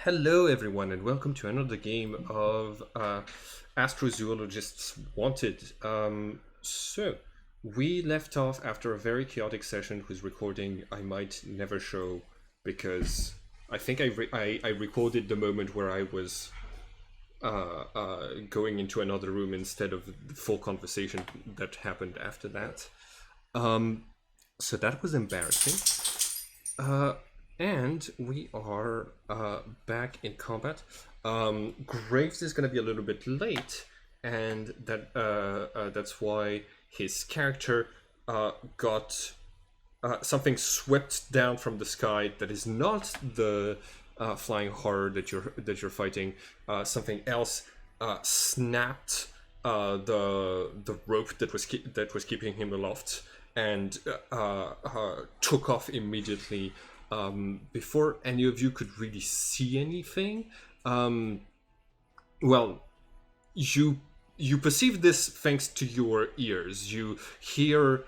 Hello, everyone, and welcome to another game of Astrozoologists Wanted. We left off after a very chaotic session whose recording I might never show because I think I recorded the moment where I was going into another room instead of the full conversation that happened after that. So that was embarrassing. And we are back in combat. Graves is going to be a little bit late, and that's why his character got something swept down from the sky that is not the flying horror that you're fighting. Something else snapped the rope that was keeping him aloft and took off immediately. Before any of you could really see anything, well, you perceive this thanks to your ears. You hear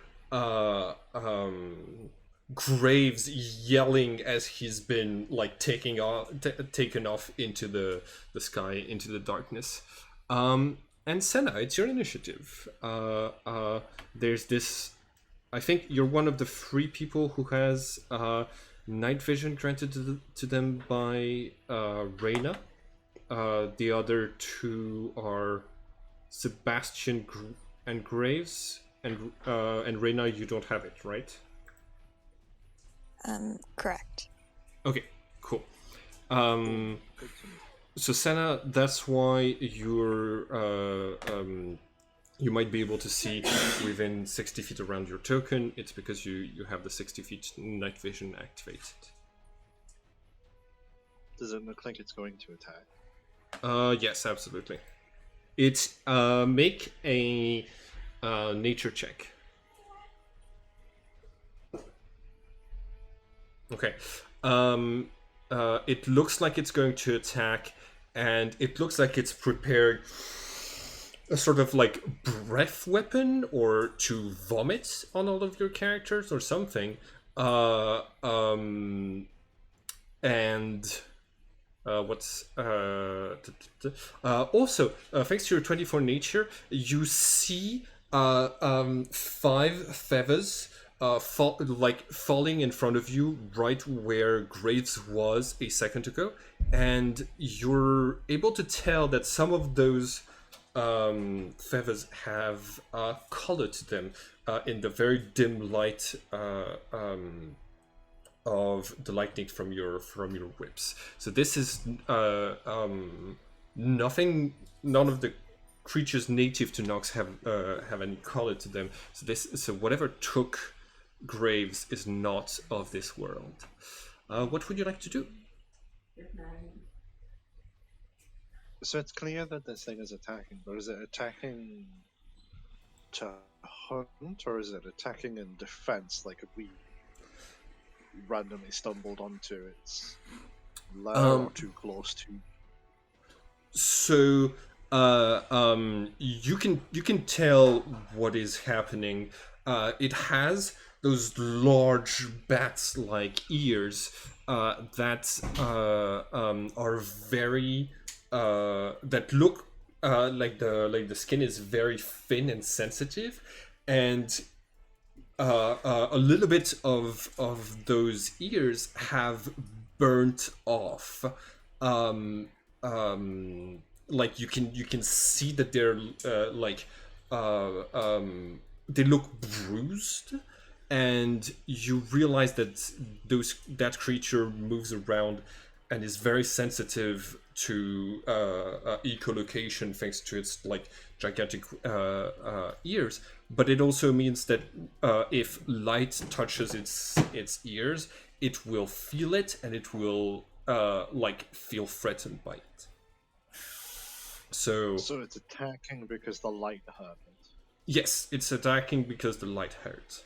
Graves yelling as he's been like taken off into the sky, into the darkness. And Senna, it's your initiative. There's this. I think you're one of the 3 people who has night vision granted to them by Reyna. The other 2 are Sebastian and Graves, and Reyna, you don't have it, right? Correct. Okay, cool. So Senna, that's why you might be able to see within 60 feet around your token. It's because you have the 60 feet night vision activated. Does it look like it's going to attack? Yes, absolutely. It's make a nature check. Okay. It looks like it's going to attack, and it looks like it's prepared a sort of like breath weapon or to vomit on all of your characters or something. What's also thanks to your 24 nature, you see 5 feathers falling in front of you right where Graves was a second ago, and you're able to tell that some of those feathers have color to them in the very dim light of the lightning from your whips. So this is nothing. None of the creatures native to Nox have any color to them. So whatever took Graves is not of this world. What would you like to do? So it's clear that this thing is attacking, but is it attacking to hunt, or is it attacking in defense, like if we randomly stumbled onto its lair or too close to? So you can tell what is happening. It has those large bat-like ears that are very that look like the skin is very thin and sensitive, and a little bit of those ears have burnt off. Like you can see that they're they look bruised, and you realize that that creature moves around and is very sensitive to echolocation thanks to its like gigantic ears. But it also means that if light touches its ears, it will feel it, and it will feel threatened by it. So it's attacking because the light hurt it. Yes, it's attacking because the light hurt.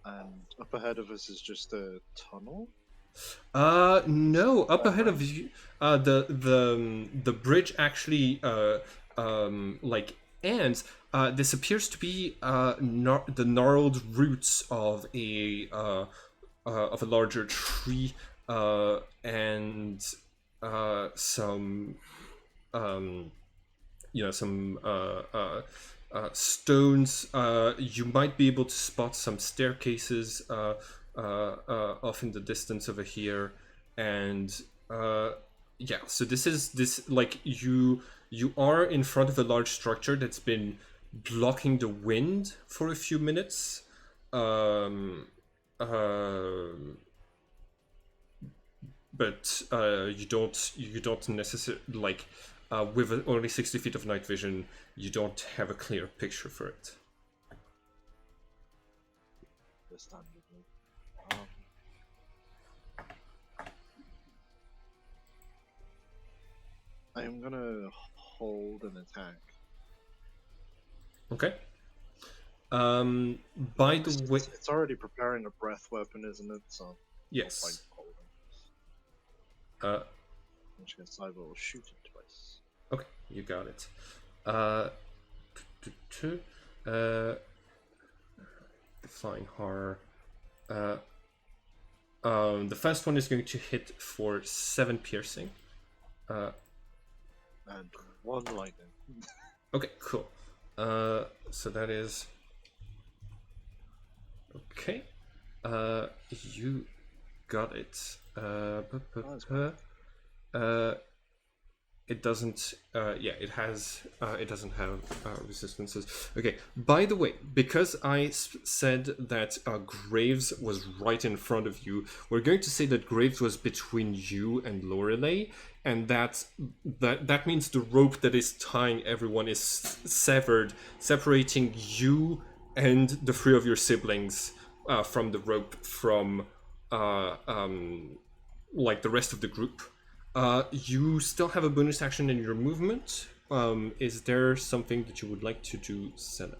And up ahead of us is just a tunnel? No, up ahead of you, the bridge actually ends. This appears to be the gnarled roots of a larger tree and some some stones. You might be able to spot some staircases off in the distance over here, and yeah. So this like you are in front of a large structure that's been blocking the wind for a few minutes. But you don't necessarily like with only 60 feet of night vision, you don't have a clear picture for it. Understandably. I am gonna hold an attack. Okay. By the way, It's already preparing a breath weapon, isn't it? So yes. which means I will shoot it twice. Okay, you got it. Flying horror. The first one is going to hit for 7 piercing. And 1 lightning. Okay, cool. So that is okay. You got it. It doesn't. Yeah, it has. It doesn't have resistances. Okay. By the way, because I said that Graves was right in front of you, we're going to say that Graves was between you and Lorelei, and that means the rope that is tying everyone is severed, separating you and the 3 of your siblings from the rope from like the rest of the group. You still have a bonus action in your movement. Is there something that you would like to do, Senna?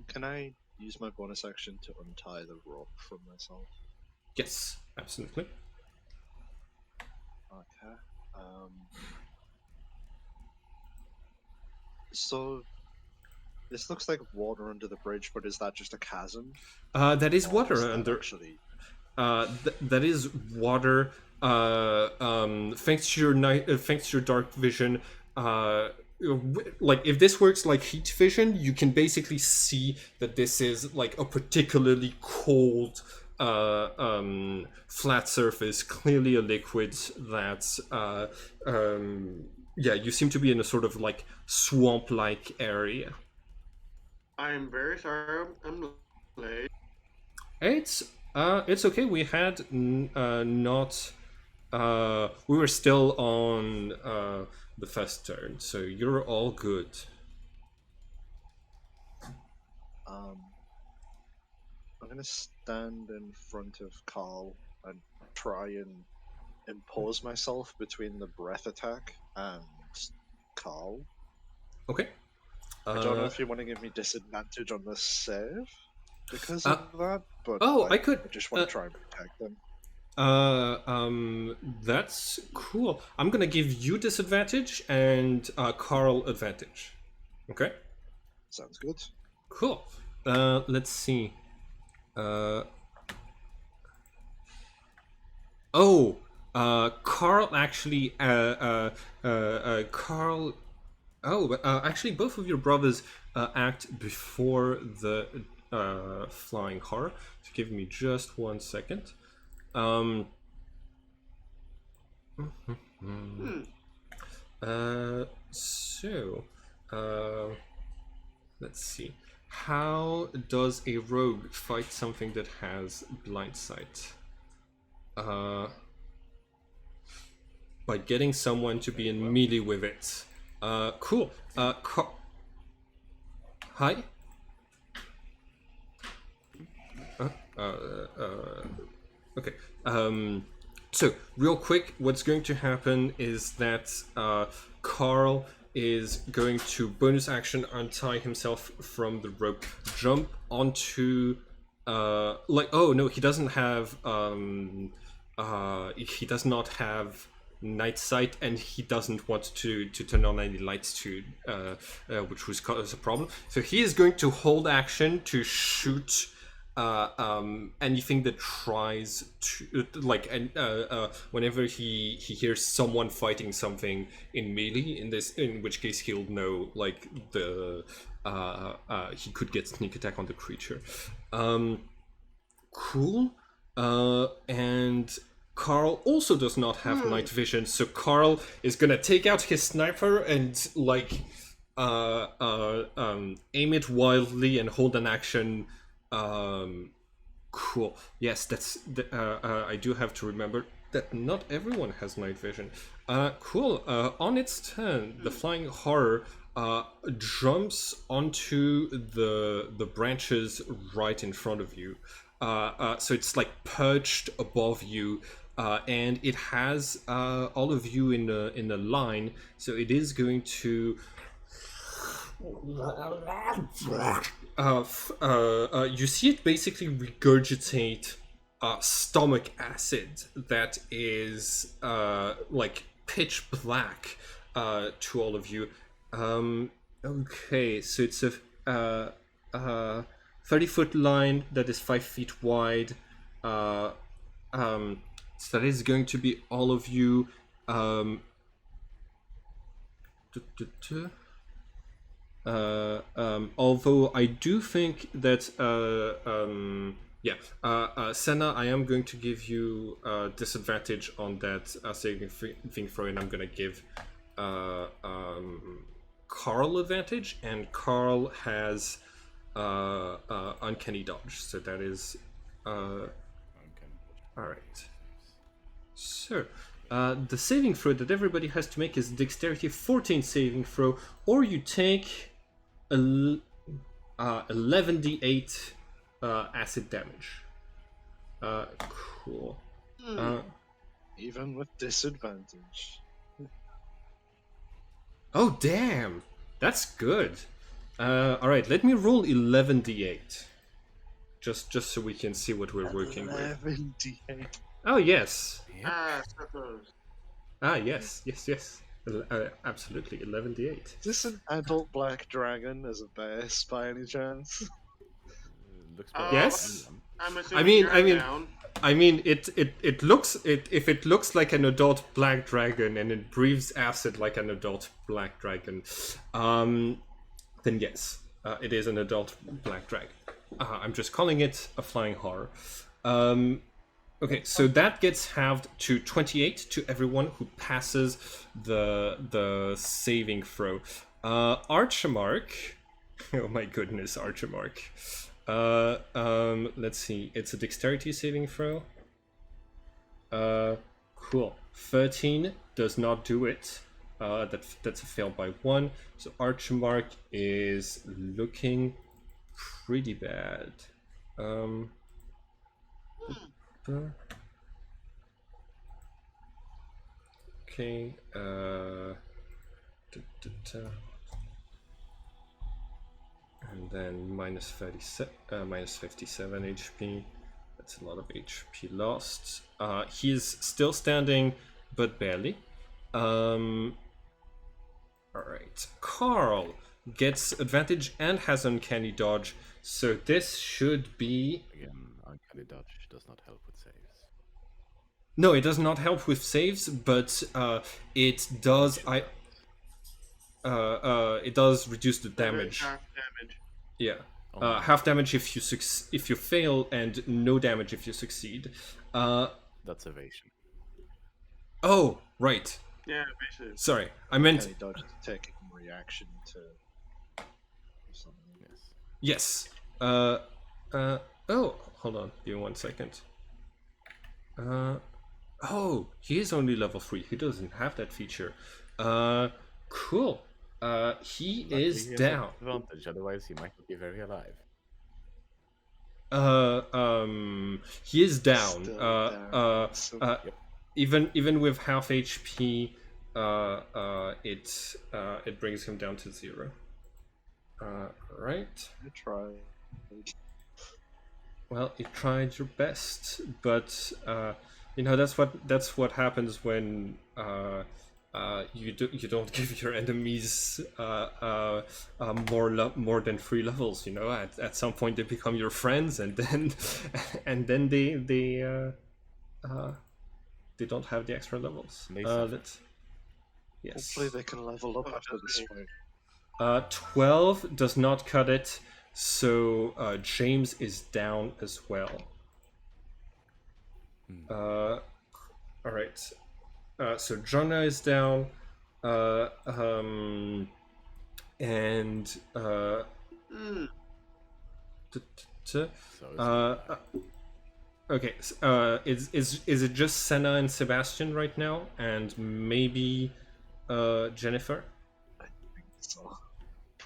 Can I use my bonus action to untie the rope from myself? Yes, absolutely. Okay. So this looks like water under the bridge, but is that just a chasm? That is water Is that under. actually... That is water. Thanks to your dark vision, like if this works like heat vision, you can basically see that this is like a particularly cold, flat surface, clearly a liquid. That's yeah. You seem to be in a sort of like swamp-like area. I'm very sorry. I'm late. It's okay. We had not. We were still on the first turn, so you're all good. I'm gonna stand in front of Carl and try and impose myself between the breath attack and Carl. Okay. I don't know if you want to give me disadvantage on this save because of that, but I could. I just want to try and protect them. That's cool. I'm gonna give you disadvantage and Carl advantage. Okay. Sounds good. Cool. Let's see. Carl actually. Carl. Oh, actually, both of your brothers act before the flying horror. So give me just 1 second. Let's see. How does a rogue fight something that has blind sight? By getting someone to be in melee with it. Cool. Hi. Okay. So real quick, what's going to happen is that Carl is going to bonus action untie himself from the rope, jump onto oh no, he doesn't have he does not have night sight, and he doesn't want to turn on any lights to which was cause a problem. So he is going to hold action to shoot anything that tries to whenever he hears someone fighting something in melee, in which case he'll know like he could get sneak attack on the creature. Cool. And Carl also does not have night vision, so Carl is gonna take out his sniper and aim it wildly and hold an action. Cool. Yes, I do have to remember that not everyone has night vision. Cool. On its turn, the flying horror jumps onto the branches right in front of you. So it's like perched above you, and it has all of you in a line. So it is going to. You see it basically regurgitate stomach acid that is like pitch black to all of you. Okay, so it's a 30-foot line that is 5 feet wide. So that is going to be all of you. Although I do think that Senna, I am going to give you disadvantage on that saving throw, and I'm going to give Carl advantage, and Carl has uncanny dodge, so that is all right. So the saving throw that everybody has to make is dexterity 14 saving throw, or you take 11d8 acid damage. Cool. Even with disadvantage. Oh damn, that's good. All right, let me roll 11d8, just so we can see what we're working with. 11d8. Oh yes. So close. Yes. Absolutely, 11d8. Is this an adult black dragon as a base by any chance? Looks Yes. I'm assuming down. It looks if it looks like an adult black dragon and it breathes acid like an adult black dragon, then yes, it is an adult black dragon. I'm just calling it a flying horror. Okay, so that gets halved to 28 to everyone who passes the saving throw. Archimark, oh my goodness, Archimark. Let's see, it's a dexterity saving throw. Cool. 13 does not do it. That's a fail by 1. So Archimark is looking pretty bad. Okay. And then minus 57 HP. That's a lot of HP lost. He is still standing, but barely. All right. Carl gets advantage and has uncanny dodge, so this should be. Again, uncanny dodge does not help with saves. No, it does not help with saves, but it does. It does reduce the damage. Half damage. Yeah, half damage if you fail, and no damage if you succeed. That's evasion. Oh, right. Yeah, basically. Sorry, I meant Any dodge is taking reaction to something. Yes. yes. Oh, hold on. Give me 1 second. Oh, he is only level 3. He doesn't have that feature. Cool. He is Luckily, he has down. Advantage, otherwise he might not be very alive. He is down. Still down. So- Even with half HP, it brings him down to 0. Right. I try. Well, you tried your best, but that's what happens when you don't give your enemies more than 3 levels. You know, at some point they become your friends, and then they don't have the extra levels. Yes. Hopefully they can level up after this fight. 12 does not cut it, so James is down as well. All right. So Jonah is down, and okay. Is it just Senna and Sebastian right now, and maybe Jennifer? I think so.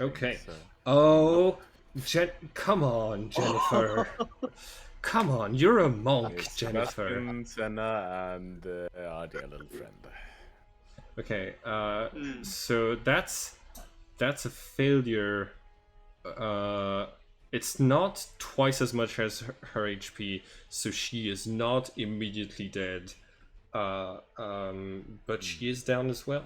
Okay. Oh, come on, Jennifer. Come on, you're a monk, It's Jennifer. Sebastian, Senna, and our dear little friend. Okay, so that's a failure. It's not twice as much as her HP, so she is not immediately dead. But she is down as well.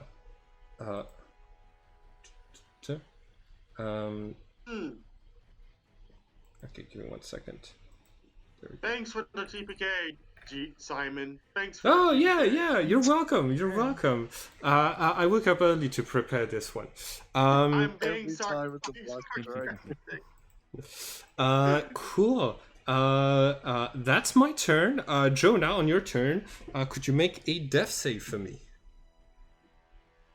Okay, give me 1 second. Thanks for the TPK, Simon. Thanks for Oh the yeah, TPK. yeah. You're welcome. You're welcome. I woke up early to prepare this one. I'm being Every time with the sarcastic. black Cool. That's my turn. Joe, now on your turn. Could you make a death save for me?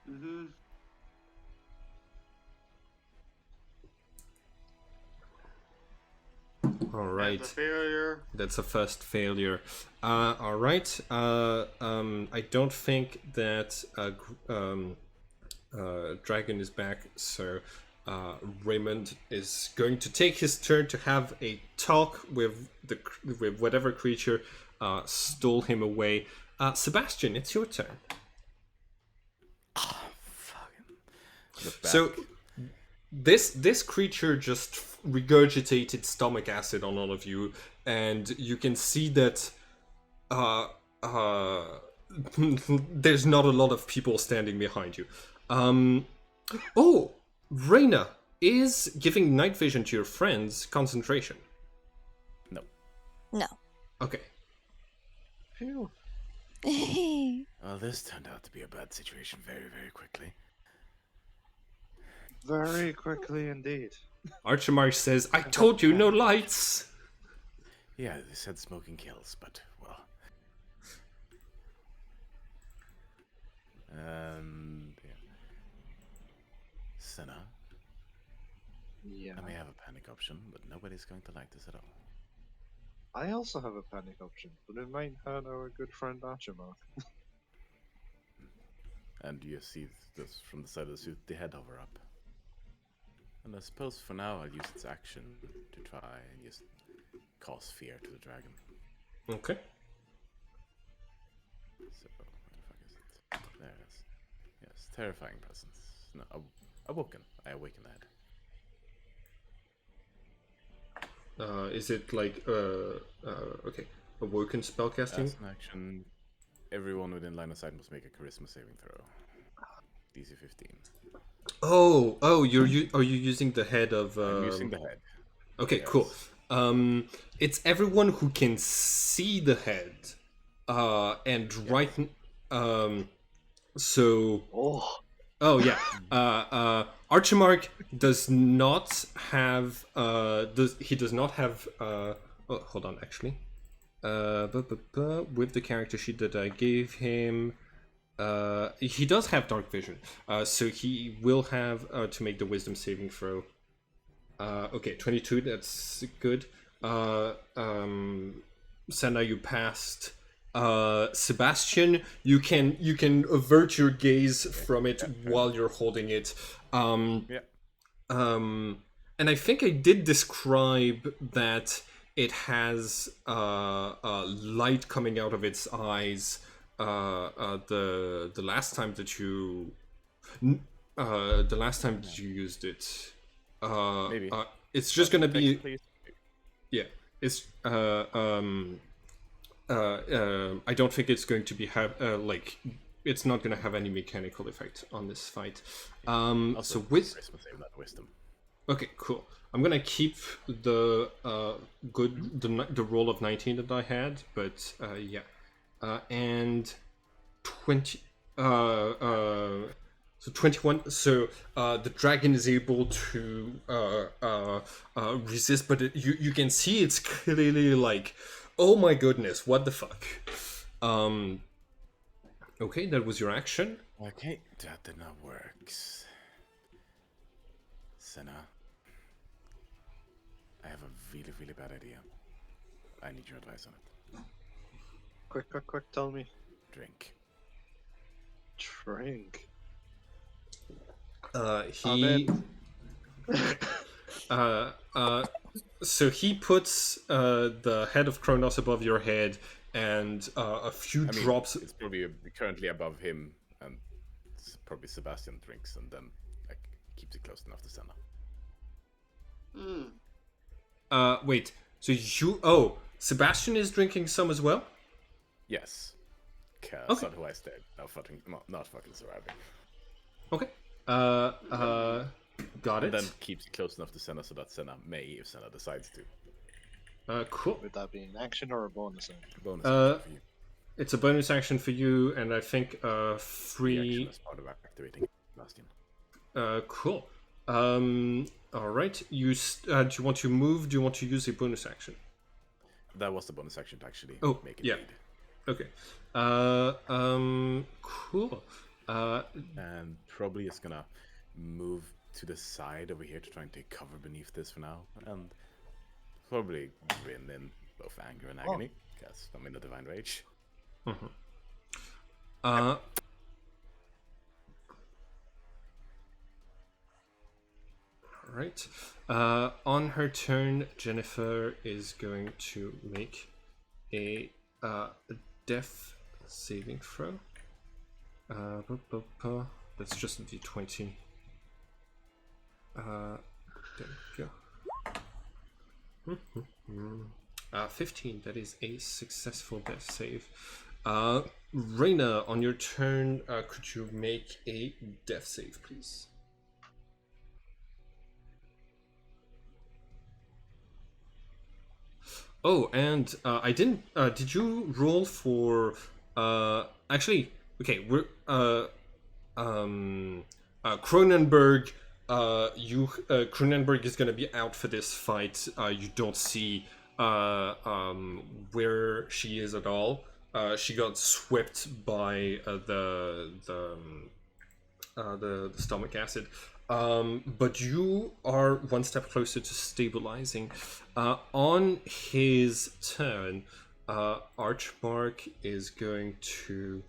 Mm-hmm. All right. That's a failure. That's a first failure. All right. I don't think that Dragon is back, so Raymond is going to take his turn to have a talk with whatever creature stole him away. Sebastian, it's your turn. So this creature just regurgitated stomach acid on all of you, and you can see that there's not a lot of people standing behind you. Oh, Reyna, is giving night vision to your friends concentration? No. No. Okay. Phew. Well, this turned out to be a bad situation very, very quickly. Very quickly indeed. Archimarch says, I told you, no lights! Yeah, they said smoking kills, but, well. Yeah. Senna, Yeah. I may have a panic option, but nobody's going to like this at all. I also have a panic option, but it might hurt our good friend Archimark. And you see this from the side of the suit, the head hover up. And I suppose for now I'll use its action to try and just cause fear to the dragon. Okay. So, where the fuck is it? There it is. Yes, terrifying presence. No, awoken. I awaken the head. Is it like, okay, awoken spellcasting? As an action, everyone within line of sight must make a charisma saving throw. DC 15. Oh, are you using the head of? I'm using the head. Okay, Yes. cool. It's everyone who can see the head, and right. So. Oh yeah. Archimark does not have. He does not have. Oh, hold on. Actually, with the character sheet that I gave him. He does have dark vision, so he will have to make the wisdom saving throw. Okay, 22, that's good. Senna, you passed. Sebastian, you can avert your gaze from it while you're holding it. And I think I did describe that it has light coming out of its eyes. The last time that you used it, Maybe. it's just gonna be Please. yeah. It's I don't think it's going to be it's not gonna have any mechanical effect on this fight. Also, So with charisma save, not wisdom. okay, cool. I'm gonna keep the the roll of 19 that I had, but yeah, and 20. So 21. So the dragon is able to resist, but you can see it's clearly like, oh my goodness, what the fuck. Okay, that was your action. Okay, that did not work. Senna, I have a really, really bad idea. I need your advice on it. Quick, tell me. Drink. Drink. He so he puts the head of Kronos above your head, and a few drops. It's probably currently above him, and probably Sebastian drinks, and then like keeps it close enough to Senna. Wait. So you? Sebastian is drinking some as well. Yes. Cause Okay. otherwise they're not fucking surviving. Okay. Got And it. then keeps it close enough to Senna so that Senna may, if Senna decides to. Cool. Would that be an action or a bonus action? Bonus action for you. It's a bonus action for you, and I think The free. action as part of activating Sebastian. Cool. All right. Do you want to move? Do you want to use a bonus action? That was the bonus action to actually make it yeah. bleed. Okay. Cool. And probably is gonna move to the side over here to try and take cover beneath this for now, and probably grin in both anger and agony, because I'm in a divine rage. Right. On her turn, Jennifer is going to make a death saving throw. That's just a d20. There we go. 15. That is a successful death save. Reyna, on your turn, could you make a death save, please? Oh, and I didn't. Did you roll for? Actually, okay. We're Cronenberg. Cronenberg is gonna be out for this fight. You don't see where she is at all. She got swept by the stomach acid. But you are one step closer to stabilizing. On his turn, Archmark is going to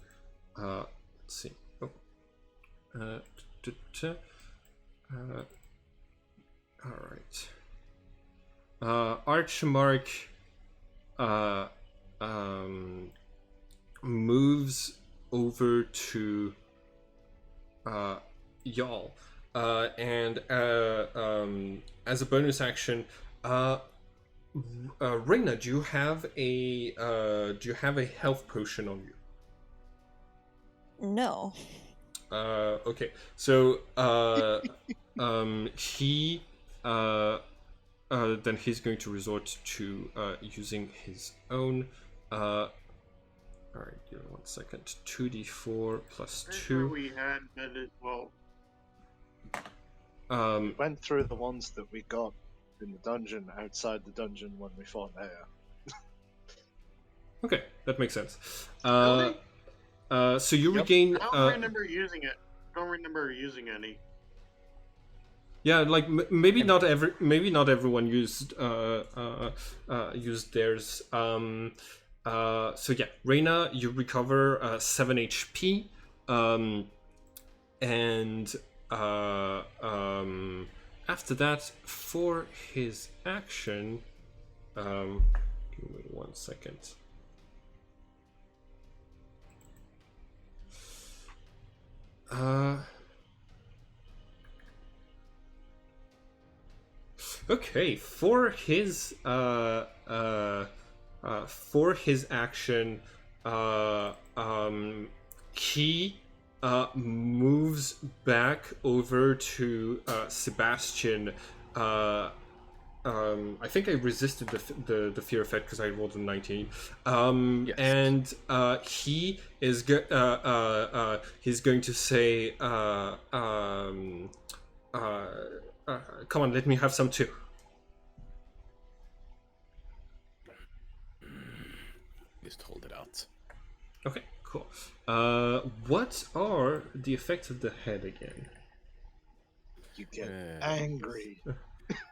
let's see. All right. Archmark moves over to y'all. And as a bonus action, Reyna, do you have a health potion on you? No. Okay. So he then he's going to resort to using his own. All right, give me 1 second. 2d4 plus Pretty 2. sure we had that as well. We went through the ones that we got in the dungeon outside the dungeon when we fought there. Okay, that makes sense. Really? So you Yep. regain. I don't remember using it. I don't remember using any. Yeah, like maybe not everyone used used theirs. So yeah, Reyna, you recover 7 HP, and after that, for his action, give me 1 second. Okay, for his action, he moves back over to Sebastian. I think I resisted the fear effect because I rolled a 19. Yes. And he is he's going to say, "Come on, let me have some too." Just hold it out. Okay, cool. What are the effects of the head again? You get Uh, angry.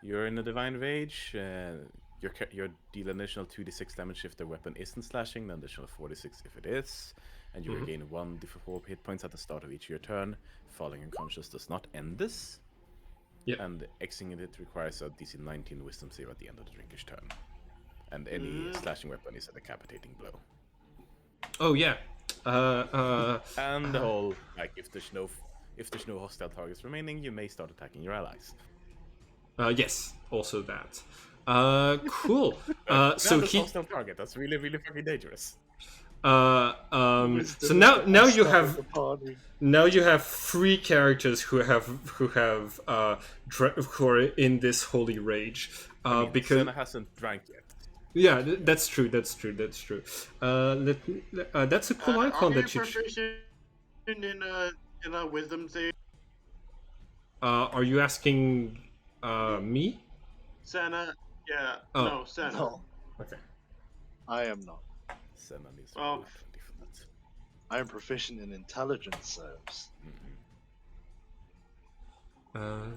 You're in a divine rage. Your deal an additional 2d6 damage if the weapon isn't slashing, then additional 4d6 if it is, and you regain 1d4 hit points at the start of each of your turn. Falling unconscious does not end this. Yep. And exiting it requires a DC 19 Wisdom save at the end of the drinker's turn. And any slashing weapon is a decapitating blow. Oh yeah. And the whole if there's no hostile targets remaining, you may start attacking your allies. Yes, also that. Cool. So That's he. hostile target. That's really really fucking dangerous. So Wisdom now is the now best you part have of the party. now you have 3 characters who are in this holy rage. Because Senna hasn't drank yet. yeah, that's true. That's true. That's a cool icon Are you that you. proficient in a wisdom save? Are you asking me? Senna? Yeah. Oh. No, Senna. No, Okay. I am not. Senna needs to Oh. roll a 20 for that. I am proficient in intelligence saves. All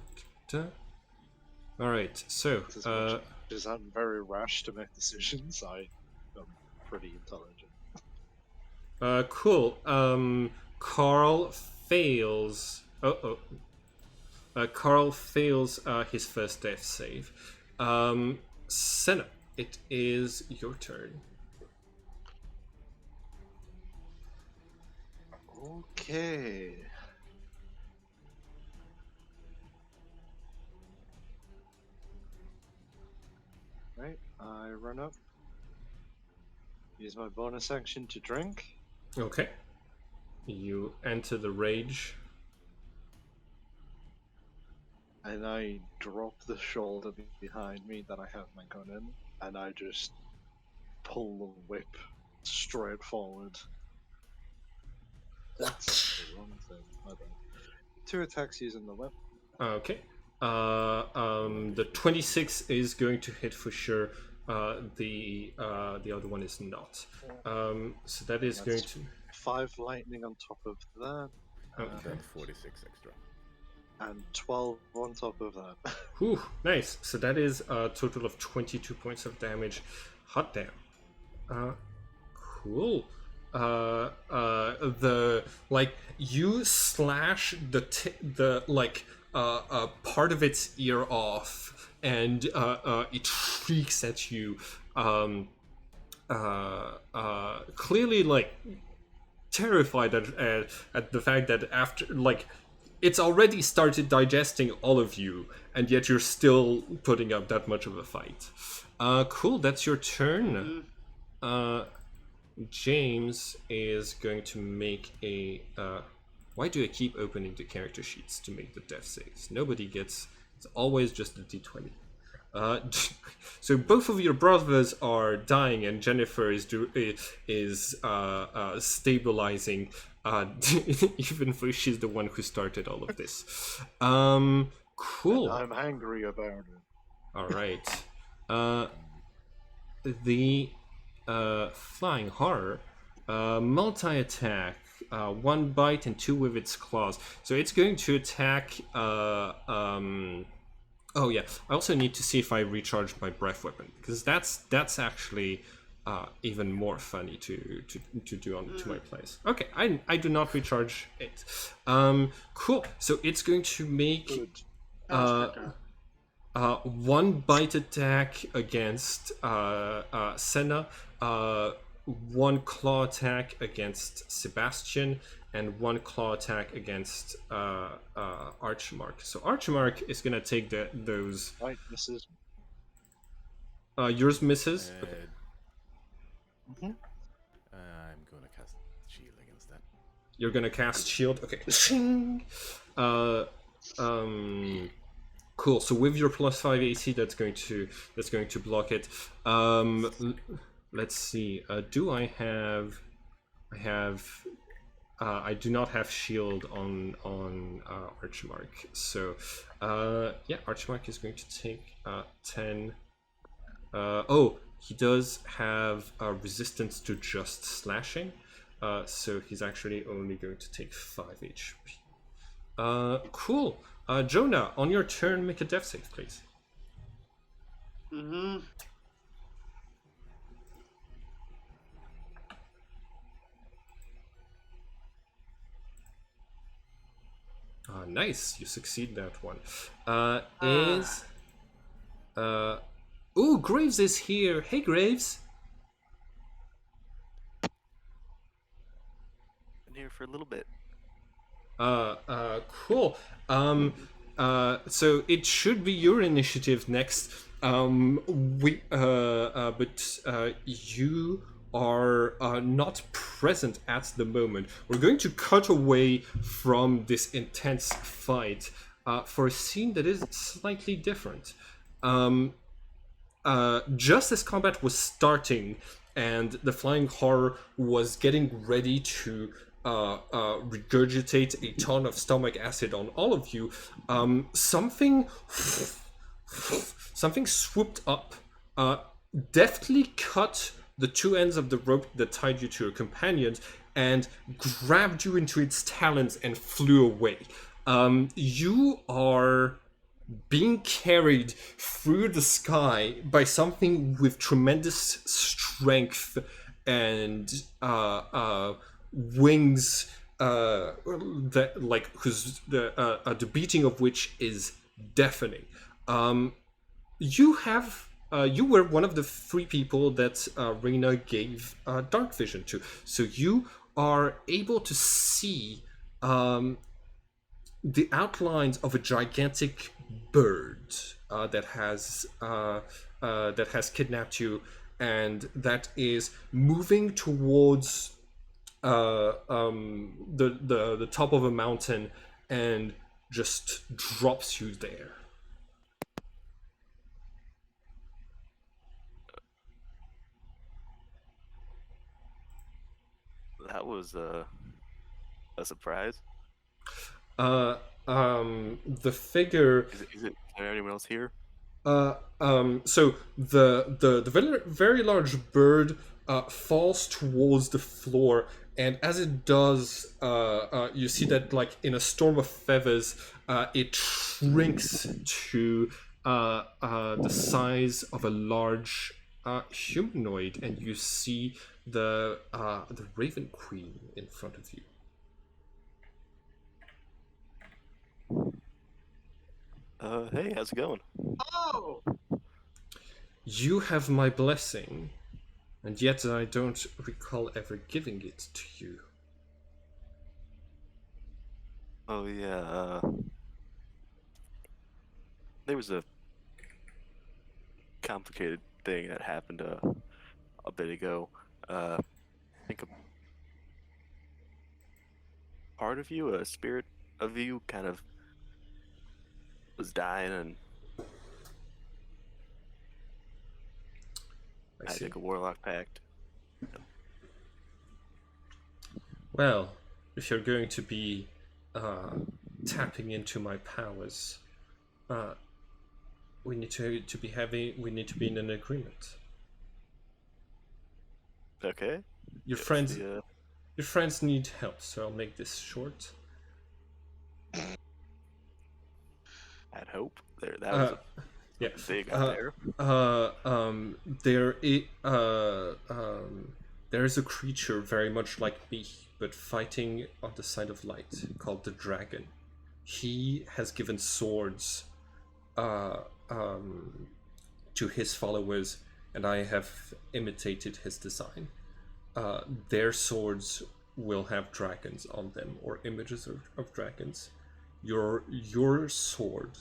right. So As much as I'm very rash to make decisions, I am pretty intelligent. cool. Carl fails. Carl fails his first death save. Senna, it is your turn. Okay. Right, I run up. Use my bonus action to drink. Okay. You enter the rage. And I drop the shoulder behind me that I have my gun in, and I just pull the whip straight forward. That's the wrong thing. My bad. 2 attacks using the whip. Okay. The 26 is going to hit for sure. The other one is not. So that is going to. 5 lightning on top of that, Okay. Then 46 extra. and 12 on top of that. Whew, nice. So that is a total of 22 points of damage. Hot damn. Cool. The you slash part of its ear off, and it shrieks at you. Clearly terrified at the fact that after it's already started digesting all of you, and yet you're still putting up that much of a fight. Cool, that's your turn. James is going to make a... why do I keep opening the character sheets to make the death saves? Nobody gets... It's always just a d20. So both of your brothers are dying, and Jennifer is stabilizing, even though she's the one who started all of this. Cool. I'm angry about it. All right. The flying horror, multi-attack, 1 bite and 2 with its claws. So it's going to attack. Oh yeah. I also need to see if I recharge my breath weapon, because that's actually even more funny to do to my plays. Okay, I do not recharge it. Cool. So it's going to make. Good. 1 bite attack against Senna, 1 claw attack against Sebastian, and 1 claw attack against Archmark. So Archmark is gonna take those. Right, misses. Yours misses. Okay. Mm-hmm. I'm gonna cast shield against that. You're gonna cast shield. Okay. Shing! Uh, cool. So with your +5 AC, that's going to block it. Let's see. Do I have? I do not have shield on Archmark. So yeah, Archmark is going to take 10. Oh, he does have resistance to just slashing. So he's actually only going to take 5 HP. Cool. Jonah, on your turn, make a death save, please. Mm-hmm. Nice, you succeed that one. Ooh, Graves is here. Hey, Graves. Been here for a little bit. Cool. So it should be your initiative next. But you are not present at the moment. We're going to cut away from this intense fight for a scene that is slightly different. Just as combat was starting and the flying horror was getting ready to regurgitate a ton of stomach acid on all of you, something swooped up, deftly cut the two ends of the rope that tied you to your companions, and grabbed you into its talons and flew away. You are being carried through the sky by something with tremendous strength and wings that whose the beating of which is deafening. You were one of the 3 people that Reyna gave dark vision to, so you are able to see the outlines of a gigantic bird that has kidnapped you, and that is moving towards the top of a mountain and just drops you there. That was a surprise. The figure. Is there anyone else here? So the very, very large bird falls towards the floor, and as it does, you see that, like in a storm of feathers, it shrinks to the size of a large humanoid, and you see the Raven Queen in front of you. Hey, how's it going? Oh! You have my blessing, and yet I don't recall ever giving it to you. Oh yeah. There was a complicated thing that happened a bit ago. I think a part of you, a spirit of you, kind of was dying, and I see. think a Warlock Pact. Well, if you're going to be tapping into my powers, we need to be in an agreement. Okay. Your friends need help, so I'll make this short. I'd hope that was Yeah. big out there. There is a creature very much like me, but fighting on the side of light, called the Dragon. He has given swords to his followers, and I have imitated his design. Their swords will have dragons on them, or images of dragons. Your sword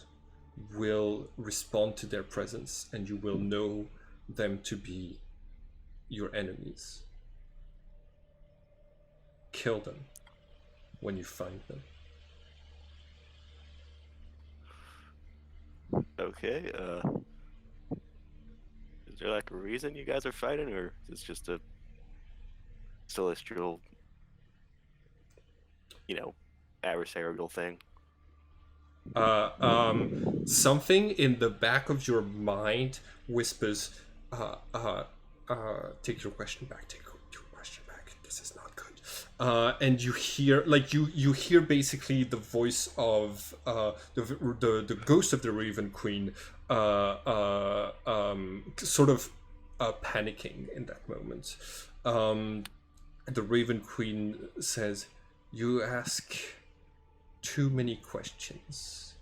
will respond to their presence, and you will know them to be your enemies. Kill them. when you find them. Okay, is there like a reason you guys are fighting, or is this just a celestial, you know, adversarial thing? Something in the back of your mind whispers, take your question back, take your question back. This is not good. And you hear, like, you hear basically the voice of the ghost of the Raven Queen, sort of panicking in that moment. The Raven Queen says, "You ask too many questions."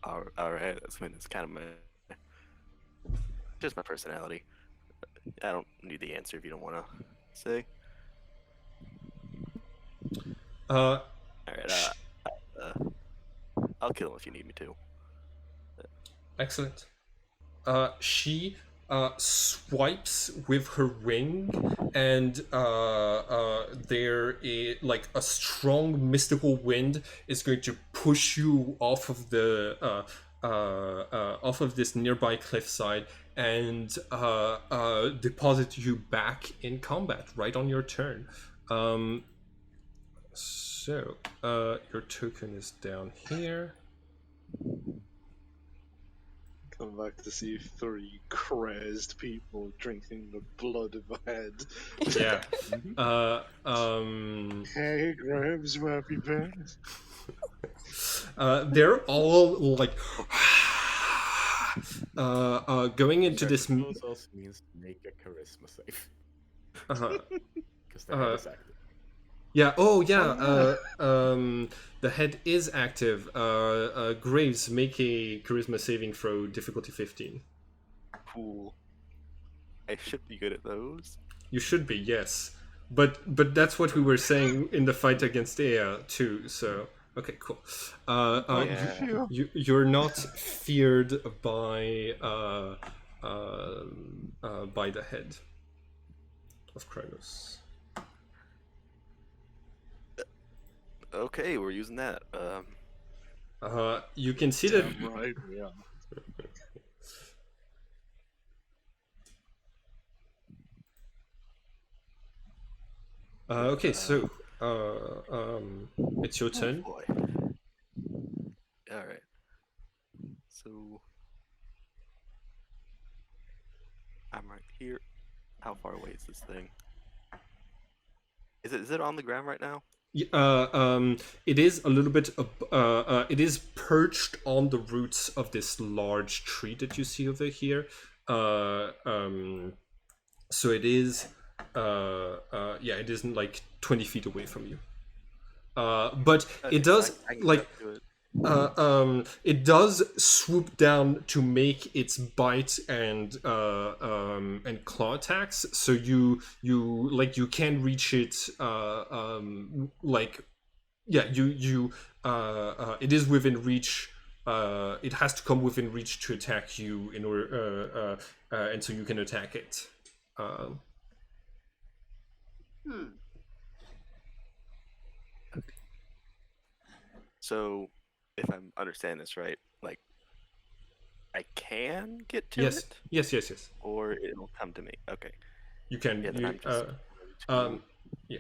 All right, that's, I mean, it's kind of just my personality. I don't need the answer if you don't want to say. Uh, All right, I'll kill him if you need me to. Excellent. She swipes with her wing, and there is like a strong mystical wind is going to push you off of the off of this nearby cliffside and deposit you back in combat right on your turn. So your token is down here. Come back to see 3 crazed people drinking the blood of a head. Yeah. Hey, Grabs, happy birthday. They're all like going into this. Those also means make a charisma save. Because the head is active. Yeah. Oh, yeah. The head is active. Graves, make a charisma saving throw, difficulty 15. Cool. I should be good at those. You should be, yes. But that's what we were saying in the fight against Ea too. So okay, cool. Yeah. You're not feared by the head of Kronos. Okay, we're using that. You can see that. Right, yeah. Okay, so it's your turn. Boy. All right. So I'm right here. How far away is this thing? Is it on the ground right now? It is a little bit. It is perched on the roots of this large tree that you see over here. So it is. Yeah, it isn't like 20 feet away from you. But Okay, it does I can like. get up to it. It does swoop down to make its bite and claw attacks. So you can reach it. It is within reach. It has to come within reach to attack you in order, and so you can attack it. So, if I'm understanding this right, like, I can get to Yes, it, yes. or it'll come to me. Okay. You can. Yeah, then I'm just Yeah.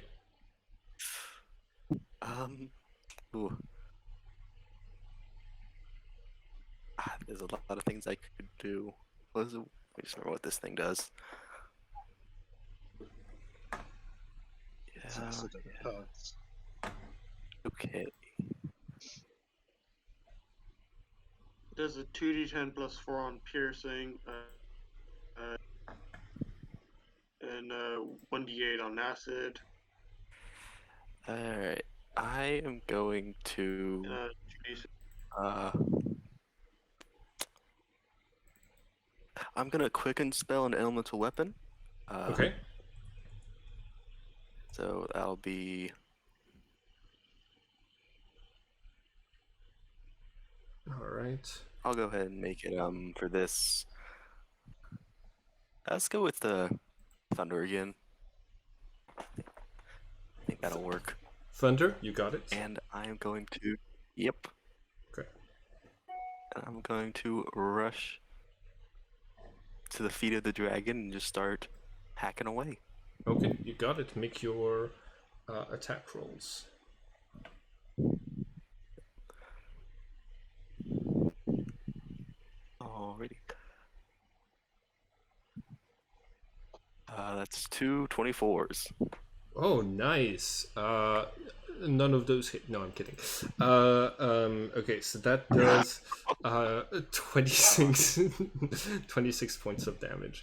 Ooh. There's a lot of things I could do. Let me just remember what this thing does. It's accident hurts. Okay. Does a 2d10 plus 4 on piercing, and 1d8 on acid. Alright. I am going to 2d6. I'm gonna quicken spell an elemental weapon. Okay. So that'll be All right. I'll go ahead and make it for this. Let's go with the thunder again. That'll work. Thunder, you got it. And I'm going to. Yep. Okay. And I'm going to rush to the feet of the dragon and just start hacking away. Okay, you got it. Make your attack rolls. Alrighty. That's 2 24s. Oh, nice. None of those hit. No, I'm kidding. Okay, so that does 26, 26 points of damage.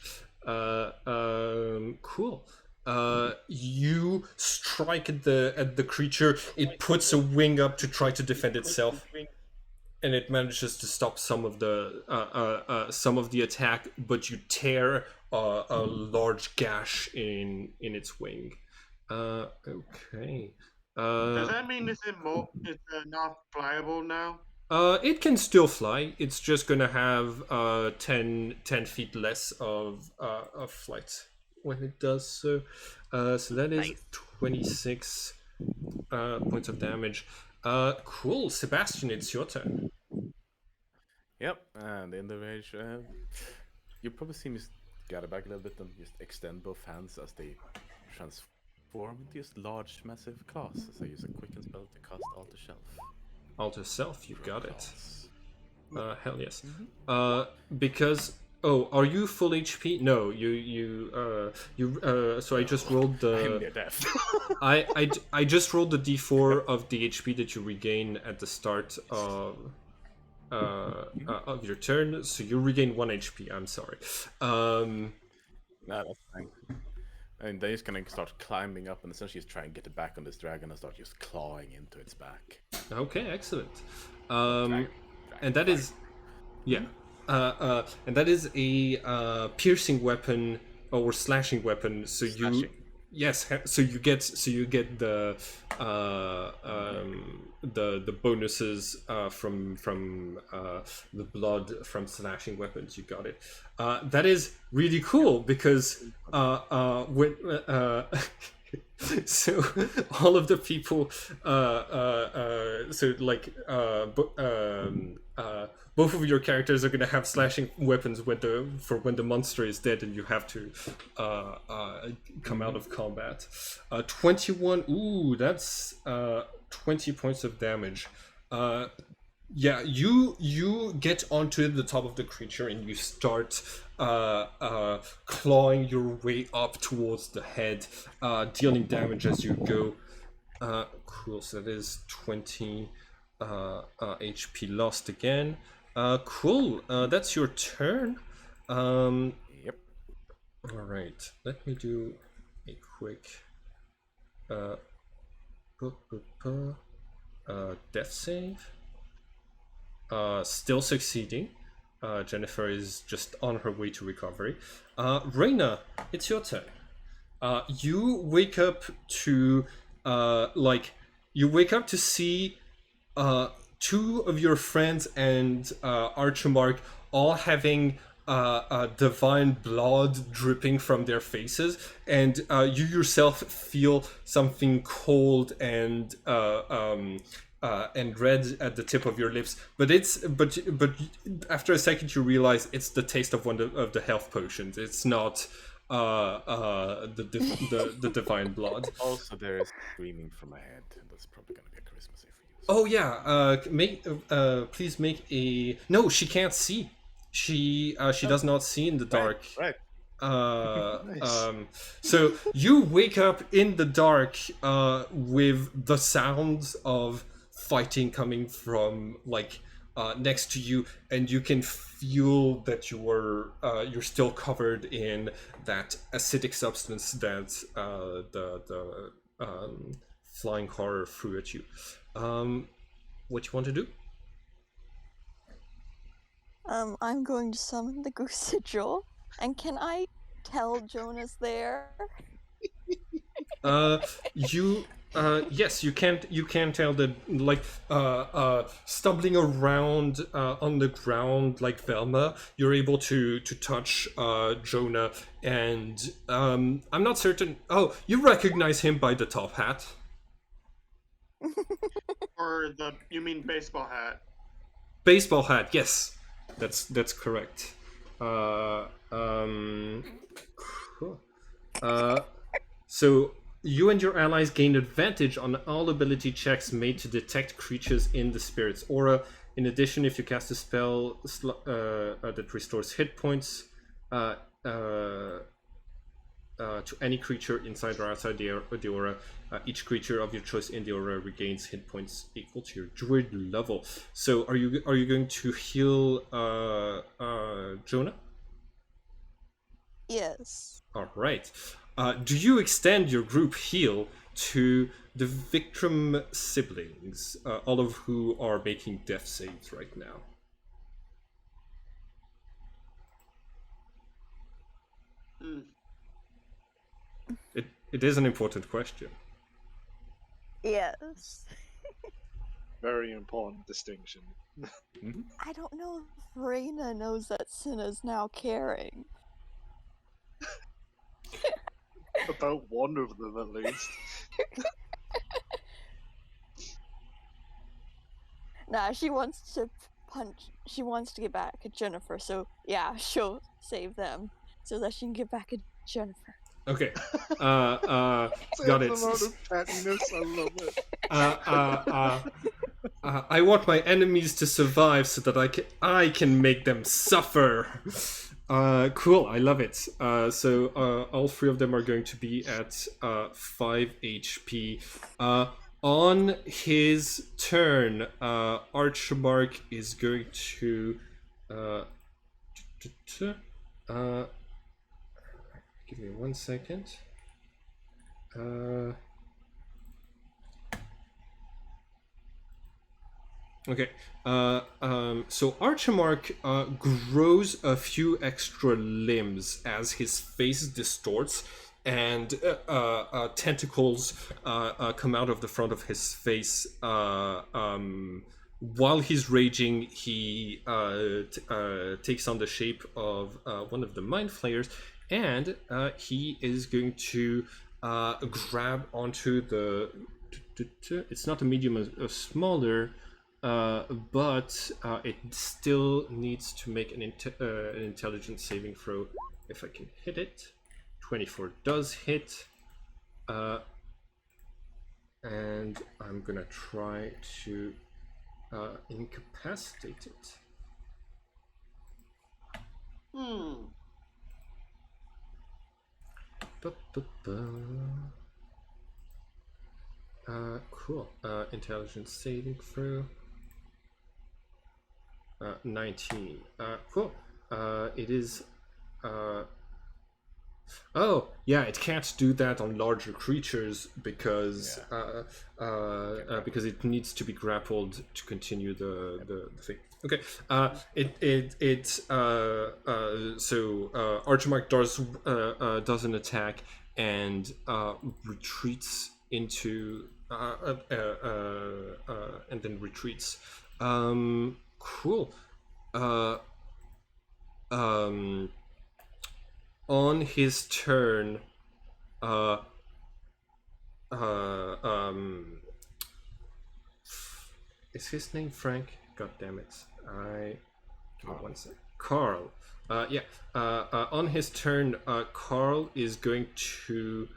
Cool. You strike at the creature. It puts a wing up to try to defend itself, and it manages to stop some of the attack. But you tear a large gash in its wing. Okay. Does that mean it's not flyable now? It can still fly. It's just gonna have 10 feet less of flight when it does so. So that is 26 points of damage. Cool, Sebastian, it's your turn. Yep, and in the rage, you probably see me gather back a little bit and just extend both hands as they transform into just large, massive claws. As I use a quicken spell to cast Alter Shelf. Alter Self, you got it. Claws. Hell yes. Because are you full HP? No, you. So I just rolled I'm the. near death. I just rolled the d4 of the HP that you regain at the start of your turn. So you regain 1 HP. I'm sorry. No, that's fine. And they're just gonna start climbing up and essentially just try and get it back on this dragon and start just clawing into its back. Okay, excellent. Dragon, And that is, yeah. And that is a piercing weapon or slashing weapon. So Slashing. so you get the bonuses from the blood from slashing weapons. You got it. That is really cool because when so all of the people both of your characters are going to have slashing weapons when the monster is dead and you have to come out of combat. 21. Ooh, that's 20 points of damage. Yeah, you get onto the top of the creature and you start clawing your way up towards the head, dealing damage as you go. Cool, so that is 20 HP lost again. Cool, that's your turn. Yep. Alright, let me do a quick death save. Still succeeding. Jennifer is just on her way to recovery. Reina, it's your turn. You wake up to see 2 of your friends and Archimark all having divine blood dripping from their faces, and you yourself feel something cold and red at the tip of your lips, but after a second you realize it's the taste of one of the health potions. It's not the divine blood. Also, there is screaming from my head. That's probably going to be a charisma save for you. Oh yeah, please make a. No, she can't see. She does not see in the dark. Right. Nice. So you wake up in the dark with the sounds of fighting coming from next to you, and you can feel that you're still covered in that acidic substance that the flying horror threw at you. What you want to do? I'm going to summon the goose sigil, and can I tell Jonah's there? Yes, you can tell that stumbling around on the ground like Velma, you're able to touch Jonah, and I'm not certain. Oh, you recognize him by the top hat. Or you mean baseball hat? Baseball hat, yes, that's correct. Cool. So you and your allies gain advantage on all ability checks made to detect creatures in the spirit's aura. In addition, if you cast a spell that restores hit points to any creature inside or outside the aura, each creature of your choice in the aura regains hit points equal to your druid level. So, are you going to heal Jonah? Yes. All right. Do you extend your group heal to the Victrim siblings, all of who are making death saves right now? It is an important question. Yes. Very important distinction. I don't know if Reyna knows that Cinna's now caring. About one of them, at least. Nah, she wants to punch. She wants to get back at Jennifer, so yeah, she'll save them so that she can get back at Jennifer. Okay. Got it. Amount of pettiness, I love it. I want my enemies to survive so that I can make them suffer. Cool, I love it. So all three of them are going to be at 5 HP. On his turn, Archmark is going to give me 1 second. Okay. So Archmark grows a few extra limbs as his face distorts, and tentacles come out of the front of his face. While he's raging, he takes on the shape of one of the mind flayers, and he is going to grab onto the. It's not a medium, a smaller. But it still needs to make an intelligence saving throw if I can hit it. 24 does hit. And I'm gonna try to incapacitate it. Cool. Intelligence saving throw. 19. Cool. It is. Oh, yeah. It can't do that on larger creatures because it needs to be grappled to continue the thing. Okay. So Archmark does an attack and retreats into and then retreats. Cool. On his turn, is his name Frank? God damn it! Give me 1 sec. Carl. Yeah. On his turn, Carl is going to.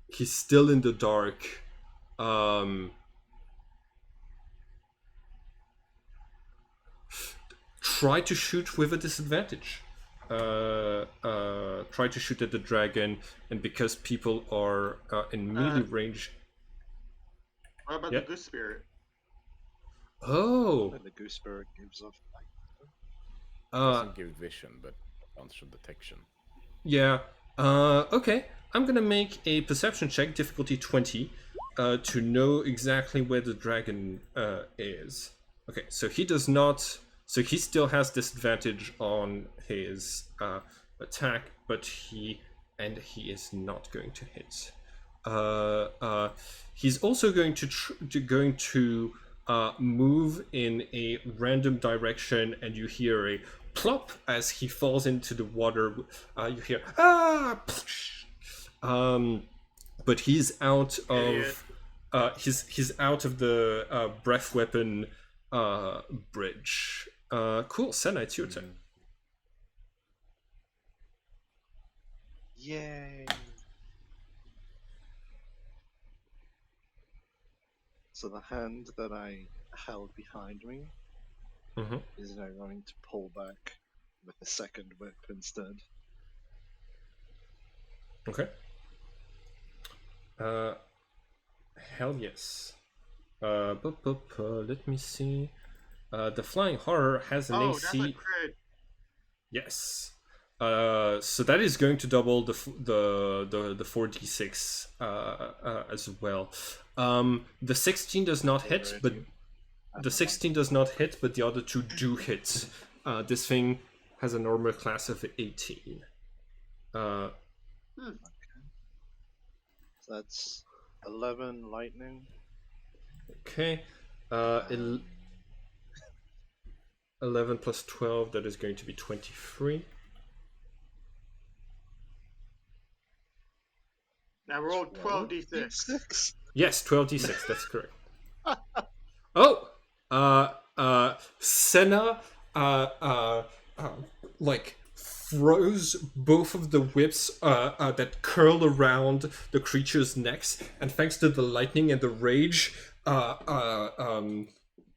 He's still in the dark. Try to shoot with a disadvantage. Try to shoot at the dragon, and because people are in melee range. What about the goose spirit? Oh. And the goose spirit gives off light. Doesn't give vision, but monster detection. Yeah. Okay. I'm gonna make a perception check, difficulty 20, to know exactly where the dragon is. Okay, so he does not. So he still has disadvantage on his attack, but he is not going to hit. He's also going to move in a random direction, and you hear a plop as he falls into the water. You hear but he's out of he's out of the breath weapon bridge. Cool, Senna, it's your turn. Yay! So the hand that I held behind me Mm-hmm. is now going to pull back with the second whip instead. Okay. Hell yes. Let me see. The flying horror has an Oh, AC. that's a crit. Yes. So that is going to double the 4d6 as well. The 16 does not hit, but the 16 does not hit, but the other two do hit. This thing has an armor class of 18. So that's 11 lightning. Okay. 11 plus 12, that is going to be 23. Now roll 12d6. Yes, 12d6, that's correct. Oh! Senna, like, throws both of the whips that curl around the creature's necks, and thanks to the lightning and the rage,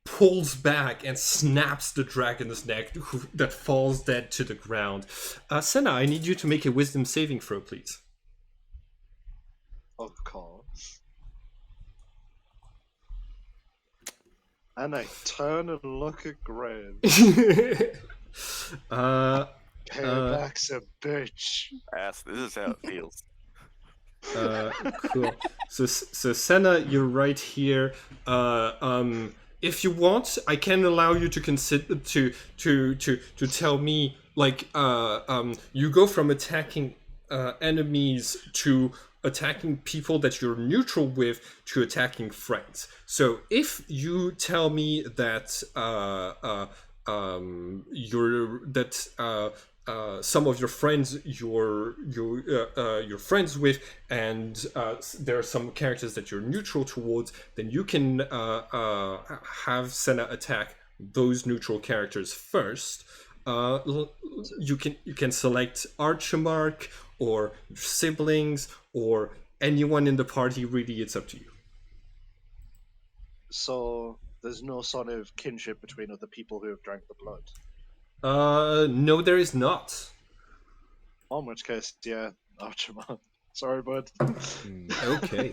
pulls back and snaps the dragon's neck that falls dead to the ground. Senna, I need you to make a wisdom saving throw, please. Of course. And I turn and look at Graham. Payback's a bitch. Ass, this is how it feels. Cool. So Senna, you're right here. If you want, I can allow you to consider to tell me, like, you go from attacking enemies to attacking people that you're neutral with to attacking friends. So if you tell me that some of your friends you're friends with, and there are some characters that you're neutral towards, then you can have Senna attack those neutral characters first. You can select Archimarch or siblings or anyone in the party. Really, it's up to you. So there's no sort of kinship between other people who have drank the blood. No, there is not. In which case, yeah, Archimon. Sorry, bud. Okay.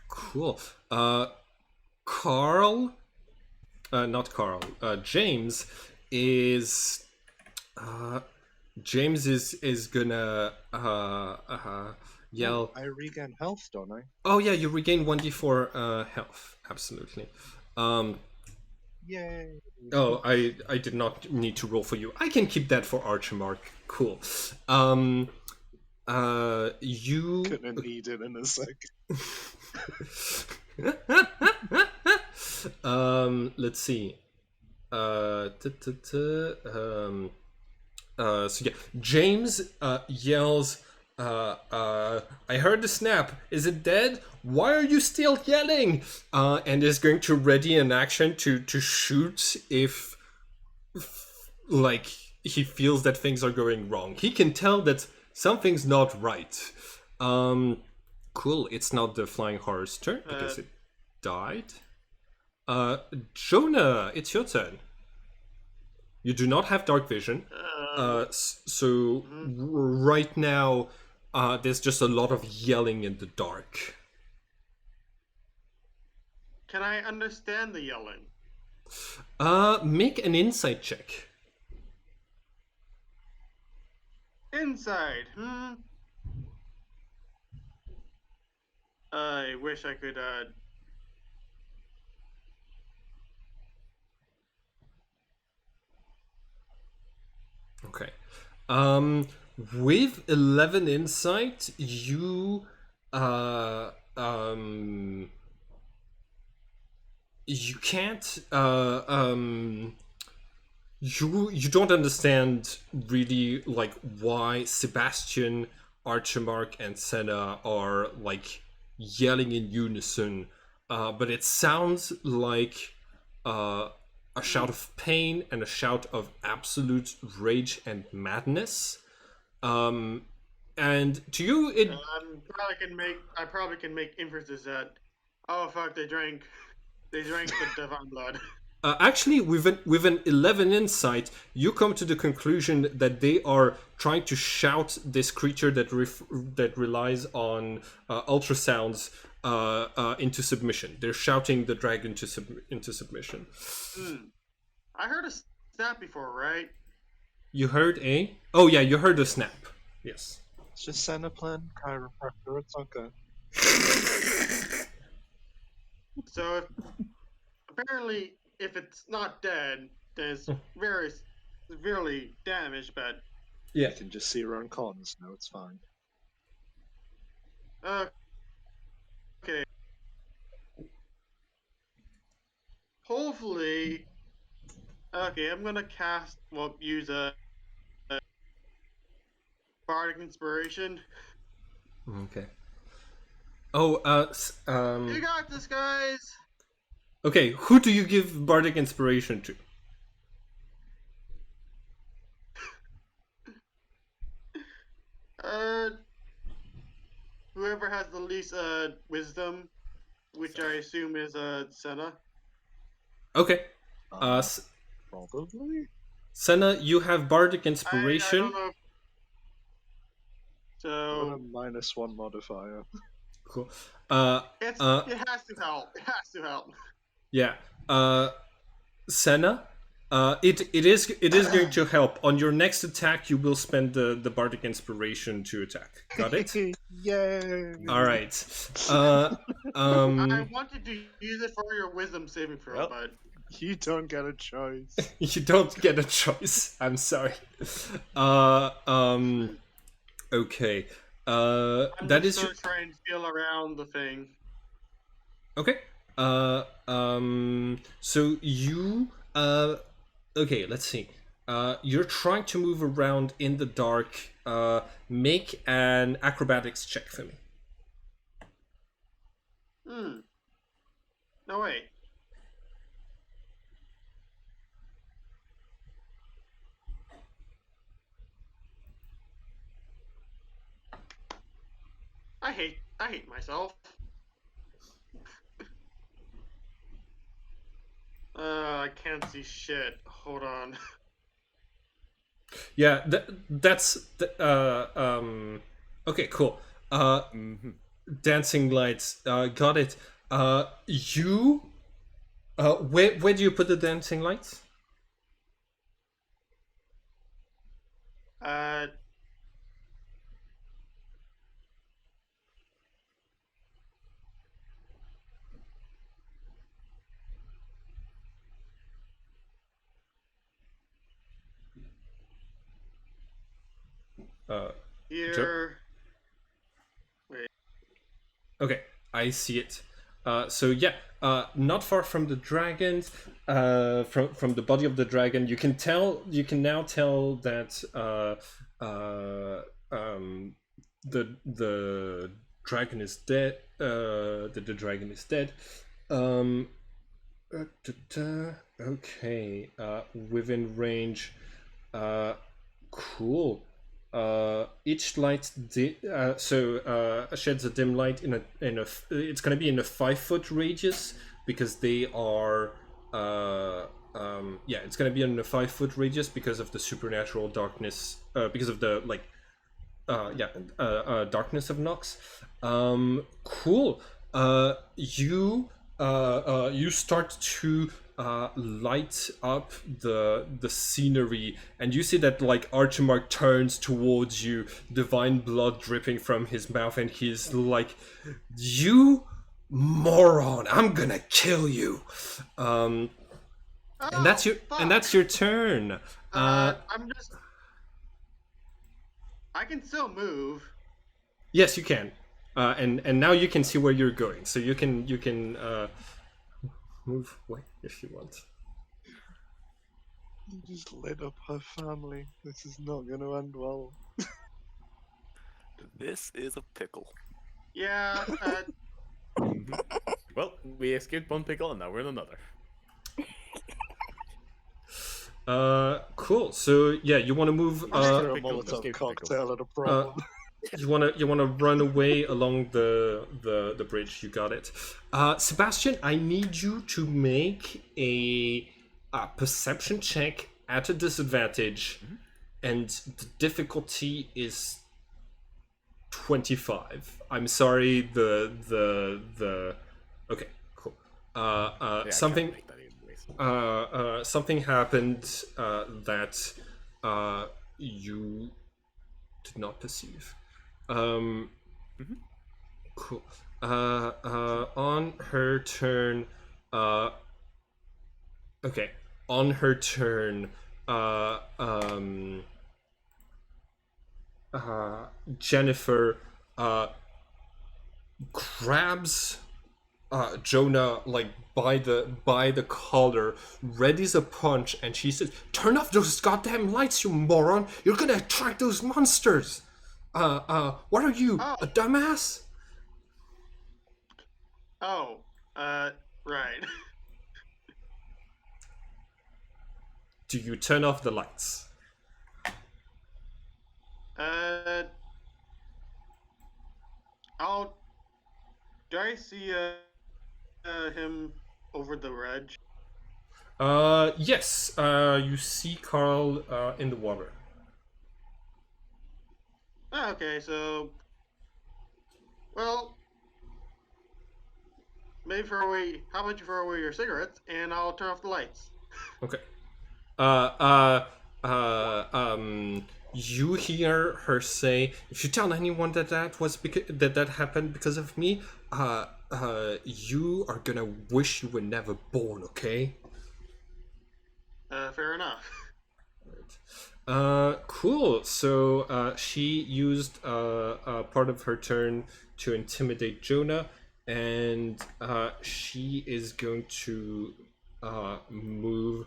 Cool. Carl, not Carl. James is gonna yell. I regain health, don't I? Oh yeah, you regain 1d4 health. Absolutely. Yay! Oh, I did not need to roll for you. I can keep that for Archimarch. Cool. You Gonna need it in a sec. Let's see. So yeah, James yells, I heard the snap. Is it dead? Why are you still yelling? And is going to ready an action to shoot if like he feels that things are going wrong. He can tell that something's not right. Cool. It's not the flying horror's turn because it died. Jonah, it's your turn. You do not have dark vision. Right now, there's just a lot of yelling in the dark. Can I understand the yelling? Make an insight check. Inside, I wish I could, Okay. With 11 insight, you you can't you don't understand really like why Sebastian Archimark and Senna are like yelling in unison, but it sounds like a shout of pain and a shout of absolute rage and madness. And to you, it I probably can make inferences that, oh fuck, they drank the divine blood. actually with an 11 insight, you come to the conclusion that they are trying to shout this creature that relies on ultrasounds into submission. They're shouting the dragon into submission. I heard a snap before, right? You heard a? Oh yeah, you heard a snap. Yes. It's just Senna playing chiropractor. It's okay. So apparently, if it's not dead, then it's very severely damaged. But Yeah. You can just see around corners now. It's fine. okay. Hopefully, okay. I'm gonna use a Bardic inspiration. Okay. Oh, You got this, guys. okay, who do you give Bardic inspiration to? Whoever has the least wisdom, which I assume is Senna. Okay. Probably. Senna, you have Bardic I inspiration. don't know. What a So -1 modifier. Cool. it has to help. It has to help. Yeah. Senna, it is going to help. On your next attack, you will spend the Bardic inspiration to attack. Got it? Yay! All right. I wanted to use it for your wisdom saving throw, Yep. but You don't get a choice. You don't get a choice. I'm sorry. Okay. I'm That just is your... gonna try and feel around the thing. Okay. So you okay, let's see. You're trying to move around in the dark. Make an acrobatics check for me. No, wait. I hate myself. I can't see shit. Hold on. Yeah, that's okay, cool. Dancing lights. Got it. You where do you put the dancing lights? Here. Wait. Okay, I see it. So yeah, not far from the dragons, from the body of the dragon, you can now tell that the dragon is dead. That the dragon is dead. Okay, within range. Cool. Each light sheds a dim light in a it's going to be in a 5-foot radius because they are yeah, it's going to be in a 5-foot radius because of the supernatural darkness, because of the darkness of Nox. Cool. You start to light up the scenery, and you see that like Archimark turns towards you, divine blood dripping from his mouth, and he's like, "You moron! I'm gonna kill you." And that's your turn. I can still move. Yes, you can. And now you can see where you're going, so you can move away if you want. You just lit up her family. This is not going to end well. This is a pickle. Yeah. Well, we escaped one pickle and now we're in another. Cool. So yeah, you want to move. After a pickle, Molotov escape cocktail and a problem. You wanna run away along the bridge. You got it. Sebastian, I need you to make a perception check at a disadvantage, and the difficulty is 25. I'm sorry. The okay, cool. Yeah, I can't Something make that anyways. something happened that you did not perceive. Cool. On her turn, okay. On her turn, Jennifer grabs Jonah like by the collar, readies a punch, and she says, "Turn off those goddamn lights, you moron! You're gonna attract those monsters." What are you, a dumbass? Oh. Right. Do you turn off the lights? Do I see him over the ledge? Yes. You see Carl in the water. Okay, so, well, maybe throw away. How about you throw away your cigarettes, and I'll turn off the lights. Okay. You hear her say, "If you tell anyone that was because that happened because of me, you are gonna wish you were never born." Okay. Fair enough. Cool. So she used part of her turn to intimidate Jonah, and she is going to move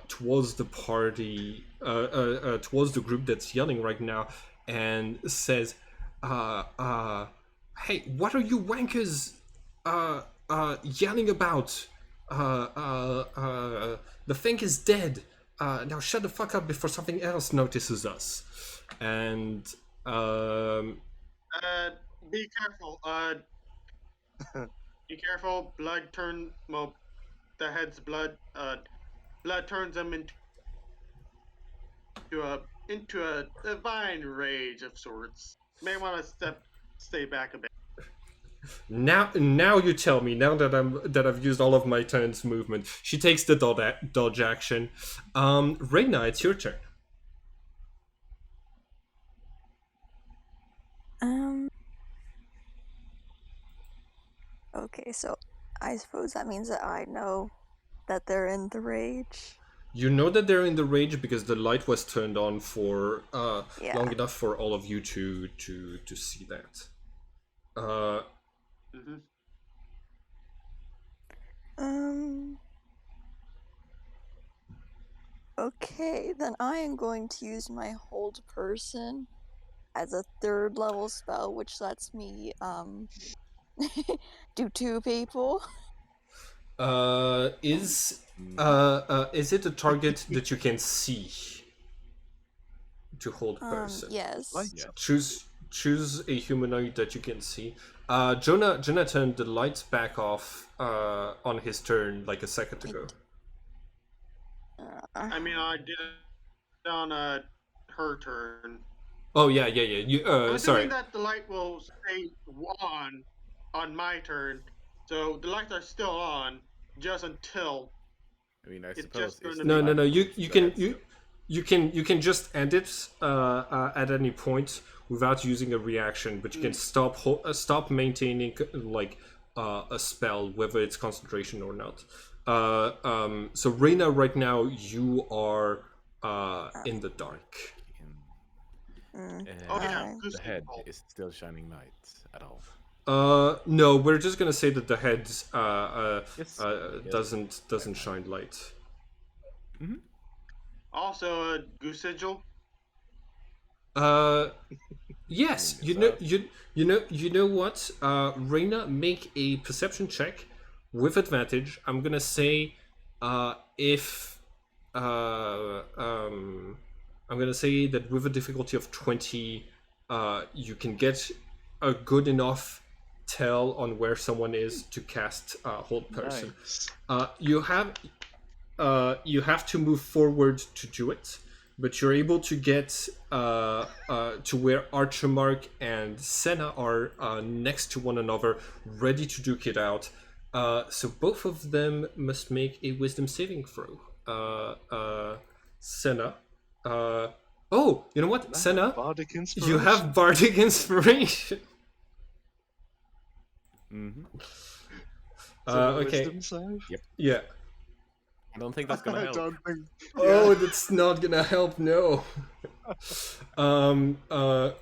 towards the party, towards the group that's yelling right now, and says, "Hey, what are you wankers yelling about? The thing is dead. Now shut the fuck up before something else notices us." And Be careful. Be careful. Blood turn. Well, the head's blood. Blood turns them into a divine rage of sorts. May want to stay back a bit. now you tell me. Now that I've used all of my turn's movement, she takes the dodge action. Reyna, it's your turn. Okay, so I suppose that means that I know that they're in the rage. You know that they're in the rage because the light was turned on for Yeah. long enough for all of you to see that. Okay, then I am going to use my hold person as a 3rd level spell, which lets me do 2 people. Is it a target that you can see to hold person? Yes. Yeah. Choose a humanoid that you can see. Jonah turned the lights back off on his turn like a second ago. I mean, I did it on her turn. Oh yeah. You I'm sorry. assuming that the light will stay on my turn, so the lights are still on just until. I mean, I It's suppose just it's gonna No. be- You can just end it at any point without using a reaction, but you can stop maintaining like a spell, whether it's concentration or not. So Reyna, right now you are in the dark. And yeah, the head is still shining lights at all. No, we're just gonna say that the head Yes. doesn't shine light. Also, Goose Sigil. Yes, Yes, you know what? Reina, make a perception check with advantage. I'm gonna say, if I'm gonna say that with a difficulty of 20, you can get a good enough tell on where someone is to cast hold person. Nice. You have to move forward to do it, but you're able to get to where Archimark and Senna are next to one another, ready to duke it out. So both of them must make a wisdom saving throw. Senna. Oh, you know what, Senna? Bardic inspiration. You have Bardic Inspiration. Mm-hmm. Is it a Okay. wisdom save? Yep. Yeah. I don't think that's gonna I help. don't think. Oh, that's not gonna help. No.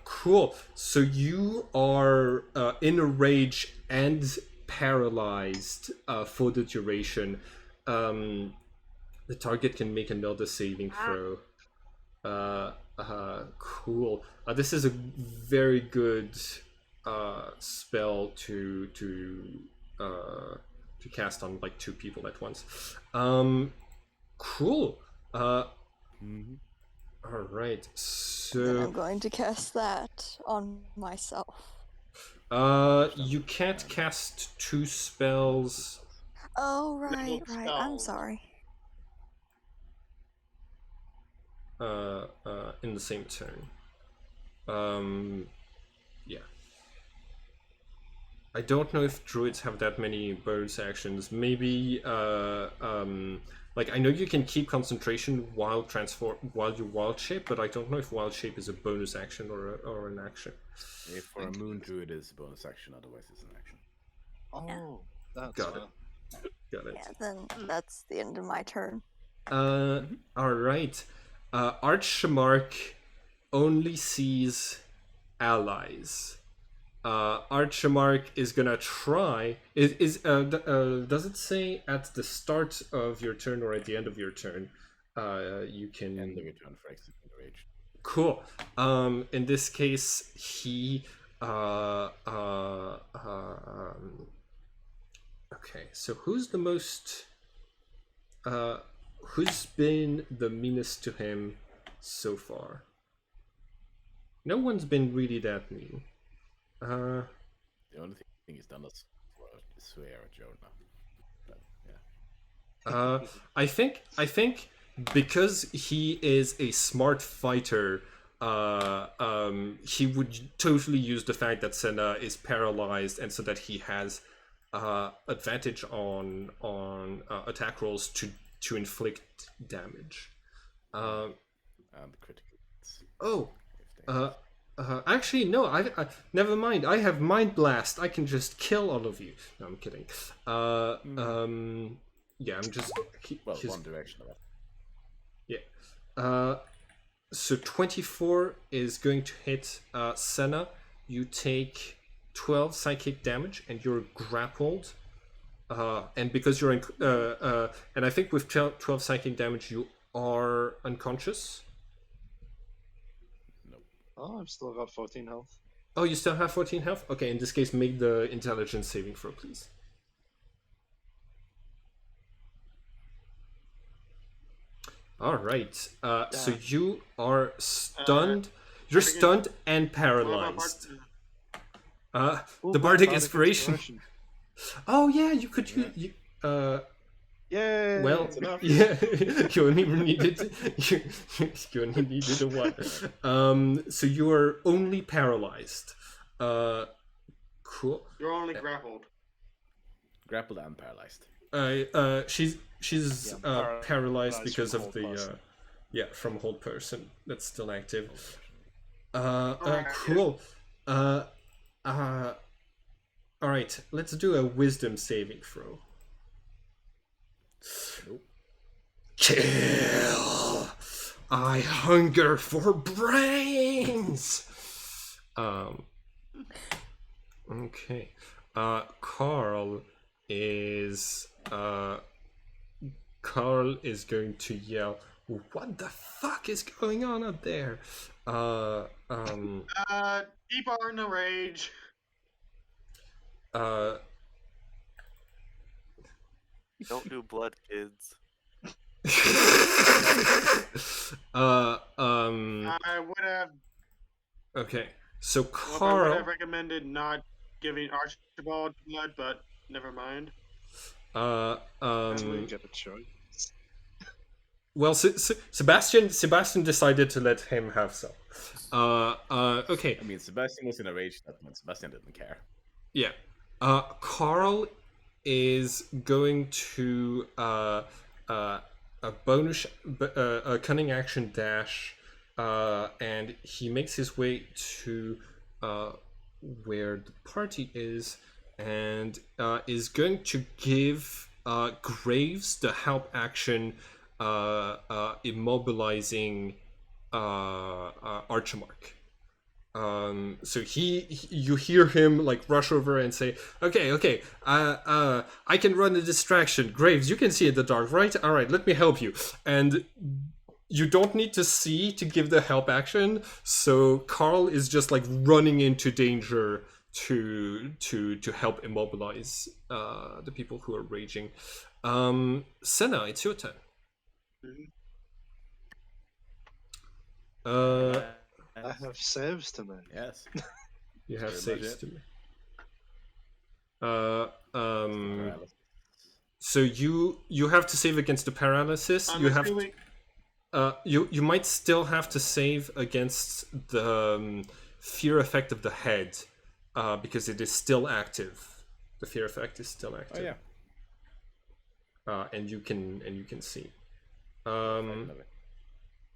Cool. So you are in a rage and paralyzed for the duration. The target can make another saving throw. Cool. This is a very good spell to cast on like two people at once. Cool. Mm-hmm. All right. Then So I'm going to cast that on myself. you can't cast two spells. Oh, right. I'm spells. sorry. In the same turn. Yeah. I don't know if druids have that many bonus actions. Maybe like I know you can keep concentration while you wild shape, but I don't know if wild shape is a bonus action or an action. If for a moon druid is a bonus action, otherwise it's an action. Oh, that's Got it. fair. Got it. Yeah, then that's the end of my turn. All right. Archimark only sees allies. Archimark is gonna try. Does it say at the start of your turn or at the end of your turn? You can End of your turn for exit rage. Cool. In this case, he. Okay, so who's the most? Who's been the meanest to him so far? No one's been really that mean. The only thing he's done is swear at Jonah. But, yeah. I think because he is a smart fighter, he would totally use the fact that Senna is paralyzed, and so that he has advantage on attack rolls to inflict damage. And critical hits. Oh, If they actually no. I never mind. I have Mind Blast. I can just kill all of you. No, I'm kidding. Yeah, I'm just. well, he's- one direction of it. Yeah. So 24 is going to hit Senna. You take 12 psychic damage, and you're grappled. And because you're in, and I think with 12 psychic damage, you are unconscious. Oh, I've still got 14 health. Oh, you still have 14 health? Okay, in this case, make the intelligence saving throw, please. All right. So you are stunned. You're stunned and paralyzed. Oh, The Bardic Inspiration. Oh yeah, you could use. Yay! Well, it's enough. yeah, you only needed you only needed a one. So you are only paralyzed. Cool. You're only grappled. Grappled and paralyzed. She's Yeah, paralyzed paralyzed because from of the hold person. from hold person that's still active. Alright. Cool. All right, let's do a wisdom saving throw. Nope. Kill. I hunger for brains. Okay. Carl is going to yell, What the fuck is going on up there? People are in a rage. Don't do blood, kids. I would have. Okay, so Well, I would Carl. have recommended not giving Archibald blood, but never mind. That's where you get a choice. Well, Sebastian decided to let him have some. Okay. I mean, Sebastian was in a rage that month. Sebastian didn't care. Yeah. Carl is going to a bonus, a cunning action dash, and he makes his way to where the party is, and is going to give Graves the help action, immobilizing Archimark. So you hear him like rush over and say, okay, I can run a distraction. Graves, you can see in the dark, right? All right, let me help you. And you don't need to see to give the help action. So Carl is just like running into danger to help immobilize the people who are raging. Senna, it's your turn. I have saves to make. Yes. You have Very much saves it. to me. Paralysis. So you have to save against the paralysis. I'm You have assuming- you might still have to save against the fear effect of the head, because it is still active. The fear effect is still Oh active. yeah. And you can see. Frightened of it.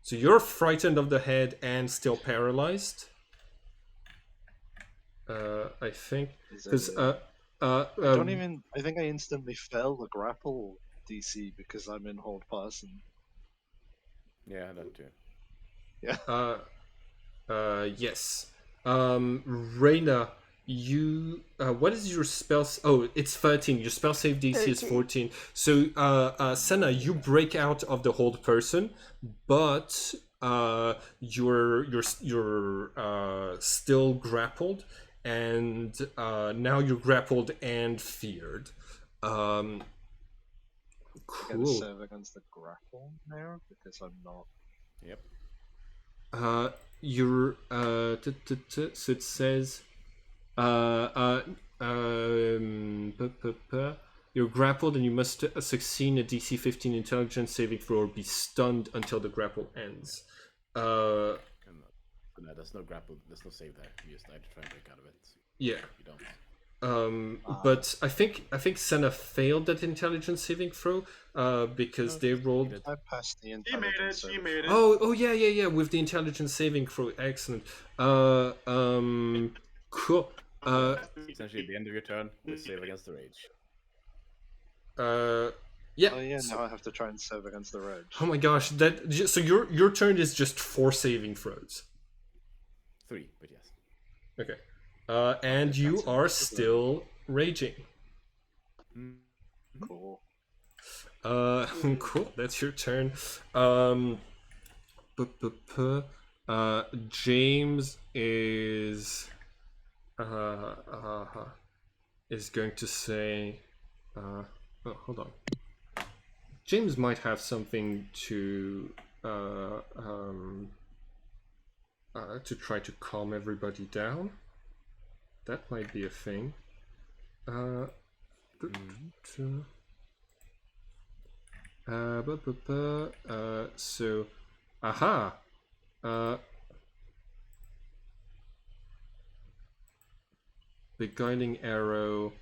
So you're frightened of the head and still paralyzed. I think Is because it- I don't even. I think I instantly fail the grapple DC because I'm in hold person. Yeah, that too. Yes. Reyna, you what is your spell? Oh, it's 13. Your spell save DC is 13. 14. So Senna, you break out of the hold person, but you're still grappled, and now you're grappled and feared. Get a Cool. save against the grapple now because I'm not. Yep. You're so it says you're grappled and you must succeed a DC 15 intelligence saving throw or be stunned until the grapple ends. No, there's no grapple. There's no save there. You just try to break out of it. Yeah. You don't. But I think Senna failed that intelligence saving throw because they rolled. I passed the She made intelligence. it. She save. made it. Oh yeah. With the intelligence saving throw, excellent. Cool. Essentially, at the end of your turn, we save against the rage. Yeah. Oh yeah, so- now I have to try and save against the rage. Oh my gosh, so your turn is just 4 saving throws. 3, but yes. Okay. And you That's are impressive. still raging. Cool. Cool. That's your turn. James is going to say, oh, hold on. James might have something to try to calm everybody down. That might be a thing. So, aha. Beguiling arrow.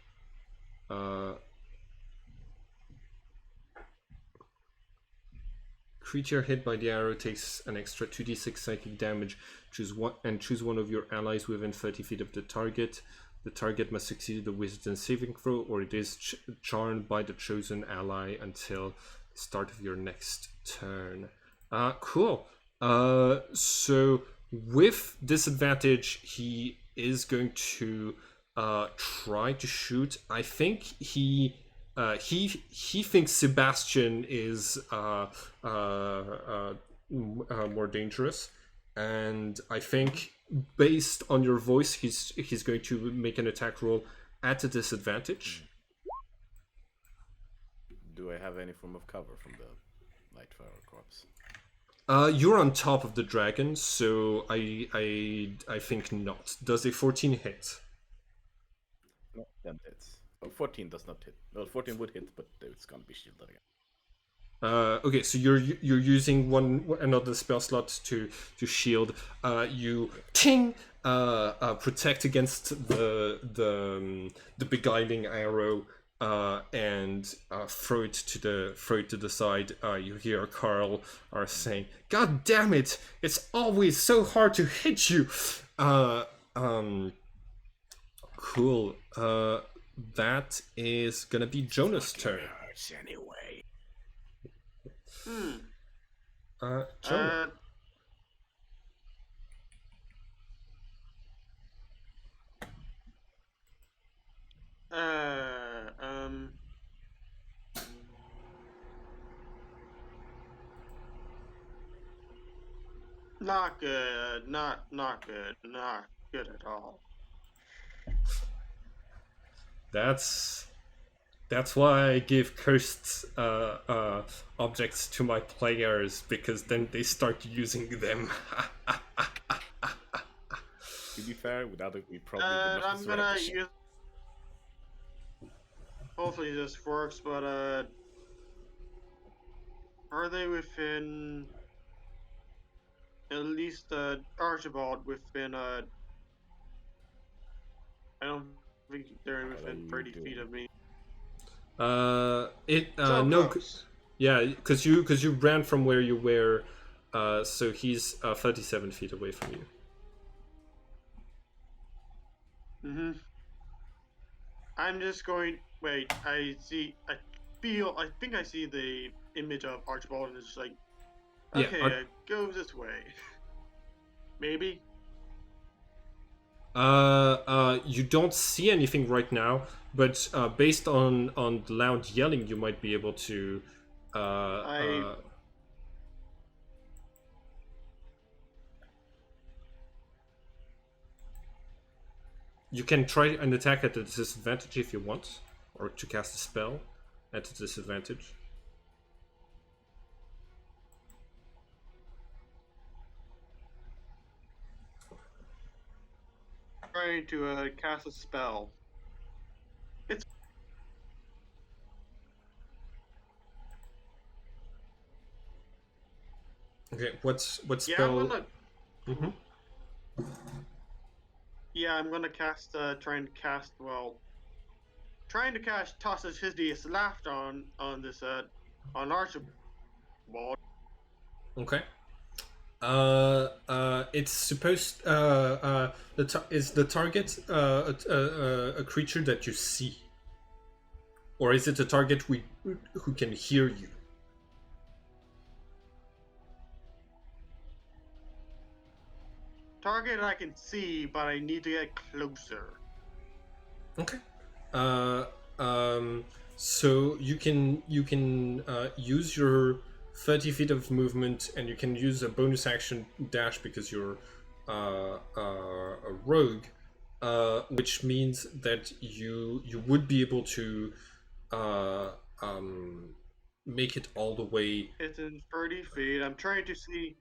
Creature hit by the arrow takes an extra 2d6 psychic damage. Choose one of your allies within 30 feet of the target. The target must succeed the wisdom saving throw, or it is charmed by the chosen ally until the start of your next turn. Cool. So with disadvantage, he is going to try to shoot. I think he he thinks Sebastian is more dangerous, and I think based on your voice, he's going to make an attack roll at a disadvantage. Do I have any form of cover from the Lightfire corpse? You're on top of the dragon, so I think not. Does a 14 hit? No, then hits. Oh, 14 does not hit. Well, 14 would hit, but it's gonna be shielded again. Okay, so you're using another spell slot to shield. You ting protect against the beguiling arrow, and throw it to the side. You hear Carl saying, "God damn it! It's always so hard to hit you." Cool. That is gonna be Jonah's turn. Hurts anyway. Jonah. Not good. Not good. Not good at all. That's why I give cursed objects to my players, because then they start using them. To be fair, without it, we probably would not I'm gonna resurrect. use. Hopefully this works, but are they within at least Archibald within I don't think they're within 30 feet of me. So No, close. yeah, because you ran from where you were, so he's 37 feet away from you. I'm just going. Wait, I think I see the image of Archibald, and it's just like, Yeah, okay, go this way. Maybe. You don't see anything right now, but based on the loud yelling, you might be able to. You can try an attack at a disadvantage if you want, or to cast a spell at a disadvantage. Trying to cast a spell. It's Okay, what yeah. spell? I'm gonna. Mhm. Yeah, I'm gonna cast. Trying to cast Tosses Hideous Laughter on this on Archibald. Okay. It's supposed. Is the target a creature that you see, or is it a target who can hear you? Target I can see, but I need to get closer. Okay. So you can use your 30 feet of movement, and you can use a bonus action dash because you're a rogue, which means that you would be able to make it all the way. It's in 30 feet. I'm trying to see.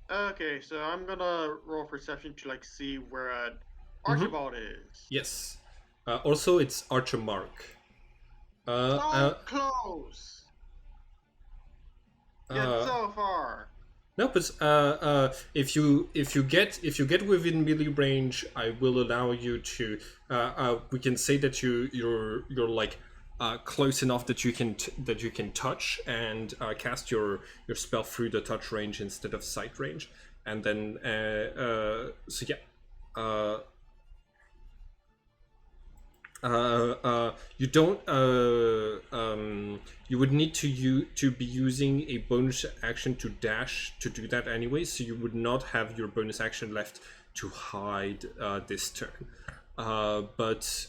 Okay, so I'm gonna roll perception to like see where Archibald is. Yes. Also, it's Archer Mark. So close. Yet so far. No, but if you get within melee range, I will allow you to. We can say that you're like close enough that you can touch and cast your spell through the touch range instead of sight range, and then so yeah. You don't. You would need to be using a bonus action to dash to do that anyway. So you would not have your bonus action left to hide this turn. But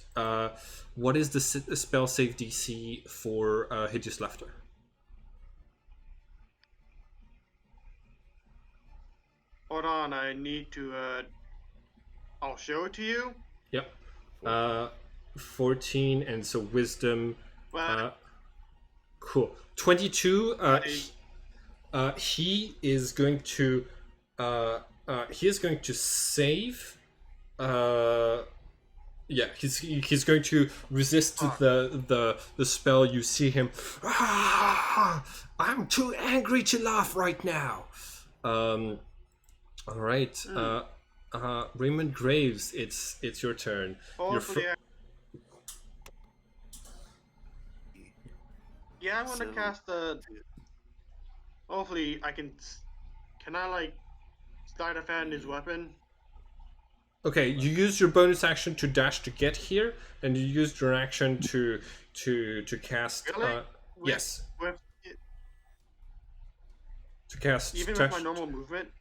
what is the spell save DC for Hideous Laughter? Hold on, I need to. I'll show it to you. Yep. 14, and so Wisdom. Well, Cool. 22. I- He is going to. He is going to save. Yeah, he's going to resist the spell. You see him. I'm too angry to laugh right now. All right. Raymond Graves, it's your turn. hopefully, yeah, I'm gonna So- cast the. Hopefully, I can. Can I like sleight of hand his weapon? Okay, you used your bonus action to dash to get here, and you used your action to cast. Really? With- Yes, With to cast. even with my normal movement.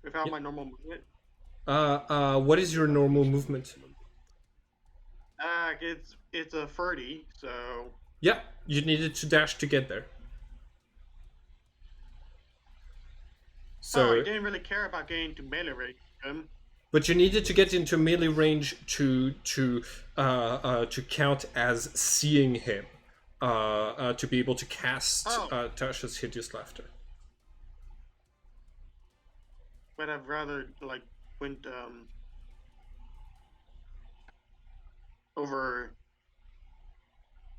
Without Yeah. my normal movement. What is your normal movement? It's a 30, so. Yeah, you needed to dash to get there. Oh, I So, didn't really care about getting to melee range with him. but you needed to get into melee range to count as seeing him, to be able to cast Oh. Tasha's Hideous Laughter. But I'd rather like went over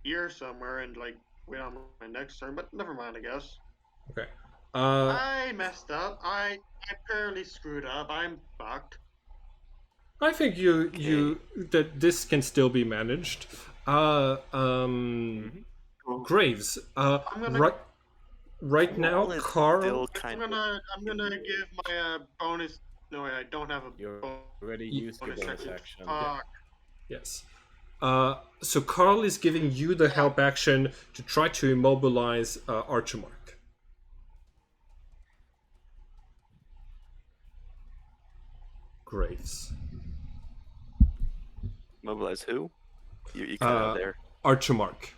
here somewhere and like wait on my next turn, but never mind, I guess. Okay. I messed up. I apparently screwed up. I'm fucked. I think you that this can still be managed. Graves. gonna- Right now, Well, it's Carl. still I'm kind of. gonna give my bonus. No, I don't have a You bonus already used your bonus action. Fuck. Yes. So Carl is giving you the help action to try to immobilize Archimark. Graves. Mobilize who? You cut out there. Archimark.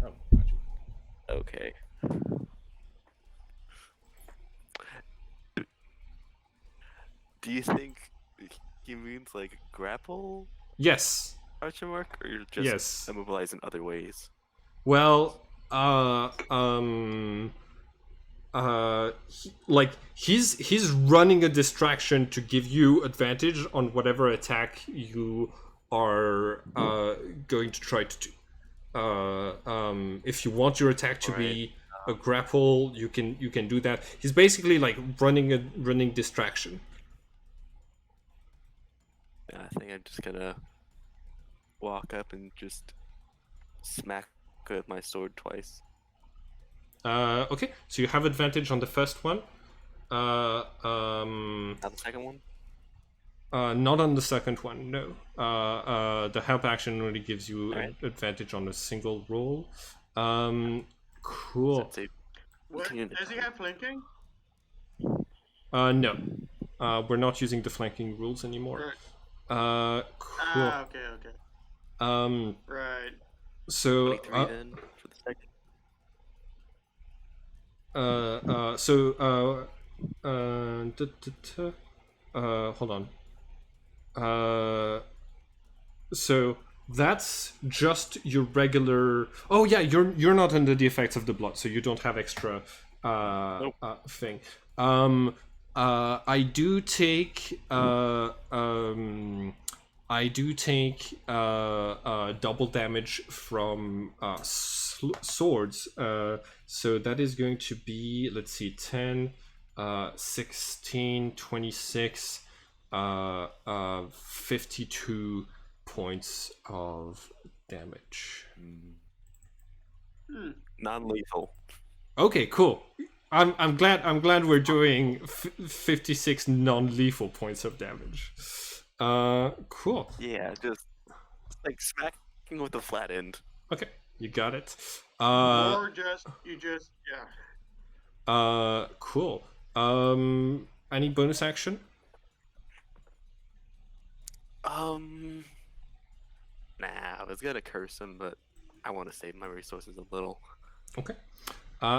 Oh, gotcha. Okay. Do you think he means like grapple Yes. Archer Mark, or you're just Yes. immobilized in other ways? Well, he's running a distraction to give you advantage on whatever attack you are going to try to do. If you want your attack to be a grapple, you can do that. He's basically like running distraction. Yeah, I think I'm just gonna walk up and just smack with my sword twice. Okay, so you have advantage on the first one. Not the second one? Not on the second one, no. The help action only gives you Alright. advantage on a single roll. Cool. That's a What, Continue to does he have flanking? No. We're not using the flanking rules anymore. Cool. Okay. Um, Right. so, 23 then for the second. hold on. So that's just your regular. Oh yeah, you're not under the effects of the blood, so you don't have extra thing. I do take double damage from swords. So that is going to be, let's see, 10, 16, 26, 52 points of damage. Non-lethal. Okay, cool. I'm glad we're doing 56 non-lethal points of damage. Cool. Yeah, just like smacking with the flat end. Okay, you got it. Or you just Cool. Any bonus action? Nah, I was gonna curse him, but I want to save my resources a little. Okay.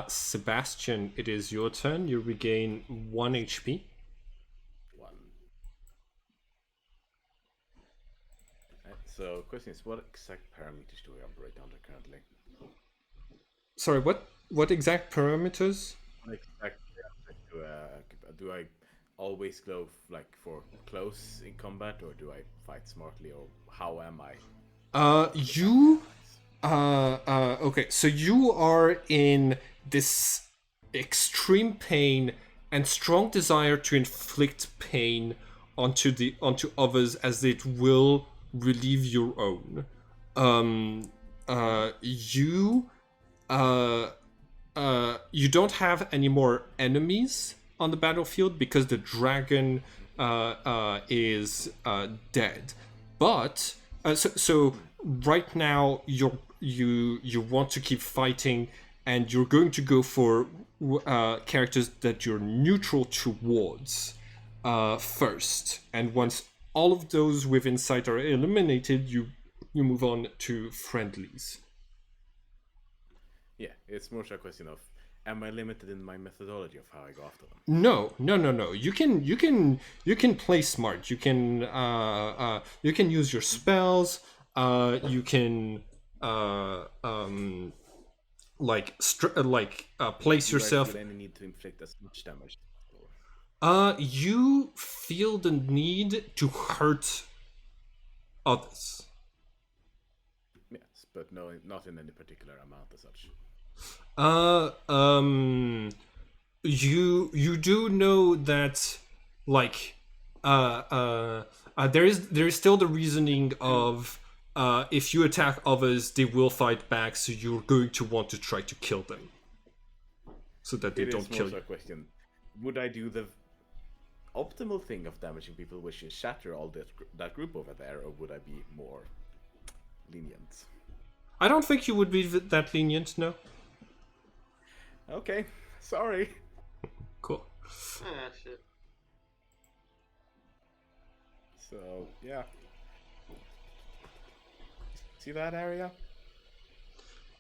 Sebastian, it is your turn. You regain 1 HP. One. Right, so, question is, what exact parameters do we operate under currently? Sorry, what exact parameters? What exact do I always go like for close in combat, or do I fight smartly, or how am I? Okay, so you are in this extreme pain and strong desire to inflict pain onto others as it will relieve your own. You don't have any more enemies on the battlefield because the dragon is dead. But so right now you want to keep fighting, and you're going to go for characters that you're neutral towards first. And once all of those within sight are eliminated, you move on to friendlies. Yeah, it's more a question of, am I limited in my methodology of how I go after them? No. You can play smart. You can use your spells. You can place yourself. Do I feel any need to inflict as much damage? You feel the need to hurt others. Yes, but no, not in any particular amount as such. You do know that, like, there is still the reasoning of if you attack others, they will fight back, so you're going to want to try to kill them, so that they don't kill you. A question: would I do the optimal thing of damaging people, which is shatter all that group over there, or would I be more lenient? I don't think you would be that lenient, no. Okay, sorry. Cool. Ah, shit. So, yeah. See that area?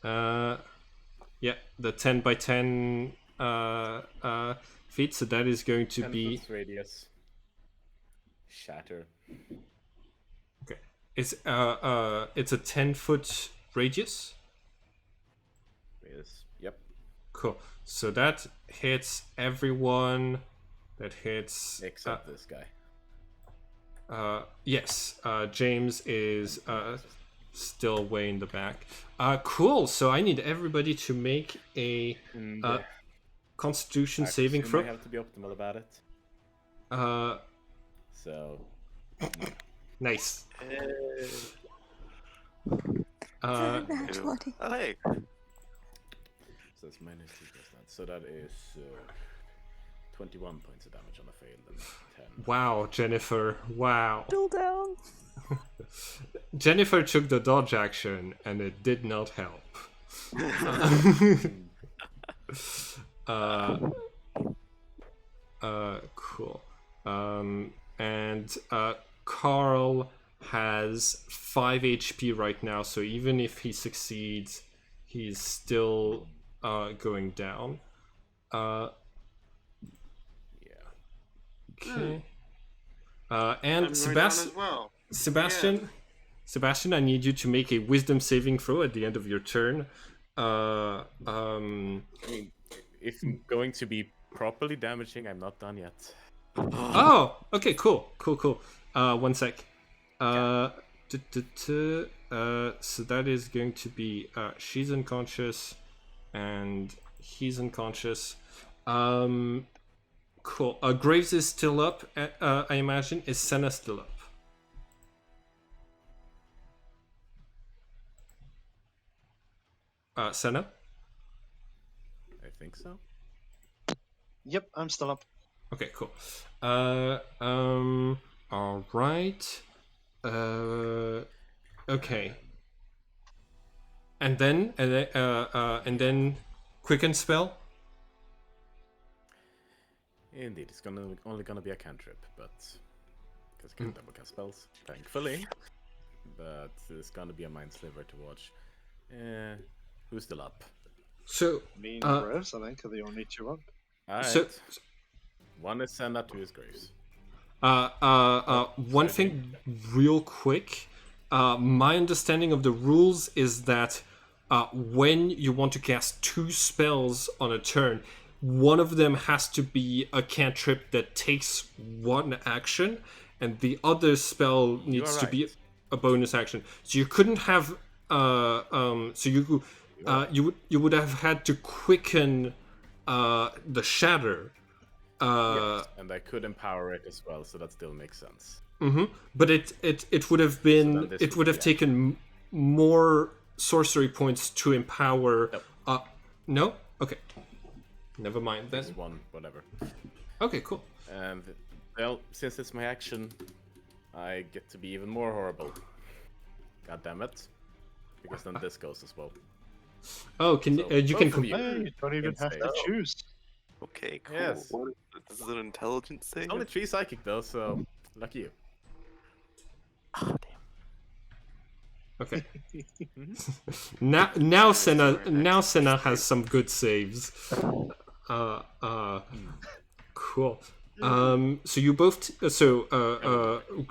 Yeah, the 10 by 10 feet, so that is going to 10 be... foot radius. Shatter. Okay. It's a 10-foot radius? Radius, yep. Cool. So that hits everyone. That hits... Except this guy. Yes, James is still way in the back. Cool. So I need everybody to make a Constitution saving throw. I have to be optimal about it. So. Nice. Nat 20. Oh, hey. So that's minus 2%. So that is 21 points of damage on a fail and 10. Wow, Jennifer. Wow. Still down. Jennifer took the dodge action, and it did not help. Cool. And Carl has 5 HP right now, so even if he succeeds, he's still going down. Yeah. Okay. I'm And going down Sebastian. as well. Sebastian, I need you to make a wisdom saving throw at the end of your turn. I mean, if I'm going to be properly damaging, I'm not done yet. Oh, okay, cool. 1 sec. So that is going to be she's unconscious and he's unconscious. Cool. Graves is still up. I imagine. Is Senna still up? Senna? I think so. Yep, I'm still up. Okay, cool. All right. Okay. And then quicken spell. Indeed, it's only gonna be a cantrip, but because I can't double cast spells, thankfully. But it's gonna be a mind sliver to watch. Who's still up? So, Me and Graves, I think, are the only two up. Alright. So- One is Senna, two is Graves. one thing real quick. My understanding of the rules is that when you want to cast 2 spells on a turn, one of them has to be a cantrip that takes 1 action, and the other spell needs to be a bonus action. So you couldn't have. You would have had to quicken the shatter. Yes, and I could empower it as well, so that still makes sense. But it would have been this it would would have be taken more sorcery points to empower. No. Okay. Never mind then. This one, whatever. Okay, cool. And well, since it's my action, I get to be even more horrible. God damn it! Because then this goes as well. Oh, can So, you can both of com- you. Hey, you don't even have to choose. Okay, cool. Yes. What is this an intelligence thing? It's only 3 psychic though, so lucky you. Oh, damn. Okay. now Senna has some good saves. Cool. So you both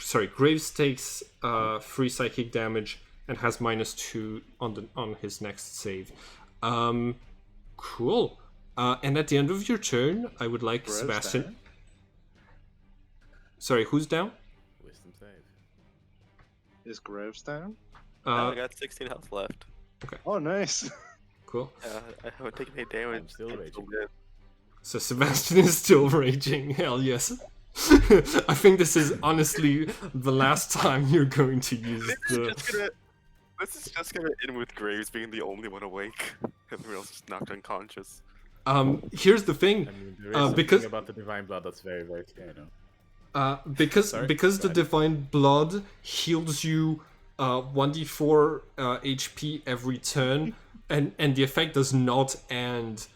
sorry, Graves takes 3 psychic damage and has -2 on his next save. Cool. And at the end of your turn, I would like Graves Sebastian. down. Sorry, who's down? Wisdom save. Is Graves down? I got 16 health left. Oh, nice. Cool. I haven't taken any damage. I'm still raging. So Sebastian is still raging. Hell yes. I think this is honestly the last time you're going to use This is just gonna end with Graves being the only one awake. Everyone else just knocked unconscious. Here's the thing. I mean, there is something because about the divine blood that's very, very scary. because Sorry? because the Go ahead. divine blood heals you 1d4 HP every turn, and the effect does not end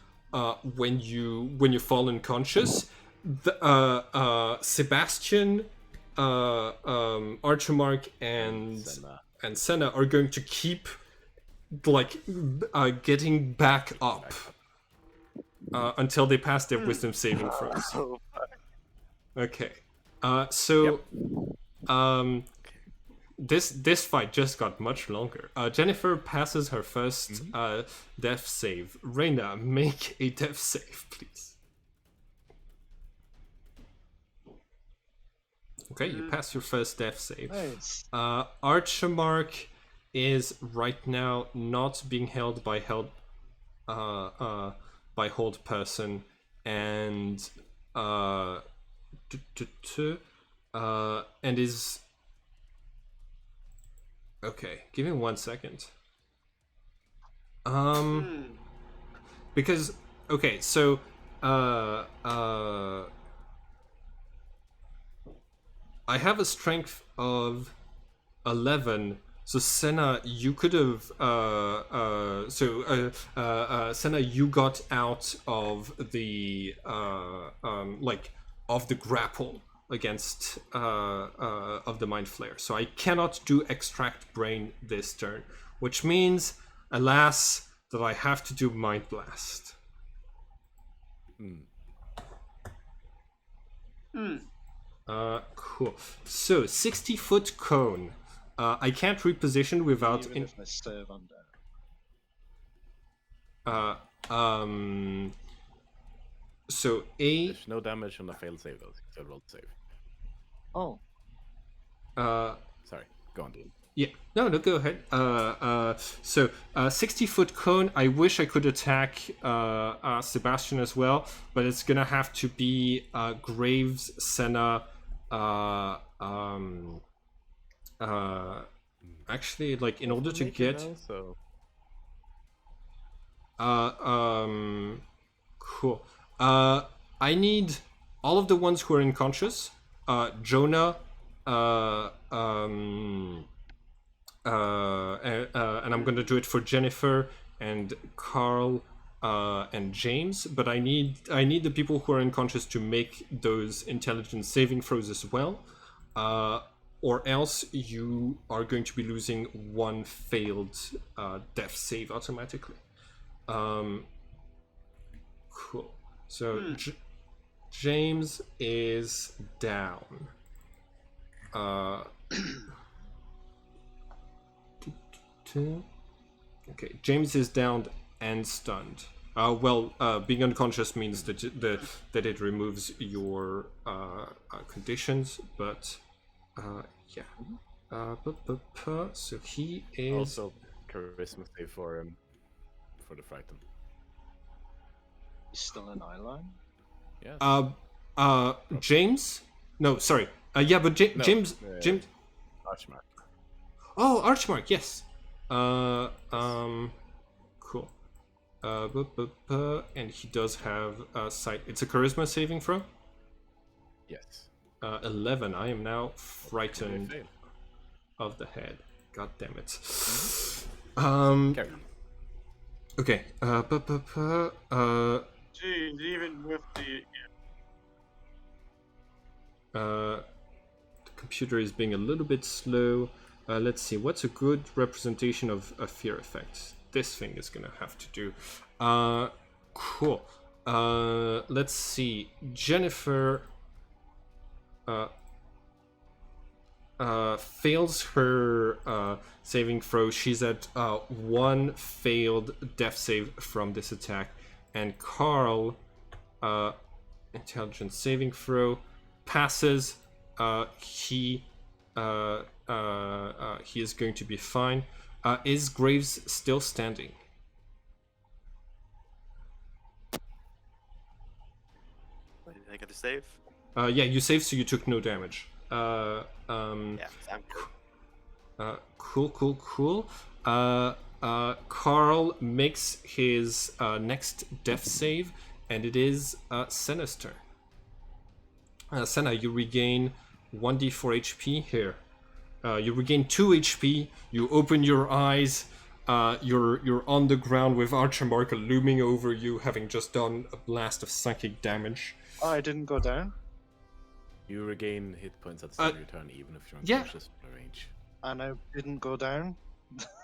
when you fall unconscious. Sebastian, Archimarch, and Senna are going to keep getting back up until they pass their wisdom saving throws. Oh, Okay. This fight just got much longer. Jennifer passes her first death save. Reyna, make a death save, please. Okay, you pass your first death save. Nice. Archimarch is right now not being held by hold person, and and is okay. Give me 1 second. Because okay, so I have a strength of 11. So Senna, you could have. Senna, you got out of the of the grapple against of the mind flare. So I cannot do extract brain this turn, which means, alas, that I have to do mind blast. Cool. So 60-foot cone. I can't reposition without. Even if I save under. So There's no damage on the failed save though. So roll save. Oh, Sorry, go on, dude. yeah, no, go ahead. 60-foot cone. I wish I could attack Sebastian as well, but it's gonna have to be Graves, Senna. Actually, like in order to get. So Cool. I need all of the ones who are unconscious. Jonah. And I'm gonna do it for Jennifer and Carl and James. But I need the people who are unconscious to make those intelligence saving throws as well. or else you are going to be losing one failed death save automatically. Cool. So James is down. Okay, James is down and stunned. Being unconscious means that it removes your conditions, but yeah. So he is Also, charisma save for him for the frightened. He's still in eyeline. Yes. James. No, sorry. Yeah, but No, James. Archmark. Oh, Archmark. Yes. Cool. And he does have sight. It's a charisma saving throw. Yes. 11. I am now They frightened fail. of the head. God damn it. Carry on. Okay. Jeez, even with the The computer is being a little bit slow. Let's see. What's a good representation of a fear effect? This thing is gonna have to do. Cool. Let's see. Jennifer fails her saving throw. She's at one failed death save from this attack, and Carl, intelligence saving throw, passes. He is going to be fine. Is Graves still standing? Did I get the save? Yeah, you saved, so you took no damage. Yeah, I'm good. Cool. Carl makes his next death save, and it is Sinister. Senna, you regain 1d4 HP here. You regain 2 HP. You open your eyes. You're on the ground with Archimark looming over you, having just done a blast of psychic damage. Oh, I didn't go down. You regain hit points at the start of your turn, even if you're yeah. unconscious from range. And I didn't go down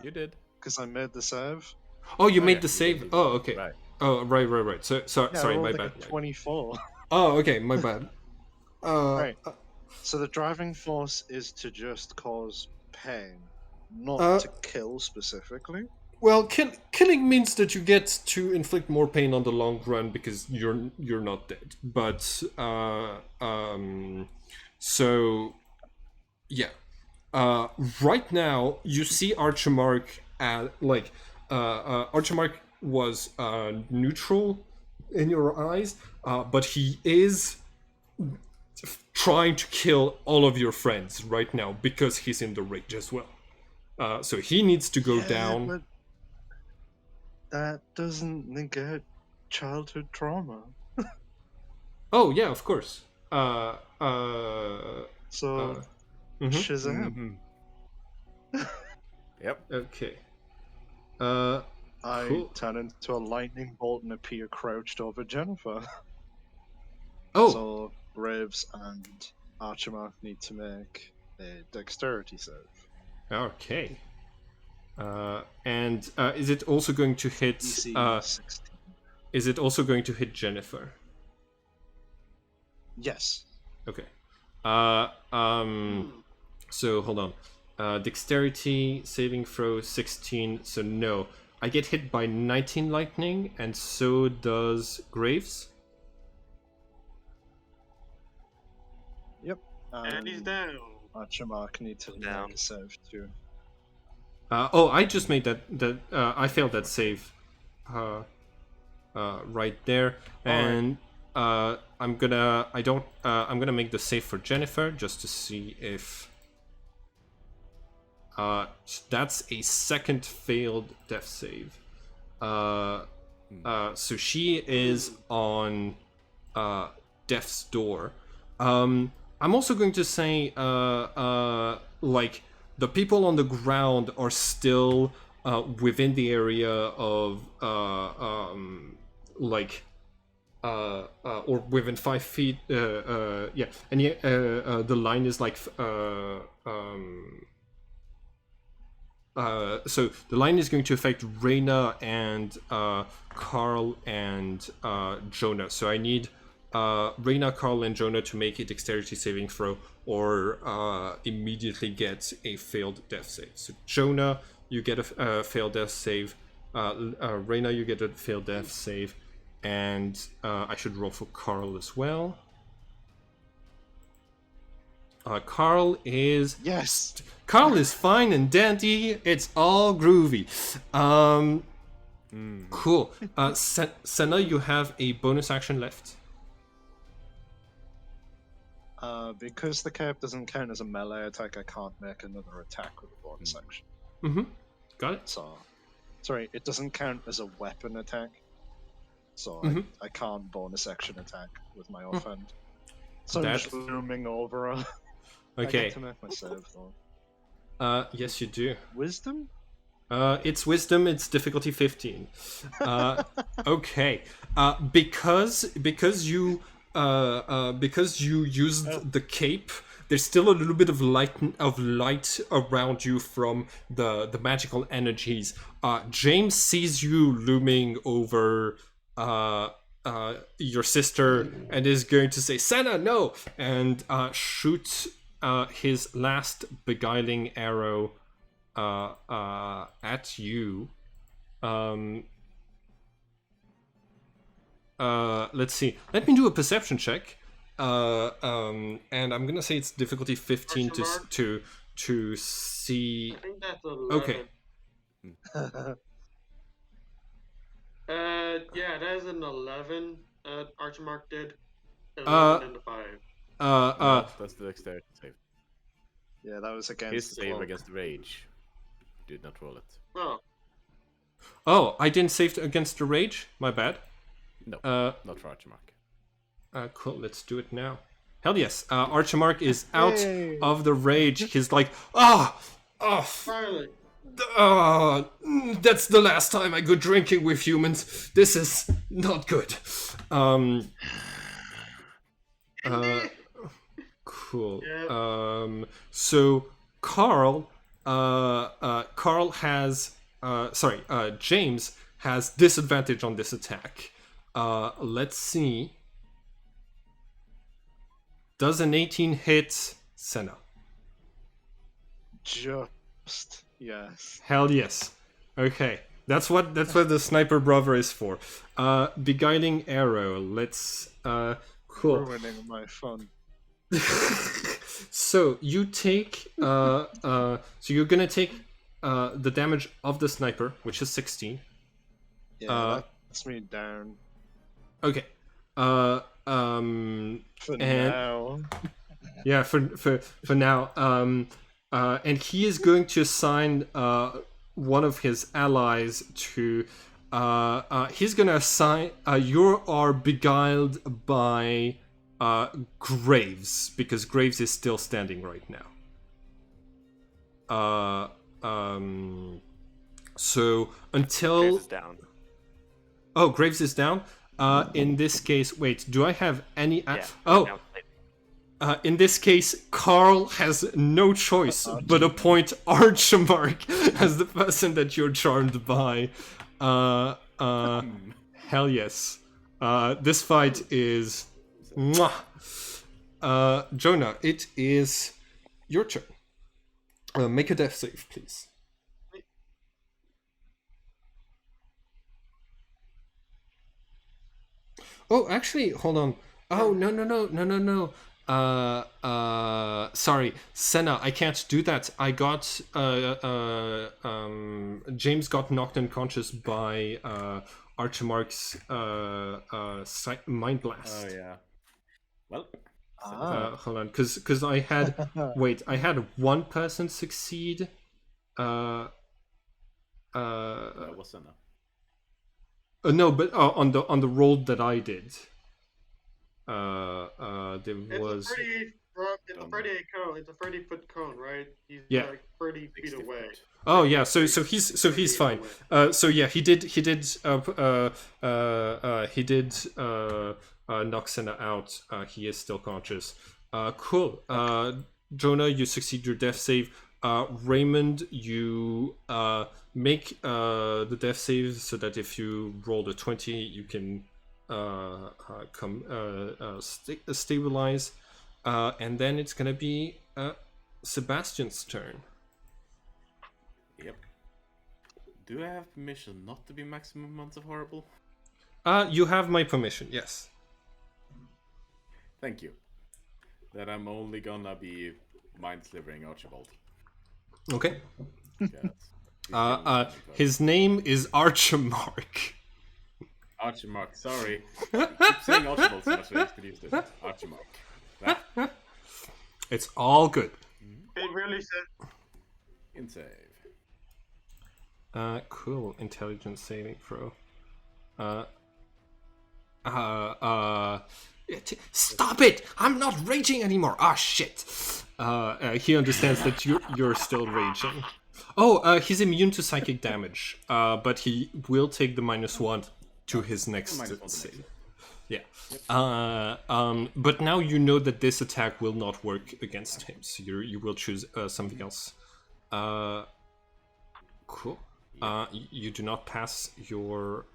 You did. because I made the save. Oh, you Oh, made yeah, the you save. did. Oh, okay. Right. Oh, right. So, Yeah, I sorry, my rolled like bad. a 24. Oh, okay, my bad. Right. So the driving force is to just cause pain, not to kill specifically. Well, killing means that you get to inflict more pain on the long run because you're not dead. But so yeah. Right now you see Archimark at Archimark was neutral in your eyes, but he is trying to kill all of your friends right now because he's in the rage as well. So he needs to go down. But that doesn't negate childhood trauma. Oh yeah, of course. So Mhm. Shazam. Yep. Okay. I Cool. turn into a lightning bolt and appear crouched over Jennifer. Oh, So Graves and Archimark need to make a dexterity save. okay. And is it also going to hit? DC 16. Is it also going to hit Jennifer? Yes. Okay. So hold on. Dexterity saving throw 16. So no, I get hit by 19 lightning, and so does Graves. Yep. and he's down. Archimark need to Down. make a save too. I just made that. I failed that save. Right there, and I'm gonna. I'm gonna make the save for Jennifer just to see if. That's a second failed death save. So she is on death's door. I'm also going to say, like, the people on the ground are still or within 5 feet. Yeah, and the line is like so the line is going to affect Reyna and Carl and Jonah. So I need Reyna, Carl, and Jonah to make a dexterity saving throw or immediately get a failed death save. So Jonah, you get a failed death save. Reyna, you get a failed death save. And I should roll for Carl as well. Carl is... Yes! Carl is fine and dandy. It's all groovy. Cool. Senna, you have a bonus action left. Because the cap doesn't count as a melee attack, I can't make another attack with a bonus action. Mm-hmm. Got it. So, sorry, it doesn't count as a weapon attack. So I can't bonus action attack with my offhand. So I'm just looming over her. Okay. I get to make my save though. Yes, you do. Wisdom? It's wisdom. It's difficulty 15. Okay. Because you used the cape, there's still a little bit of light around you from the magical energies. James sees you looming over your sister and is going to say, "Senna, no!" and shoot his last beguiling arrow at you. Let's see. Let me do a perception check. And I'm gonna say it's difficulty 15 to see. I think that's 11. Okay. Yeah, that is an 11. Archimark did. 11 and a 5. That's the dexterity save. Yeah, that was against His the save cloak. against rage. Did not roll it. Oh. Oh, I didn't save against the rage. My bad. No, not for Archimark. Cool. Let's do it now. Hell yes. Archimark is out Yay. of the rage. He's like, oh, Finally. that's the last time I go drinking with humans. This is not good. Cool. Yep. So Carl has James has disadvantage on this attack. Let's see. Does an 18 hit Senna? Just yes. Hell yes. Okay. That's what the sniper brother is for. Beguiling arrow. Let's cool. Ruining my fun. So you take so you're gonna take the damage of the sniper, which is 16. Yeah, that's me down. Okay. For And- now. Yeah, for now. And he is going to assign one of his allies to. He's gonna assign. You are beguiled by Graves because Graves is still standing right now. So until Graves is down. oh, Graves is down. In this case, wait. Do I have any? Yeah. Oh. now- In this case, Carl has no choice but appoint Archimark as the person that you're charmed by. Hell yes. This fight is... Mwah. Jonah, it is your turn. Make a death save, please. Oh, actually, hold on. Oh, no. Sorry, Senna, I can't do that. I got James got knocked unconscious by Archimark's mind blast. Oh yeah. Well. Hold on, because I had I had one person succeed. That wasn't. No, but on the roll that I did. There It's was a pretty It's a Done. 30 cone. It's a 30-foot cone, right? He's Yeah. like 30 feet 60 away. foot. Oh yeah, so he's fine. So yeah, he did knock Senna out. He is still conscious. Cool. Jonah, you succeed your death save. Raymond, you make the death save so that if you roll a 20, you can stabilize. And then it's gonna be Sebastian's turn. Yep. Do I have permission not to be maximum amounts of horrible? You have my permission, yes. Thank you. That I'm only gonna be mind slivering Archibald. Okay. Yes. His name is Archimark. Archimark, sorry. I keep saying Archibald so much I just used it. Archimark. That. It's all good. It really said. In save. Cool. Intelligence saving throw. Stop it! I'm not raging anymore. Ah, shit. He understands that you're still raging. Oh, he's immune to psychic damage. But he will take the -1 to his next save. Yeah. But now you know that this attack will not work against him, so you will choose something else. Cool. You do not pass your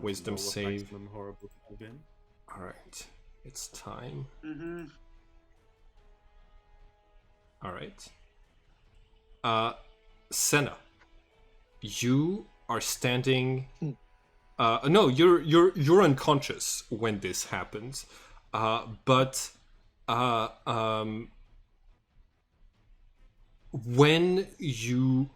wisdom save. Horrible have been? All right, it's time. Mm-hmm. All right. Senna, you are standing. No, you're unconscious when this happens, but when you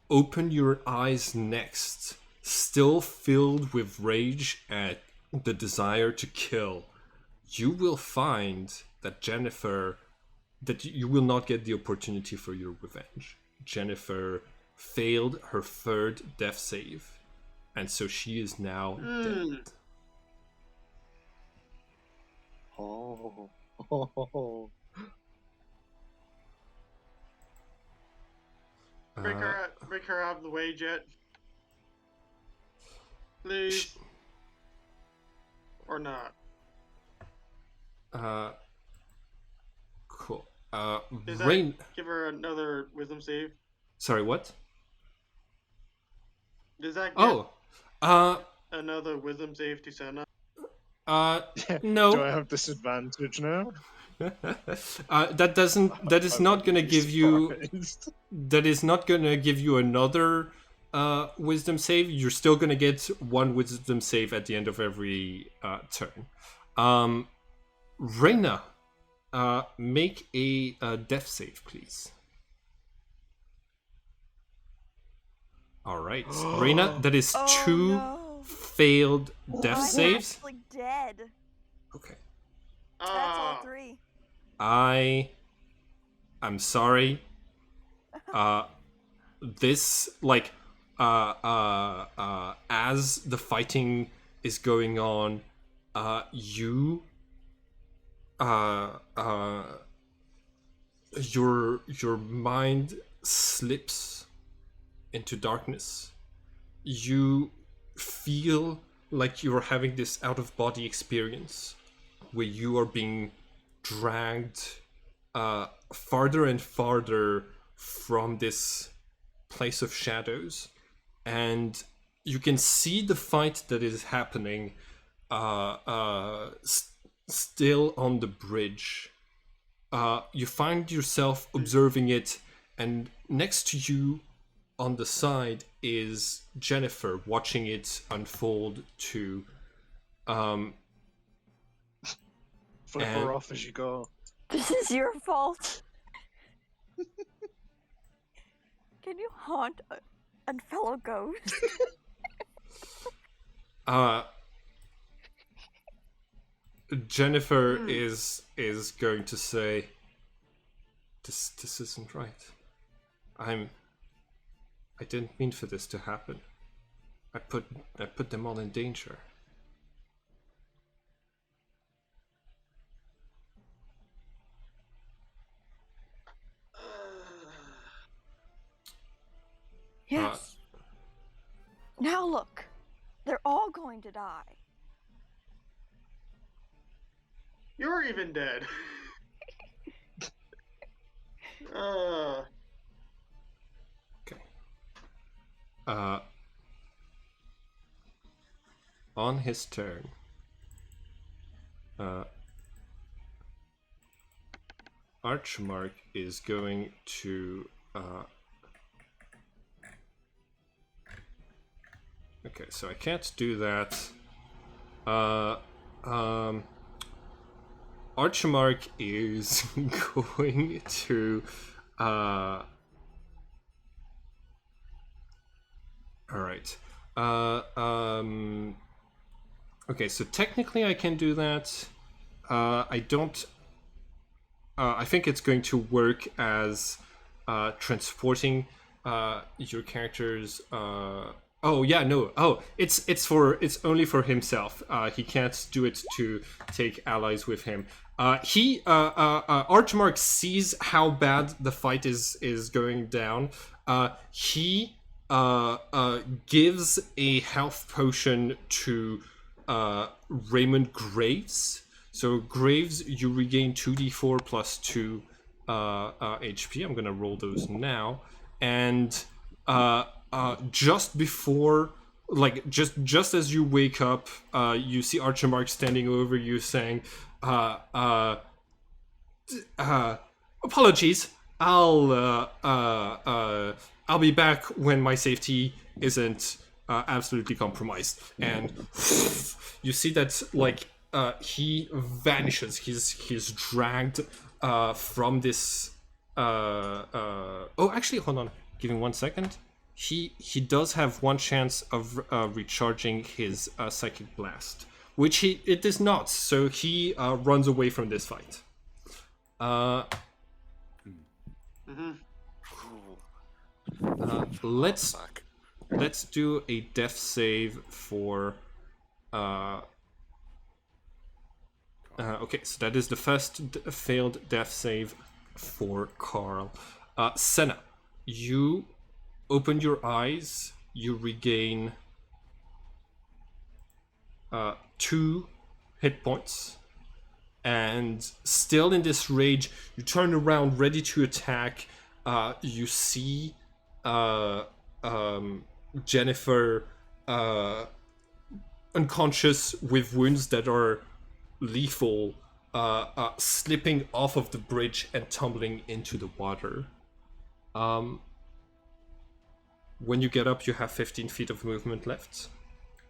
open your eyes next, still filled with rage and the desire to kill, you will find that you will not get the opportunity for your revenge. Jennifer failed her 3rd death save, and so she is now dead. Oh. Break her out of the way, Jet. Please. Or not. Cool. Does Rain. that give her another wisdom save? Sorry, what? Does that get Oh. another wisdom save to Senna? No. Do I have disadvantage now? That is not gonna give you. That is not gonna give you another wisdom save. You're still gonna get 1 wisdom save at the end of every turn. Reyna, make a death save, please. All right, Reyna, that is 2 failed death I'm saves. actually dead. Okay. That's all 3. I'm sorry. This as the fighting is going on, your mind slips into darkness. You feel like you're having this out-of-body experience where you are being dragged farther and farther from this place of shadows, and you can see the fight that is happening still on the bridge. You find yourself observing it, and next to you on the side is Jennifer watching it unfold too. Flip her off as you go. This is your fault. Can you haunt a fellow ghost? Jennifer is going to say, "This isn't right. I didn't mean for this to happen. I put them all in danger." Yes. Now look, they're all going to die. You're even dead. uh, Okay. On his turn, Archmark is going to. Okay, so I can't do that. Archmark is going to. All right. Okay, so technically I can do that. I don't. I think it's going to work as transporting your character's. Oh yeah, no. Oh, it's only for himself. He can't do it to take allies with him. Archmark sees how bad the fight is going down. He gives a health potion to Raymond Graves. So Graves, you regain 2d4 plus 2 HP. I'm gonna roll those now, and just before, like just as you wake up, you see Archmark standing over you, saying, "Apologies. I'll be back when my safety isn't absolutely compromised." And you see that like he vanishes. He's dragged from this. Oh, actually, hold on. Give me 1 second. He does have one chance of recharging his psychic blast, which it is not. So he runs away from this fight. Let's do a death save for. Okay, so that is the first failed death save for Carl. Senna, you open your eyes. You regain 2 hit points. And still in this rage, you turn around ready to attack. You see Jennifer unconscious with wounds that are lethal, slipping off of the bridge and tumbling into the water. When you get up, you have 15 feet of movement left.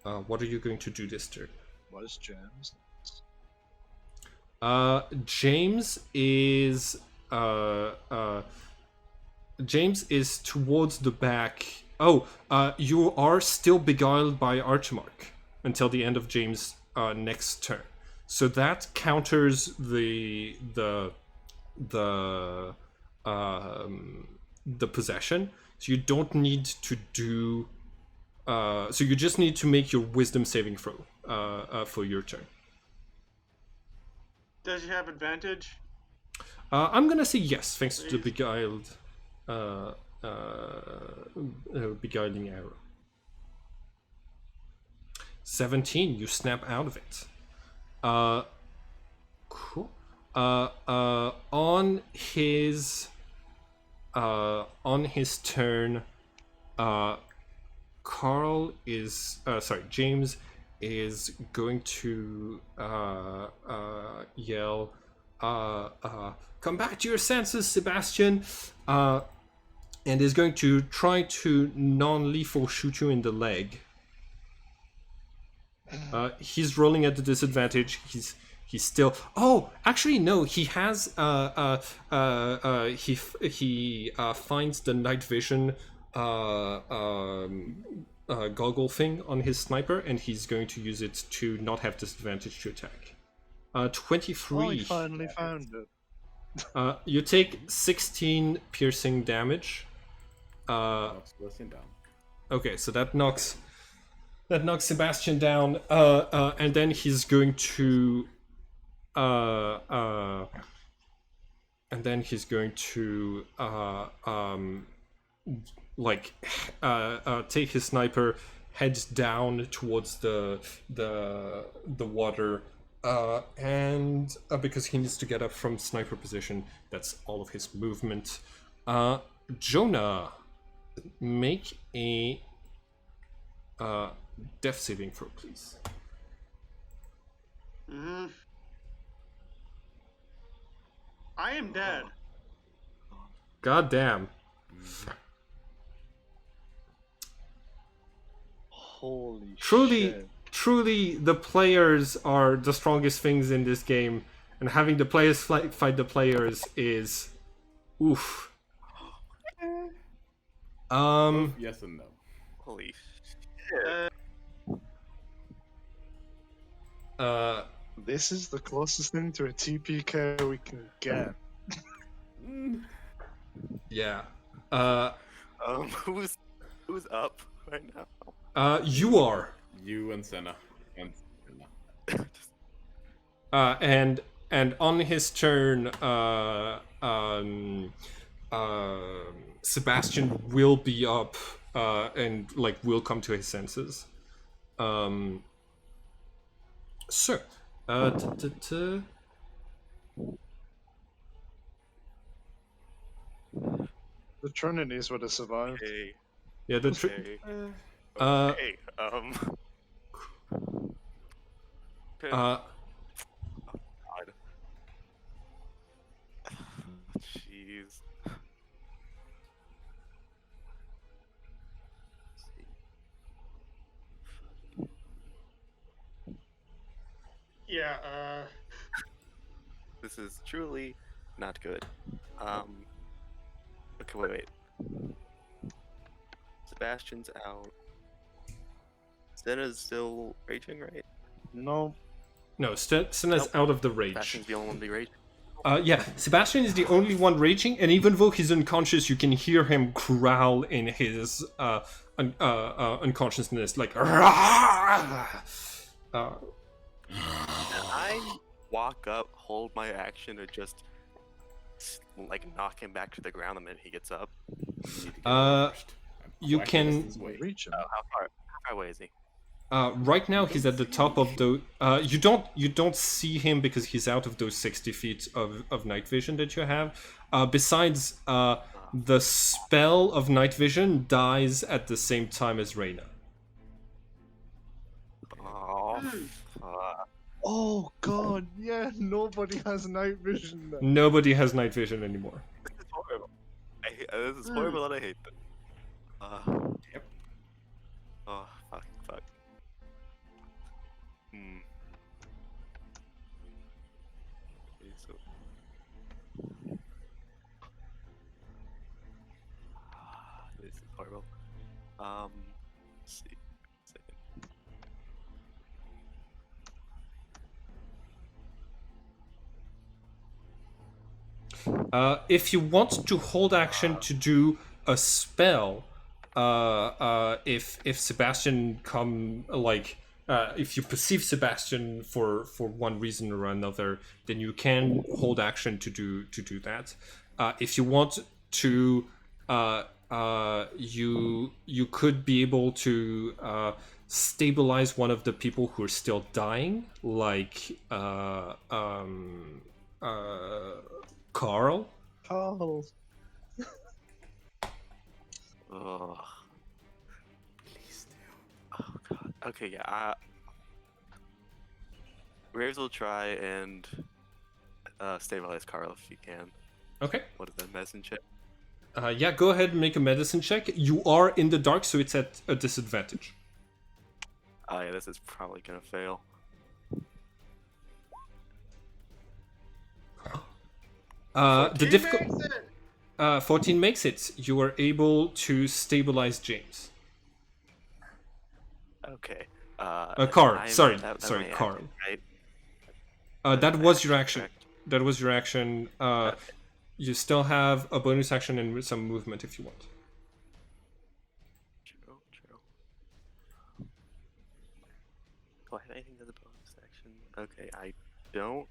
What are you going to do this turn? What is James? James is towards the back. Oh, you are still beguiled by Archmark until the end of James' next turn. So that counters the possession. So you don't need to do. So you just need to make your wisdom saving throw for your turn. Does he have advantage? I'm gonna say yes, thanks to the beguiled, beguiling arrow. 17, you snap out of it. Cool. On his turn, James is going to yell, "Come back to your senses, Sebastian!" And is going to try to non-lethal shoot you in the leg. He's rolling at the disadvantage. He's still. Oh, actually, no. He has. He finds the night vision goggle thing on his sniper, and he's going to use it to not have disadvantage to attack. 23. Oh, he finally found it. You take 16 piercing damage. Sebastian down. Okay, so that knocks Sebastian down, and then he's going to take his sniper, heads down towards the water, and because he needs to get up from sniper position, that's all of his movement. Jonah, make a death saving throw, please. I am dead. God damn. Holy Truly, shit. the players are the strongest things in this game, and having the players fight the players is, oof. Yes and no. Holy This is the closest thing to a TPK we can get. Yeah. Who's up right now? You are. You and Senna. And on his turn, Sebastian will be up, and will come to his senses. So, The Trinities would have survived. Okay. yeah, the Okay. okay. God. Jeez. Yeah, This is truly not good. Okay, wait. Sebastian's out. Senna's still raging, right? No. No, Senna's out of the rage. Sebastian's the only one to be raging. Yeah, Sebastian is the only one raging, and even though he's unconscious, you can hear him growl in his unconsciousness, like. I walk up, hold my action, and just knock him back to the ground the minute he gets up. You can. Reach him. How far away is he? Right now he's at the top of the. You don't see him because he's out of those 60 feet of night vision that you have. Besides, the spell of night vision dies at the same time as Reyna. Oh, fuck. Oh god, yeah, nobody has night vision now. Nobody has night vision anymore. This is horrible. This is horrible and I hate this. Yep. Oh, fuck. Okay, so... This is horrible. Let's see. Second. If you want to hold action to do a spell, if Sebastian if you perceive Sebastian for one reason or another, then you can hold action to do that. If you want to, you could be able to stabilize one of the people who are still dying, like Carl. Carl. Ugh. Please do. Oh god. Okay, yeah. Graves will try and stabilize Carl if you can. Okay. What is that medicine check? Yeah, go ahead and make a medicine check. You are in the dark, so it's at a disadvantage. Oh yeah, this is probably gonna fail. The difficult. makes it. 14 makes it. You are able to stabilize James. Okay. Carl. I'm- Sorry, that's sorry, my Carl. action, right? That was your action. Correct. That was your action. Okay. You still have a bonus action and some movement if you want. True. Do I have anything as a bonus action? Okay, I don't.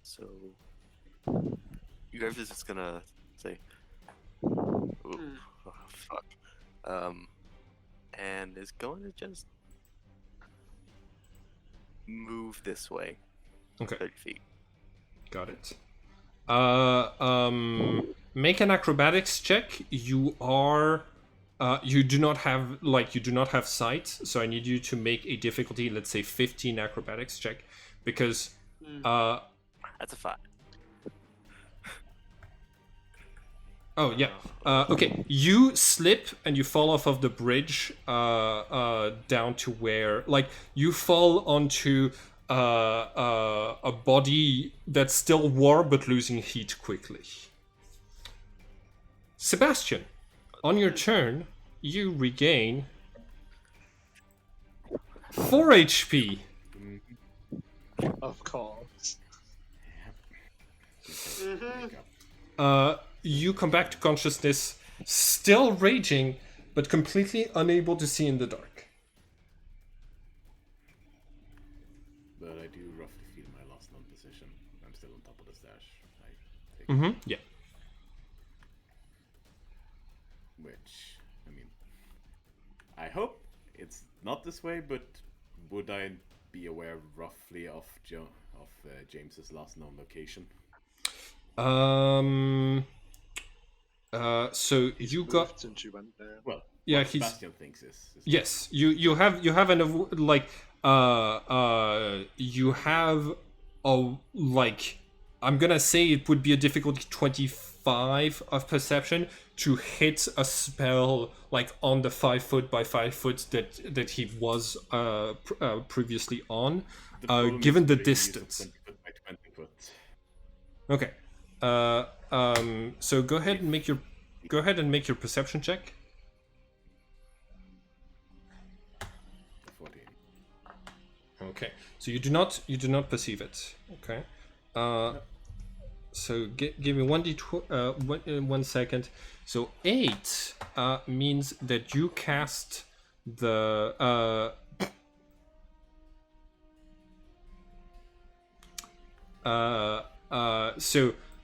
So you guys is just gonna say, "Ooh, oh, fuck." and is going to just move this way. Okay. 30 feet. Got it. Make an acrobatics check. You are, you do not have sight, so I need you to make a difficulty, let's say 15 acrobatics check, because, That's a 5. oh yeah, okay. You slip and you fall off of the bridge, down to where, like, you fall onto a body that's still warm but losing heat quickly. Sebastian, on your turn, you regain 4 HP. Of course. You come back to consciousness, still raging, but completely unable to see in the dark. But I do roughly feel my last known position. I'm still on top of the stash. I take Mm-hmm. Yeah. which, I mean, I hope it's not this way, but would I be aware roughly of James's last known location? So you got. Moved since you went there. Well, Yeah, what he's- Sebastian thinks is Yes, you have an like you have a, like, I'm gonna say it would be a difficulty 25 of perception to hit a spell like on the 5 foot by 5 foot that he was previously on, The problem given is the that you use a distance. 20 foot by 20 foot. Okay. So go ahead and make your perception check. 14. Okay, so you do not perceive it. Okay, so give me 1 second. So 8 means that you cast the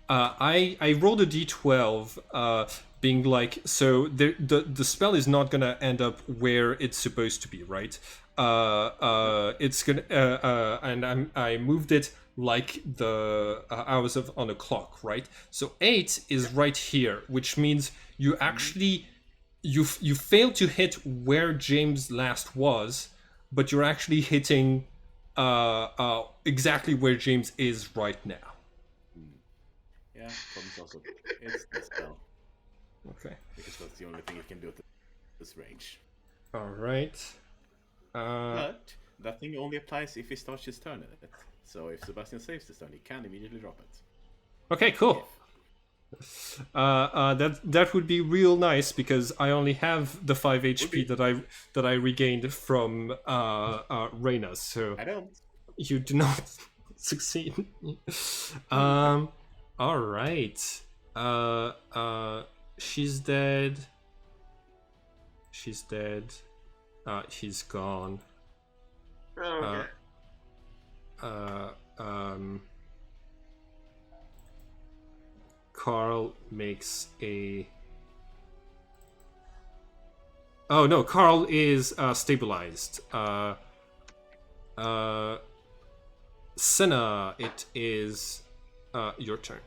I rolled a d12, being like, so the spell is not gonna end up where it's supposed to be, right? It's gonna and I moved it like the hours on a clock, right? So 8 is right here, which means you actually you failed to hit where James last was, but you're actually hitting exactly where James is right now. Yeah, problem's also it's the spell, Okay. because that's the only thing you can do at this range. All right. But that thing only applies if he starts his turn in it. So if Sebastian saves this turn, he can immediately drop it. Okay, cool. That would be real nice because I only have the 5 HP that I regained from Reyna, so I don't. you do not succeed. All right. She's dead. She's dead. He's gone. Okay. Carl makes a. Oh no, Carl is stabilized. Senna, it is your turn.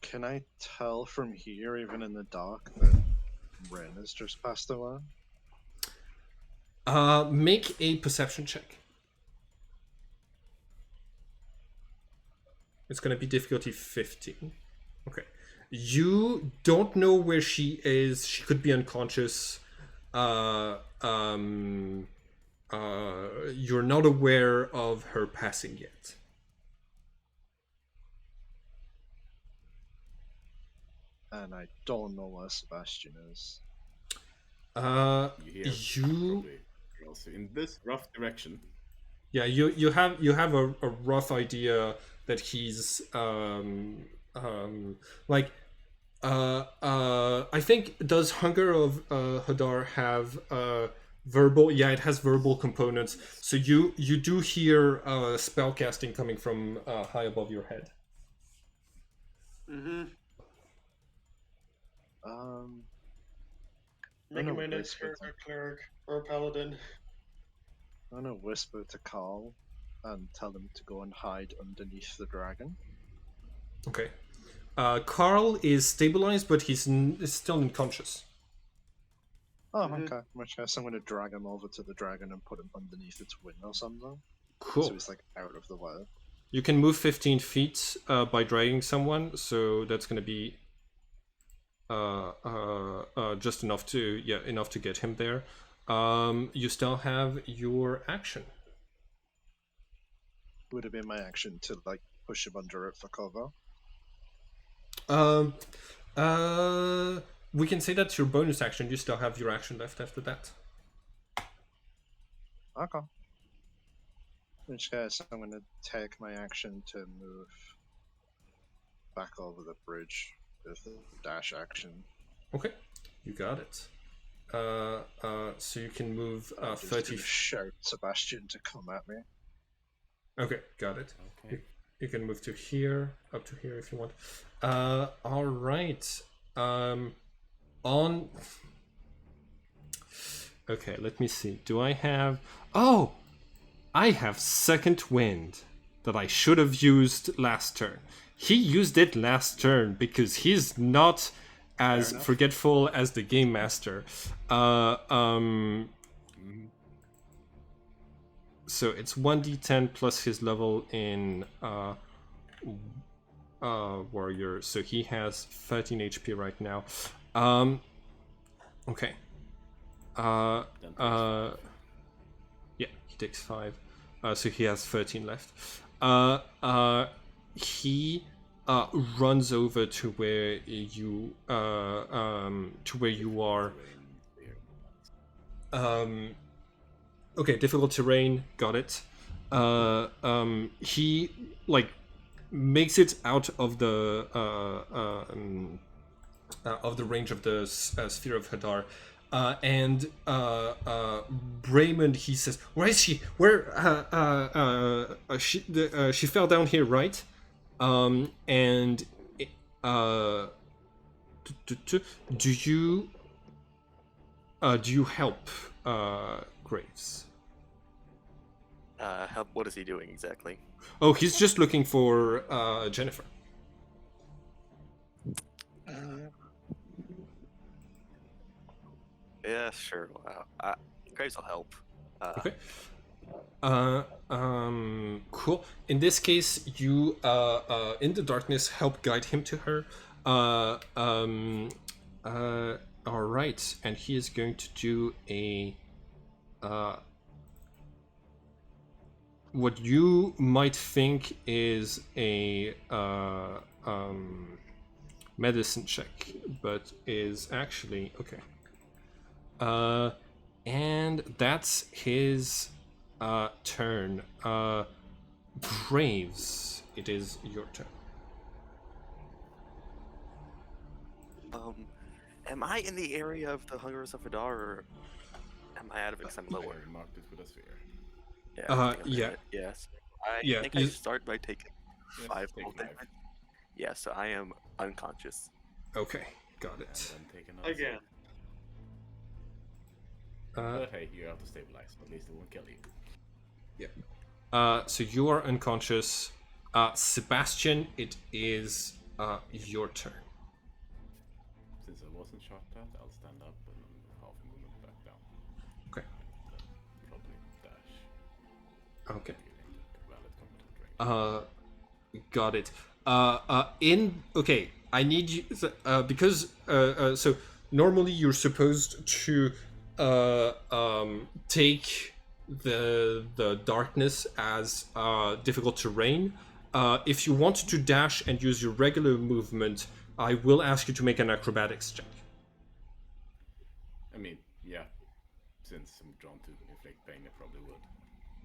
Can I tell from here, even in the dark, that Ren has just passed away? Make a perception check. It's gonna be difficulty 15. Okay. You don't know where she is. She could be unconscious. You're not aware of her passing yet. And I don't know where Sebastian is. You hear You probably you're also in this rough direction. yeah, you have a rough idea that he's like I think, does Hunger of Hadar have verbal? Yeah, it has verbal components. So you do hear spell casting coming from high above your head. Mm-hmm. Making know my next this, character but- a cleric or a paladin. I'm gonna whisper to Carl and tell him to go and hide underneath the dragon. Okay. Carl is stabilized, but he's still unconscious. Oh, Mhm. okay. In which case, I'm gonna drag him over to the dragon and put him underneath its wing or something. Cool. So he's like out of the way. You can move 15 feet by dragging someone, so that's going to be just enough to get him there. You still have your action. Would it be my action to like push him under it for cover? We can say that's your bonus action. You still have your action left after that. Okay. In which case, I'm gonna take my action to move back over the bridge with the dash action. Okay, you got it. So you can move I'm just 30. gonna shout Sebastian to come at me. Okay, got it. Okay. You can move to here, up to here if you want. All right. On. Okay, let me see. Do I have? Oh, I have second wind that I should have used last turn. He used it last turn because he's not as forgetful as the game master. So it's 1d10 plus his level in warrior. So he has 13 HP right now. Okay. Yeah, he takes 5. So he has 13 left. He runs over to where you are. Okay, difficult terrain, got it. He like makes it out of the range of the sphere of Hadar, and Raymond, he says, "Where is she? Where? She fell down here, right? And do you help Graves?" Help. What is he doing exactly? Oh, he's just looking for Jennifer. Yeah, sure. Wow. Graves will help. Okay. Cool. In this case, you in the darkness help guide him to her. All right, and he is going to do a what you might think is a medicine check, but is actually okay. And that's his turn. Graves, it is your turn. Am I in the area of the Hungers of Hadar, or am I out of it because I'm lower? I marked it with a sphere. Yeah. I think I'm in yeah. it. Yes. I Yeah, think I you- start by taking Yes, 5 take cold 5. damage. Yeah, so I am unconscious. Okay, got And it. then take another Again. But hey, you have to stabilize. At least it won't kill you. So you are unconscious. Sebastian, it is your turn. Since I wasn't shot at, I'll stand up and half a movement back down. Okay. Probably dash. Okay. Valid combat range. Got it. Okay, I need you because so normally you're supposed to take the darkness as difficult terrain. If you want to dash and use your regular movement, I will ask you to make an acrobatics check. I mean, yeah. Since I'm drawn to inflict pain, I probably would.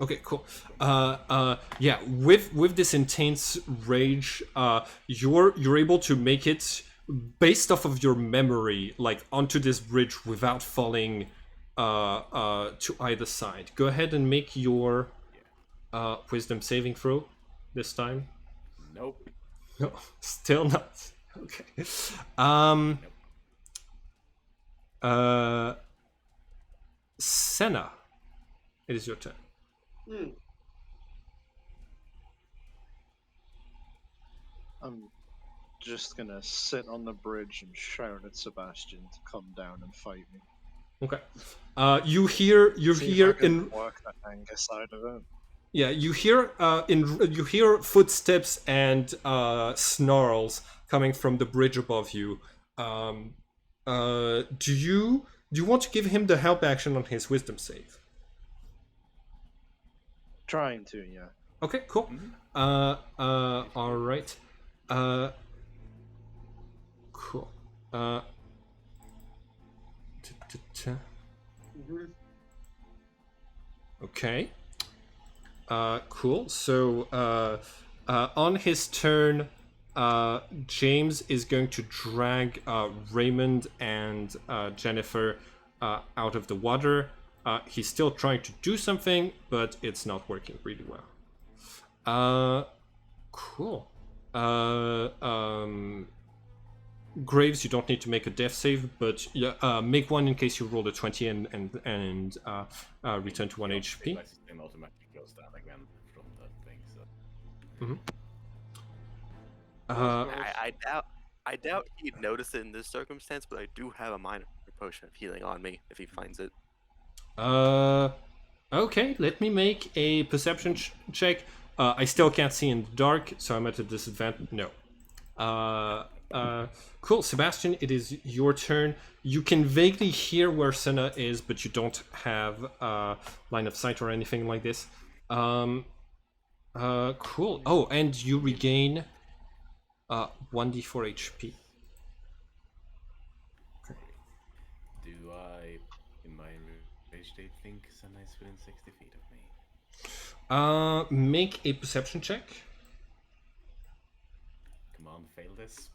Okay, cool. Yeah, with this intense rage, you're able to make it based off of your memory, like onto this bridge without falling to either side. Go ahead and make your wisdom saving throw this time. Nope. No, still not. Okay. Senna, it is your turn. Hmm. I'm just gonna sit on the bridge and shout at Sebastian to come down and fight me. Okay. You hear See if I can in work the anger side of it. yeah, you hear footsteps and snarls coming from the bridge above you. Do you want to give him the help action on his wisdom save? Trying to, yeah. Okay, cool. All right. Cool. Mhm. Okay. Cool. So, on his turn, James is going to drag Raymond and Jennifer out of the water. He's still trying to do something, but it's not working really well. Cool. Graves, you don't need to make a death save, but make one in case you roll a 20 and return to 1 HP. My system automatically goes down again from that thing. So. I doubt he'd notice it in this circumstance, but I do have a minor potion of healing on me if he finds it. Okay, let me make a perception check. I still can't see in the dark, so I'm at a disadvantage. No. Cool, Sebastian, it is your turn. You can vaguely hear where Senna is, but you don't have line of sight or anything like this. Cool. Oh, and you regain 1d4 HP. Do I, in my rage state, think Senna is within 60 feet of me? Make a perception check. Come on, fail this.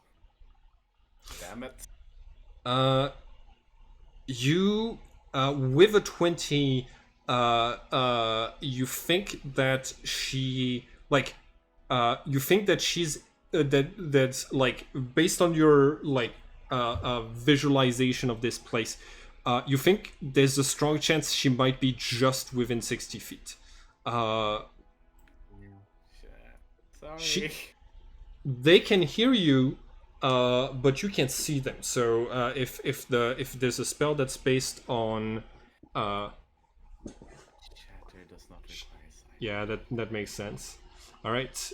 Damn it. You with a 20, you think that she you think that she's that's like based on your visualization of this place, you think there's a strong chance she might be just within 60 feet. Sorry. They can hear you, but you can't see them. So if there's a spell that's based on Chatter does not require sight. yeah, that makes sense. All right,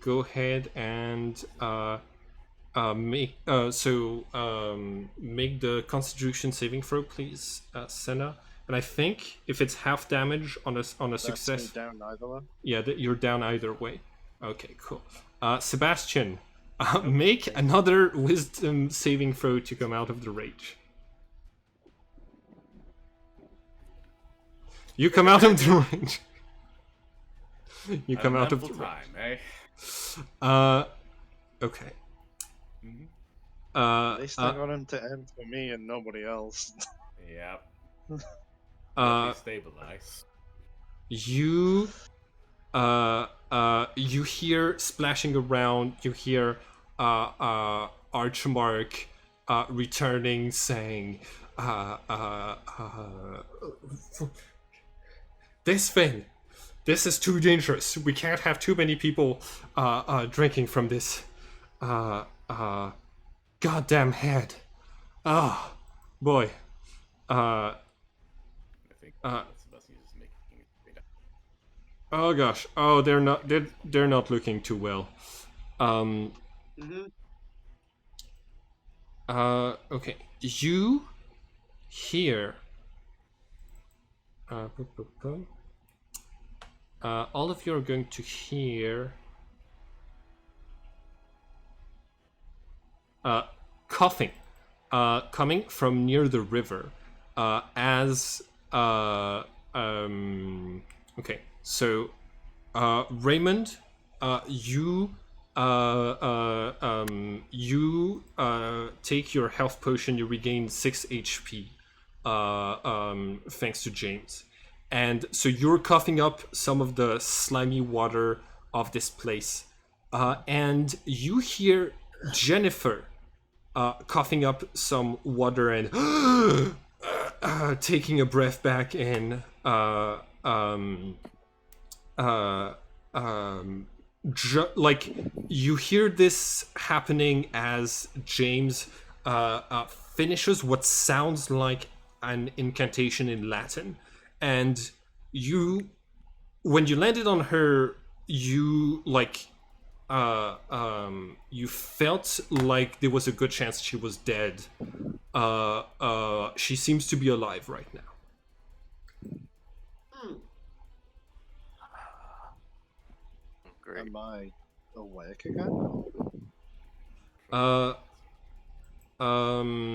go ahead and make make the Constitution saving throw, please, Senna. And I think if it's half damage on a That's success, me down either way. yeah, you're down either way. Okay, cool. Sebastian, make another wisdom saving throw to come out of the rage. You come out of the rage. You come out of the time, eh? Okay. At least I got him to end for me and nobody else. Yep. Stabilize. You you hear splashing around, you hear Archmark returning saying this is too dangerous. We can't have too many people drinking from this goddamn head. Ah, boy. I think Sebastian is making it. Oh gosh. Oh, they're not looking too well. Okay. You hear all of you are going to hear coughing coming from near the river as okay, so Raymond, you you take your health potion. You regain 6 HP, thanks to James, and so you're coughing up some of the slimy water of this place, and you hear Jennifer coughing up some water and taking a breath back in. Like you hear this happening as James finishes what sounds like an incantation in Latin, and you, when you landed on her, you you felt like there was a good chance she was dead. She seems to be alive right now. Great. Am I awake again? In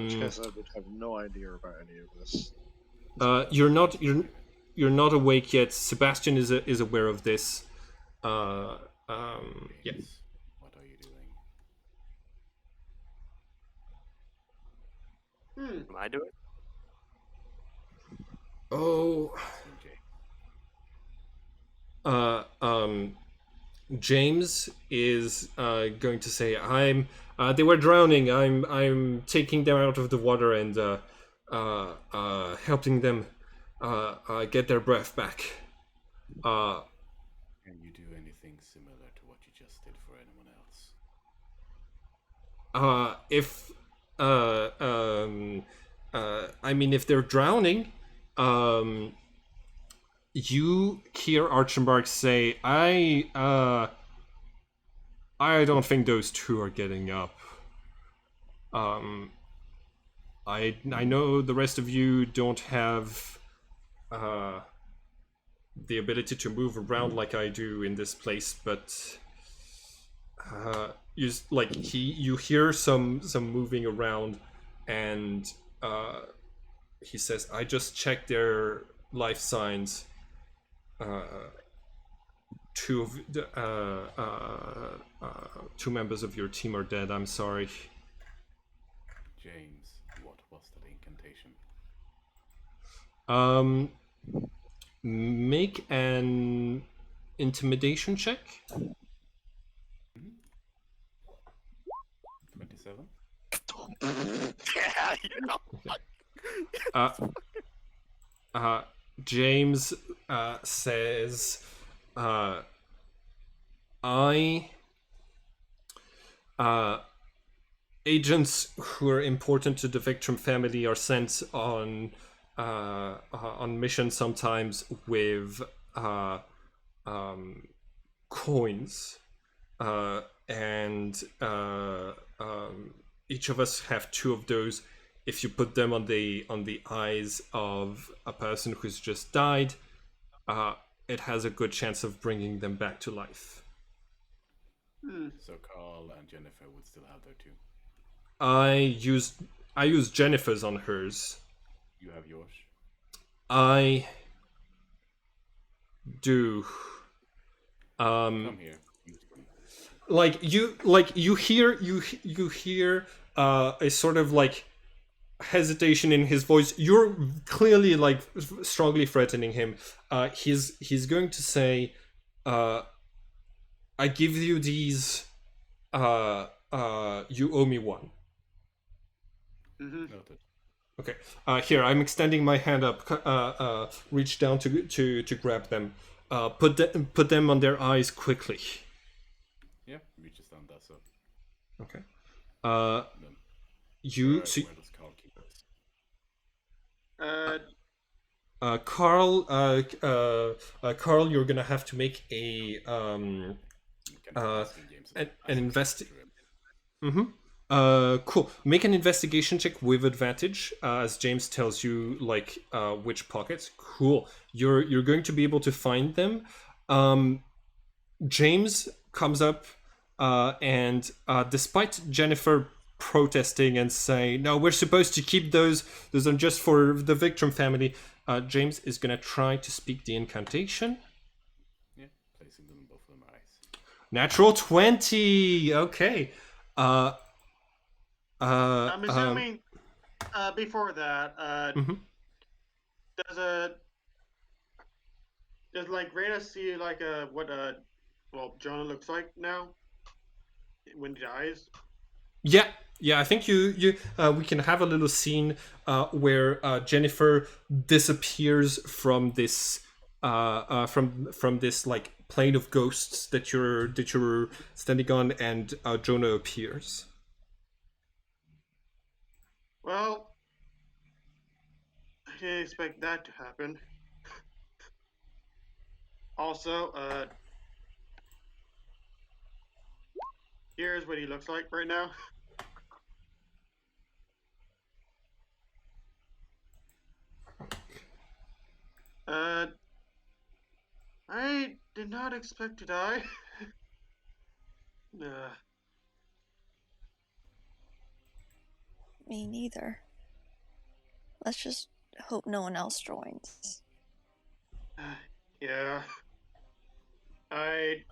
which case I would have no idea about any of this. You're not awake yet. Sebastian is aware of this. Yeah. James, what are you doing? Am I doing? Oh. CJ. James is going to say, "I'm. They were drowning. I'm taking them out of the water and helping them get their breath back." Can you do anything similar to what you just did for anyone else? I mean, if they're drowning, you hear Archenbark say, I don't think those two are getting up. I know the rest of you don't have the ability to move around like I do in this place, but you hear some moving around, and he says, "I just checked their life signs. Two members of your team are dead. I'm sorry." James, what was that incantation? Make an intimidation check. 27? Yeah, James says, agents who are important to the victim family are sent on missions sometimes with coins, and each of us have 2 of those. If you put them on the eyes of a person who's just died, it has a good chance of bringing them back to life. So Carl and Jennifer would still have their 2. I used Jennifer's on hers. You have yours? I do. Come here. You hear a sort of like hesitation in his voice. You're clearly like strongly threatening him. He's going to say, "I give you these. You owe me one." Noted. Okay. Here, I'm extending my hand up. Reach down to grab them. Put them on their eyes quickly. Yeah, reaches down, does so. Okay. Then, You where see, does Carl keep this? Carl. Carl, you're gonna have to make a Can James an ask investi- to him? Cool. Make an investigation check with advantage, as James tells you which pockets. Cool. You're going to be able to find them. James comes up, and despite Jennifer protesting and saying, "No, we're supposed to keep those are just for the victim family," James is gonna try to speak the incantation. Yeah, placing them in both of their eyes. Natural 20. Okay. I'm assuming before that, mhm. does like Reyna see like what Jonah looks like now when he dies? Yeah, yeah. I think we can have a little scene where Jennifer disappears from this from this like plane of ghosts that you're standing on, and Jonah appears. Well, I didn't expect that to happen. Also, here's what he looks like right now. I did not expect to die. Me neither. Let's just hope no one else joins. Yeah. I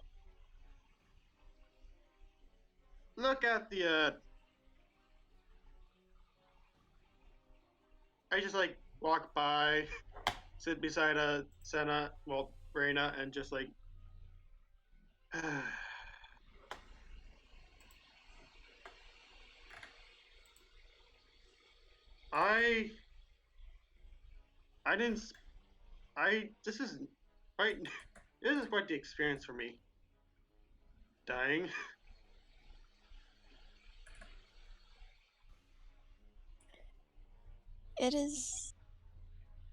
look at the I just like walk by, sit beside Senna, well, Reyna, and just like I I didn't s- I this is quite this is quite the experience for me. Dying. It is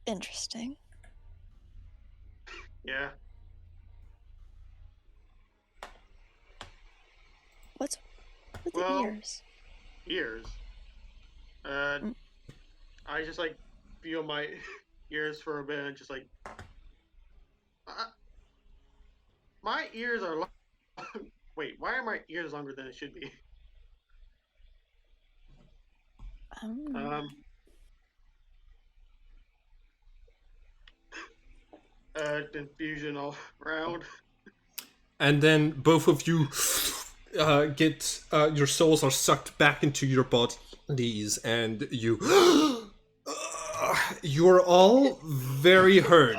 interesting. Yeah. What's with the Well, ears? ears. Mm. I just like feel my ears for a bit and just like my ears are long. Wait, why are my ears longer than it should be? Um, Confusion all around. And then both of you get your souls are sucked back into your bodies, and you're all very hurt.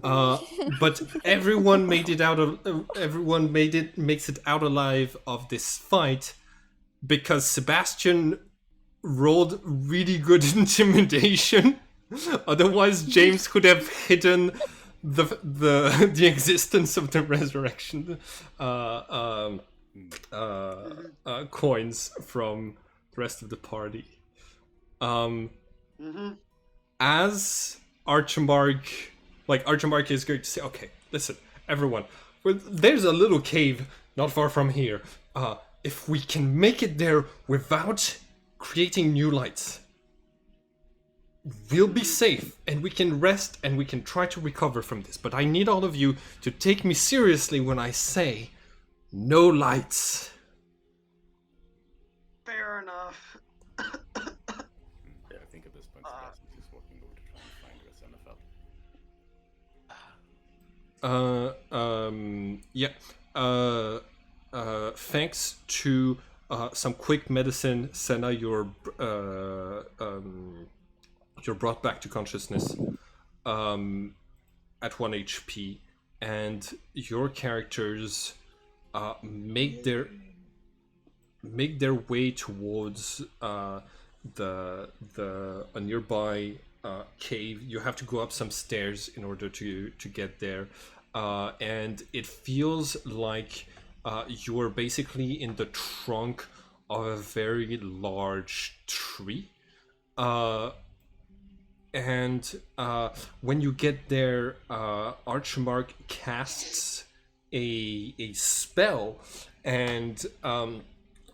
But everyone made it out of everyone makes it out alive of this fight because Sebastian rolled really good intimidation. Otherwise, James could have hidden the existence of the resurrection coins from the rest of the party. As Archimark is going to say, okay, listen, everyone, there's a little cave not far from here. If we can make it there without creating new lights, we'll be safe and we can rest and we can try to recover from this. But I need all of you to take me seriously when I say no lights. Fair enough. Yeah, I think at this point Sebastian's just walking over to try and find where Senna fell. Thanks to some quick medicine, Senna, you're brought back to consciousness at 1 HP, and your characters make their way towards a nearby cave. You have to go up some stairs in order to get there, and it feels like you are basically in the trunk of a very large tree. And when you get there, Archimark casts a spell, and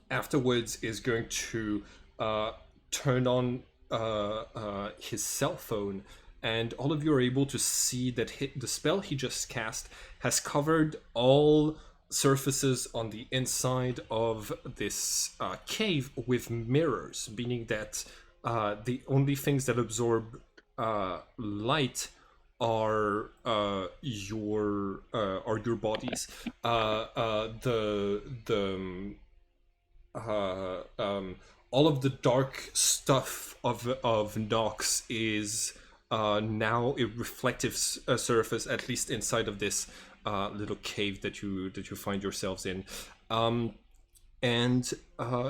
afterwards is going to turn on his cell phone, and all of you are able to see that the spell he just cast has covered all surfaces on the inside of this cave with mirrors, meaning that the only things that absorb light are your bodies. All of the dark stuff of Nox is now a reflective surface, at least inside of this little cave that you find yourselves in, and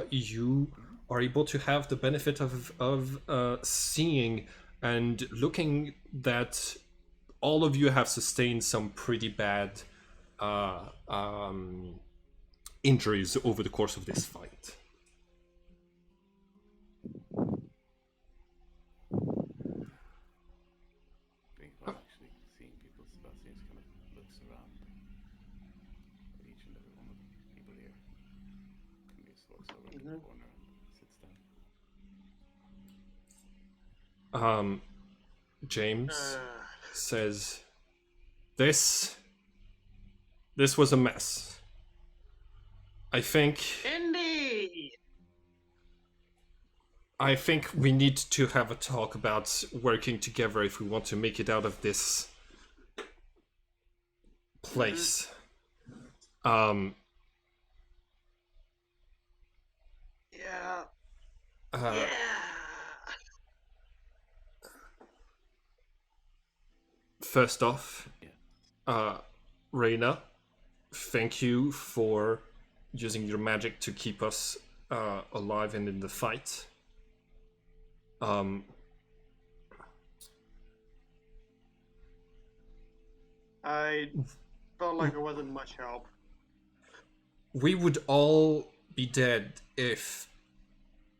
you are able to have the benefit of seeing and looking that all of you have sustained some pretty bad injuries over the course of this fight. Think about actually seeing people. Sebastian kind of looks around at each and every one of the people here. And he just walks over to the corner and sits down. James says, This was a mess. I think we need to have a talk about working together if we want to make it out of this place. Yeah. First off, Reyna, thank you for using your magic to keep us alive and in the fight. I felt like it wasn't much help. We would all be dead if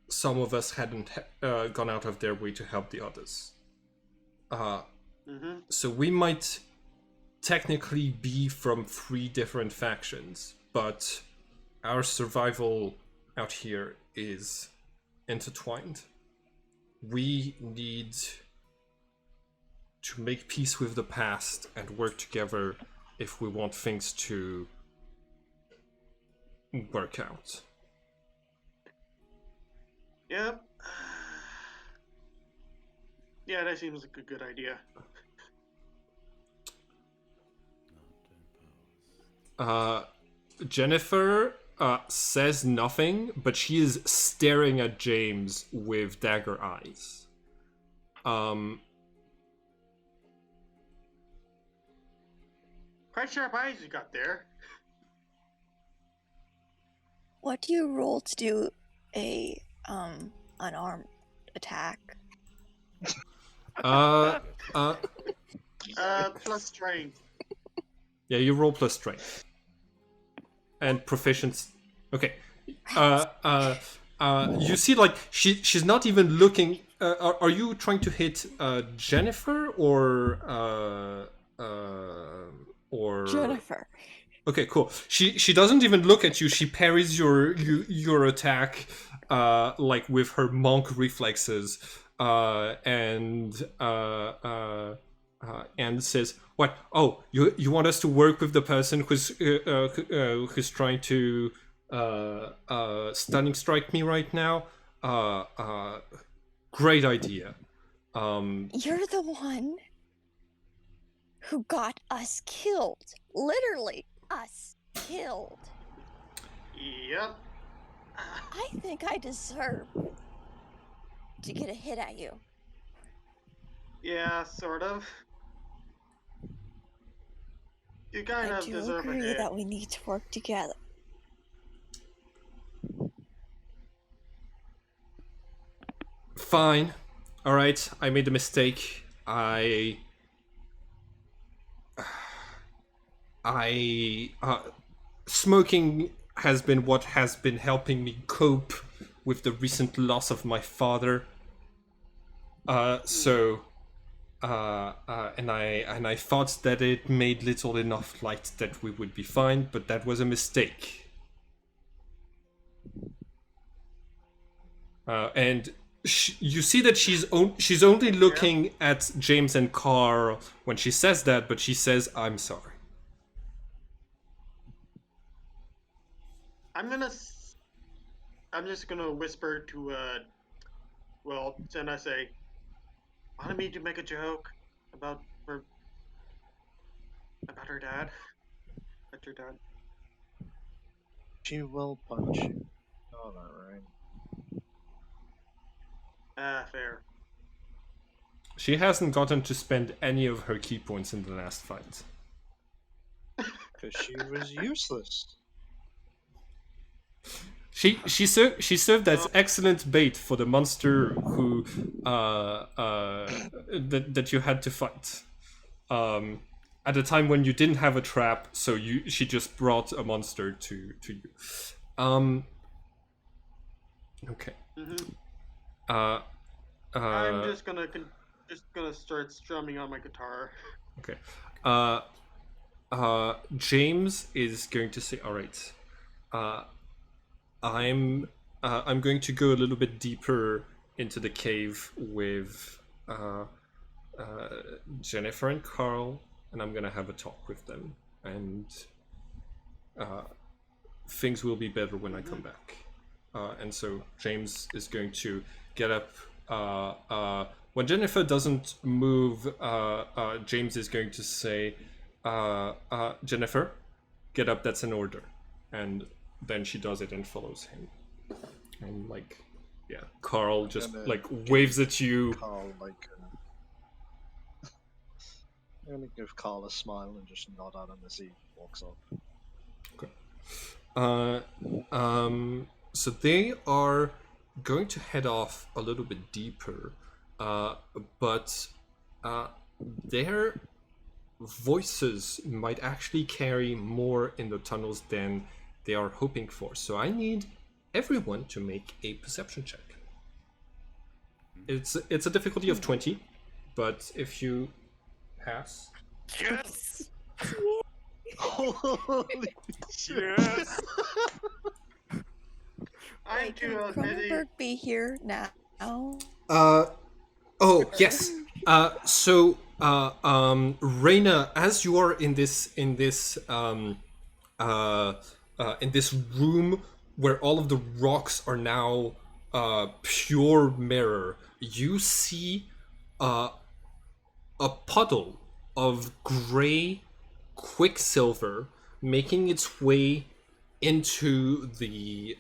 some of us hadn't gone out of their way to help the others. So we might technically be from 3 different factions, but our survival out here is intertwined. We need to make peace with the past and work together if we want things to work out. Yep. Yeah, that seems like a good idea. Jennifer says nothing, but she is staring at James with dagger eyes. Quite sharp eyes you got there. What do you roll to do a unarmed attack? Plus strength. Yeah, you roll plus strength. And proficiency. Okay. You see, like, she's not even looking. Are you trying to hit Jennifer or Jennifer? Okay, cool. She doesn't even look at you. She parries your attack, like with her monk reflexes, and says, "What? Oh, you want us to work with the person who's trying to stunning strike me right now? Great idea." You're the one who got us killed. Literally, us killed. Yep. I think I deserve to get a hit at you. Yeah, sort of. You kind I of do deserve a agree hit. that we need to work together. Fine. All right. I made a mistake. I smoking has been what has been helping me cope with the recent loss of my father. And I thought that it made little enough light that we would be fine, but that was a mistake. And you see that she's only looking at James and Carl when she says that, but she says, "I'm sorry." I'm just gonna whisper to then I say, wanted me to make a joke about her About her dad. About your dad. She will punch you. All that, right? Fair. She hasn't gotten to spend any of her key points in the last fight. Because she was useless. She served as excellent bait for the monster who that you had to fight. At a time when you didn't have a trap, so she just brought a monster to you. Okay. Mm-hmm. I'm just gonna start strumming on my guitar. Okay. James is going to say, "All right, I'm going to go a little bit deeper into the cave with Jennifer and Carl, and I'm gonna have a talk with them, and things will be better when I come back." And so James is going to get up. When Jennifer doesn't move, James is going to say, "Jennifer, get up. That's an order." And then she does it and follows him. And like, yeah, Carl just like waves at you. Carl, like, I'm gonna give Carl a smile and just nod at him as he walks off. Okay. So they are going to head off a little bit deeper, but their voices might actually carry more in the tunnels than they are hoping for. So I need everyone to make a perception check. It's a difficulty of 20, but if you pass, Yes! Holy Yes! I Can do Cronenberg be here now? Oh yes. So Reina, as you are in this room where all of the rocks are now pure mirror, you see a puddle of gray quicksilver making its way into the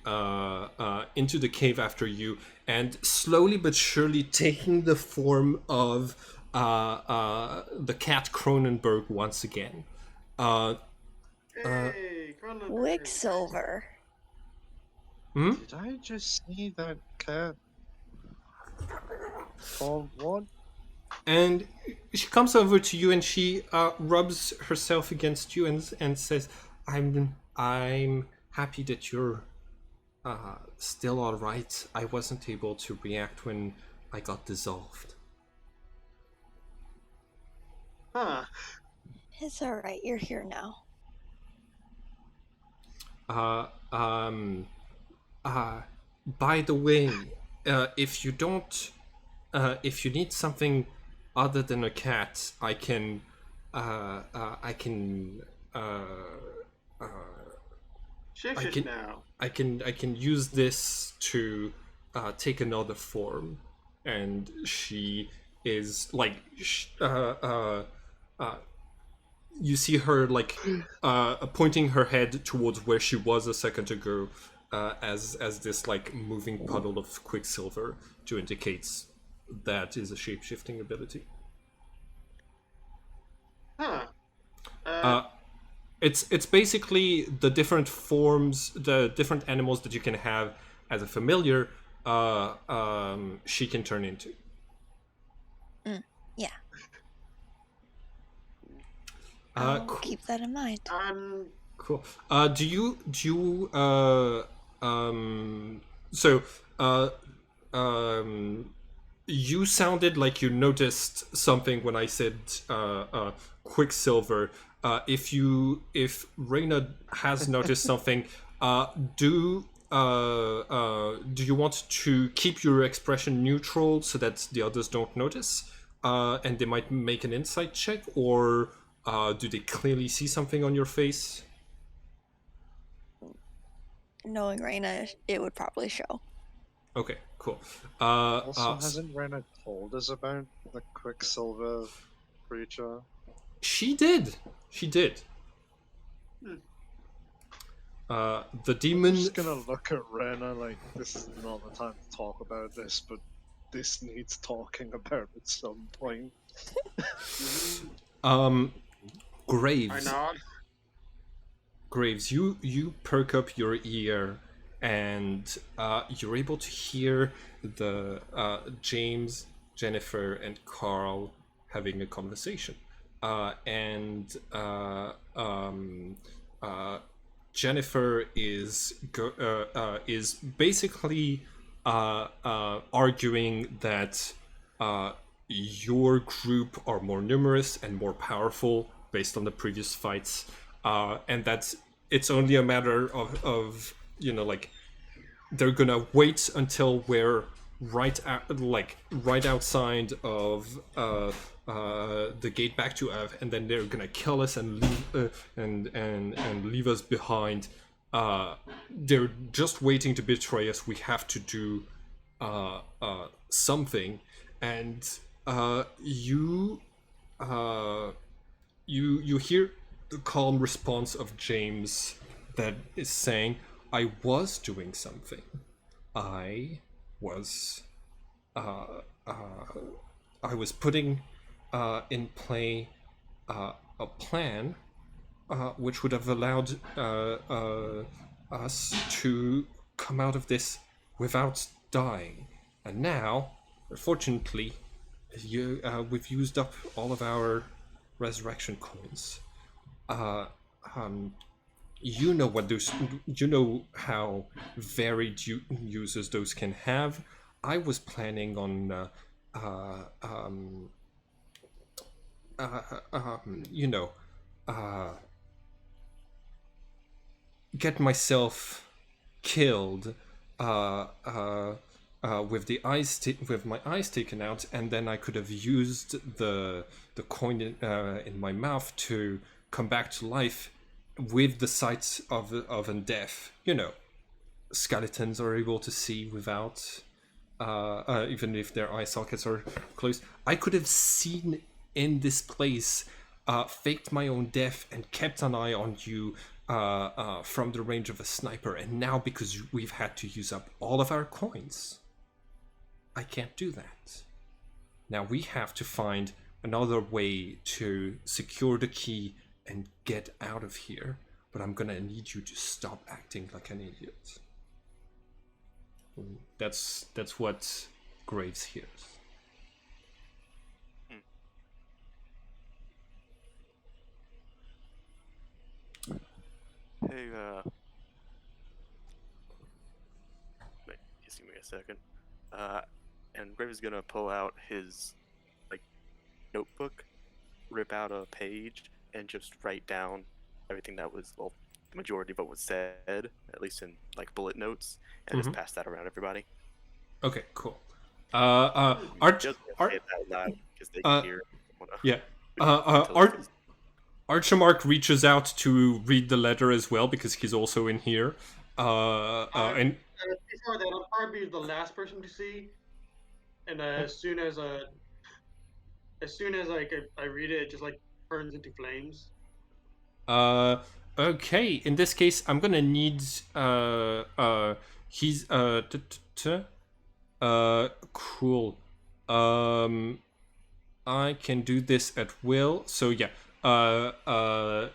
cave after you, and slowly but surely taking the form of the cat Cronenberg once again. Hey, Cronenberg. Quicksilver. Did I just see that cat? Or what? And she comes over to you and she rubs herself against you and says, I'm happy that you're still all right. I wasn't able to react when I got dissolved." Huh. It's alright, you're here now. By the way, if you need something other than a cat, I can Shift now. I can use this to take another form. And she is like, you see her like pointing her head towards where she was a second ago, as this like moving puddle of quicksilver to indicate that is a shape-shifting ability. Huh. It's basically the different forms, the different animals that you can have as a familiar. She can turn into. Yeah. I'll keep that in mind. Cool. You sounded like you noticed something when I said Quicksilver. If Reina has noticed something, do you want to keep your expression neutral so that the others don't notice, and they might make an insight check, or do they clearly see something on your face? Knowing Reina, it would probably show. Okay, cool. Also, hasn't Rena told us about the Quicksilver creature? She did. She did. Hmm. The I'm demon. just gonna look at Rena like this is not the time to talk about this, but this needs talking about at some point. Um, I Graves. nod. Graves, you perk up your ear, and you're able to hear the James, Jennifer, and Carl having a conversation, and Jennifer is basically arguing that your group are more numerous and more powerful based on the previous fights, and that's it's only a matter of like they're gonna wait until we're right outside of the gate back to Ev, and then they're gonna kill us and leave us behind. They're just waiting to betray us. We have to do something, and you hear the calm response of James that is saying, "I was doing something. I was I was putting in play a plan which would have allowed us to come out of this without dying. And now, unfortunately, we've used up all of our resurrection coins. You know what those. You know how varied uses those can have. I was planning on, you know, get myself killed with my eyes taken out, and then I could have used the coin in my mouth to come back to life with the sight of death. You know, skeletons are able to see without even if their eye sockets are closed. I could have seen in this place, faked my own death, and kept an eye on you from the range of a sniper. And now, because we've had to use up all of our coins, I can't do that. Now we have to find another way to secure the key and get out of here. But I'm gonna need you to stop acting like an idiot. That's what Graves hears. Hey, wait, just give me a second. And Graves is gonna pull out his, like, notebook, rip out a page, and just write down everything that was, well, the majority of what was said, at least in, like, bullet notes, and just pass that around everybody. Okay, cool. Just say it out loud, because they can hear. Yeah. Archimark reaches out to read the letter as well because he's also in here. And Before that, I'll probably be the last person to see, and as soon as like I read it, it just like turns into flames. okay, in this case, I'm gonna need he's cool. I can do this at will. So yeah,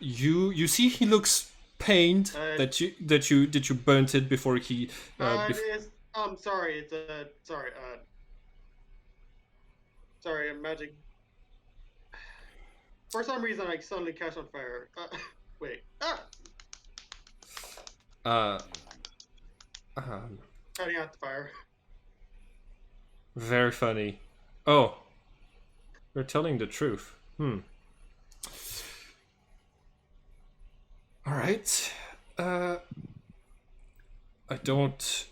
you see he looks pained that you burnt it before he. Sorry, it's sorry, magic. For some reason, I suddenly catch on fire. Wait. Cutting out the fire. Very funny. Oh, you're telling the truth. All right. I don't.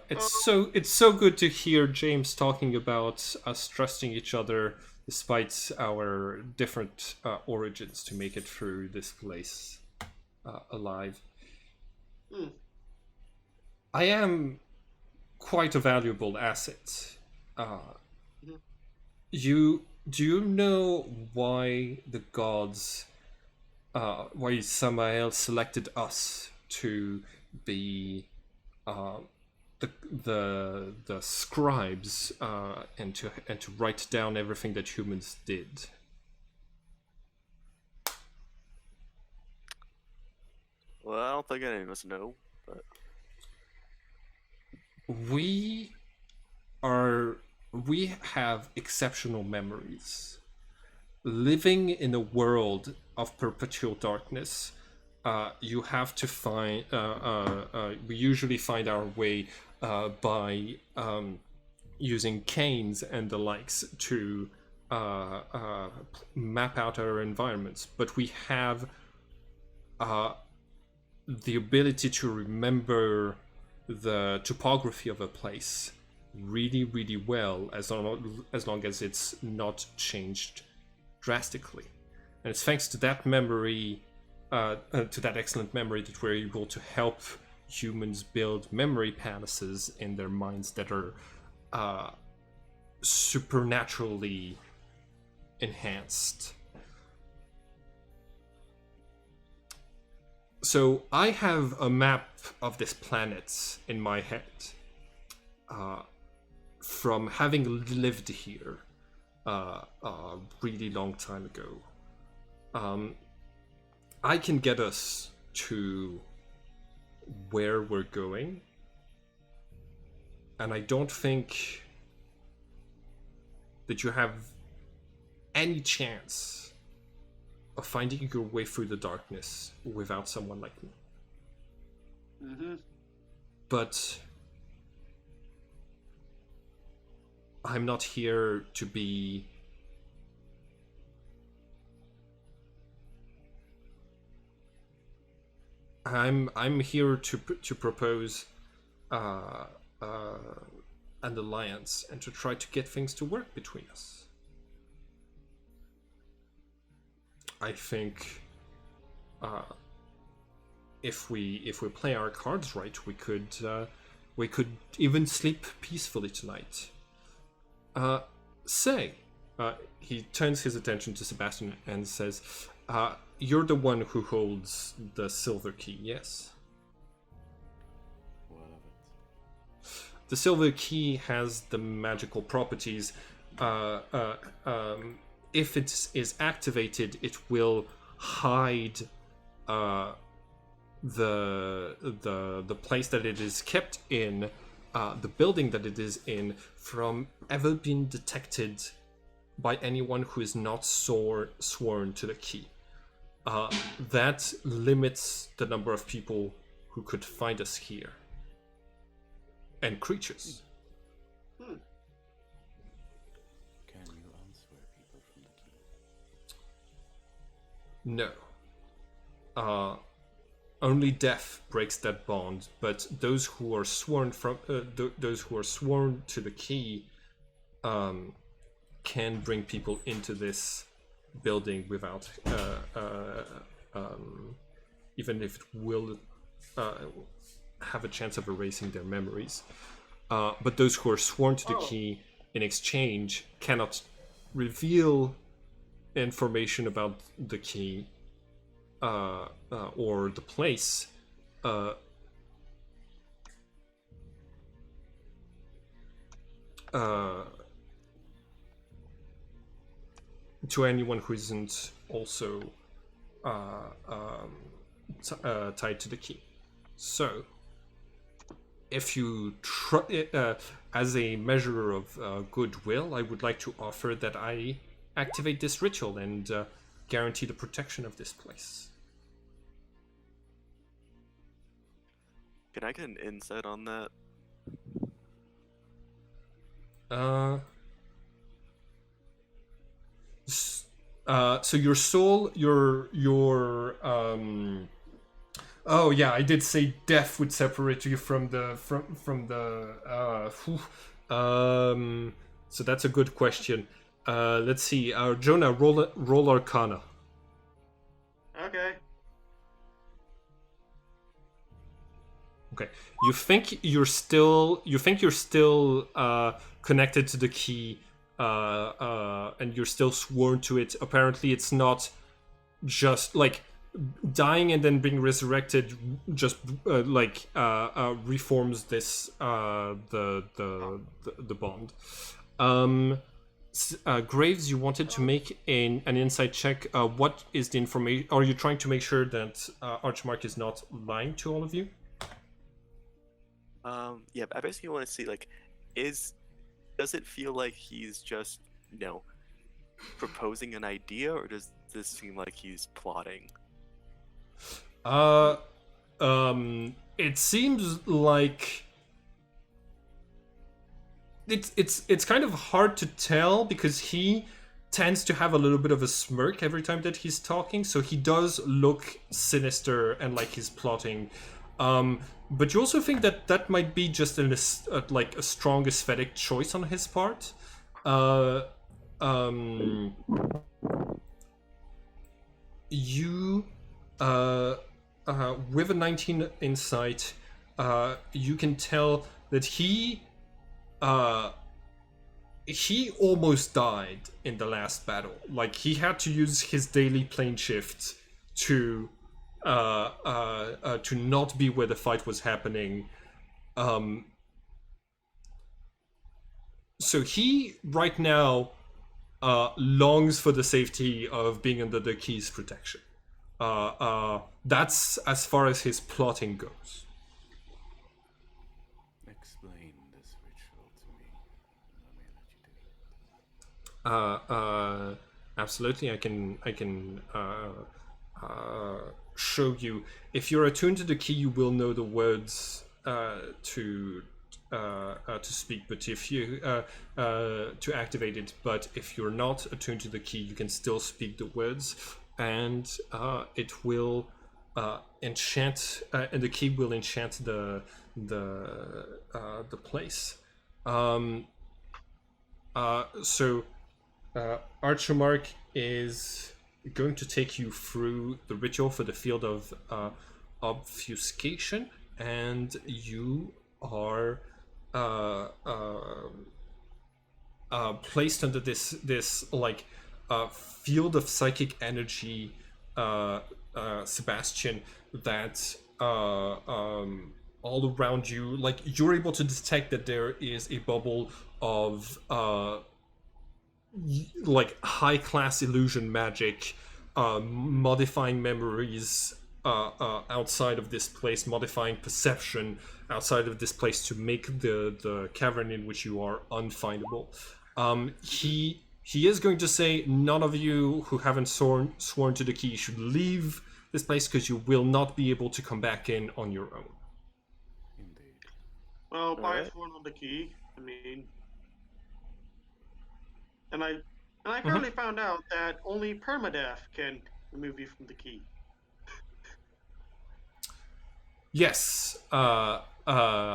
It's so good to hear James talking about us trusting each other despite our different origins to make it through this place alive. I am quite a valuable asset. You Do you know why the gods, why Samael selected us to be uh, the scribes and to write down everything that humans did? Well, I don't think any of us know, but We are we have exceptional memories. Living in a world of perpetual darkness, you have to find. We usually find our way by using canes and the likes to map out our environments. But we have the ability to remember the topography of a place really, really well, as long as it's not changed drastically. And it's thanks to that memory, to that excellent memory, that we're able to help humans build memory palaces in their minds that are supernaturally enhanced. So I have a map of this planet in my head from having lived here a really long time ago. I can get us to where we're going, and I don't think that you have any chance of finding your way through the darkness without someone like me. Mm-hmm. But I'm not here to be I'm here to propose an alliance and to try to get things to work between us. I think if we play our cards right, we could even sleep peacefully tonight. He turns his attention to Sebastian and says, "You're the one who holds the silver key, yes?" What of it? The silver key has the magical properties. If it is activated, it will hide the place that it is kept in, the building that it is in, from ever being detected by anyone who is not sworn to the key. That limits the number of people who could find us here. And creatures. Can you unswear people from the key? No. Only death breaks that bond, but those who are sworn those who are sworn to the key can bring people into this building without even if it will have a chance of erasing their memories. But those who are sworn to the key in exchange cannot reveal information about the key or the place to anyone who isn't also tied to the key. So, if you as a measure of goodwill, I would like to offer that I activate this ritual and guarantee the protection of this place. can I get an insight on that? So your soul, oh yeah, I did say death would separate you from the so that's a good question. Let's see. Jonah, roll Arcana. Okay. Okay. You think you're still connected to the key and you're still sworn to it. Apparently, it's not just like dying and then being resurrected. Just reforms this the bond. Graves, you wanted to make an insight check. What is the information? Are you trying to make sure that Archmark is not lying to all of you? Yeah, I basically want to see, like, does it feel like he's just, proposing an idea, or does this seem like he's plotting? It seems like it's kind of hard to tell because he tends to have a little bit of a smirk every time that he's talking, so he does look sinister and like he's plotting. But you also think that might be just a strong aesthetic choice on his part. You with a 19 insight, you can tell that he almost died in the last battle. Like, he had to use his daily plane shift to not be where the fight was happening. So he right now longs for the safety of being under the key's protection. That's as far as his plotting goes. Explain this ritual to me. Absolutely, I can show you. If you're attuned to the key, you will know the words to speak. But if you to activate it, but if you're not attuned to the key, you can still speak the words, and it will enchant, and the key will enchant the place. So Archmark is going to take you through the ritual for the field of obfuscation, and you are placed under this field of psychic energy, Sebastian, that all around you, like, you're able to detect that there is a bubble of like high-class illusion magic, modifying memories outside of this place, modifying perception outside of this place to make the cavern in which you are unfindable. He is going to say none of you who haven't sworn to the key should leave this place, because you will not be able to come back in on your own. Indeed. Well, buy Alright. us one on the key. I mean, and I currently found out that only permadeath can remove you from the key. Yes. Right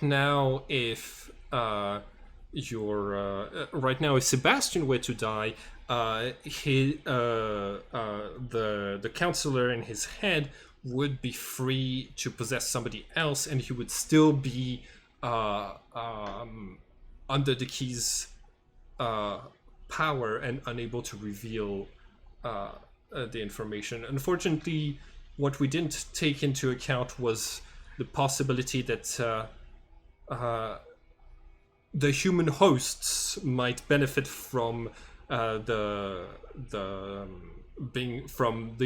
now, if if Sebastian were to die, the counselor in his head would be free to possess somebody else, and he would still be under the key's power and unable to reveal the information. Unfortunately, what we didn't take into account was the possibility that the human hosts might benefit from the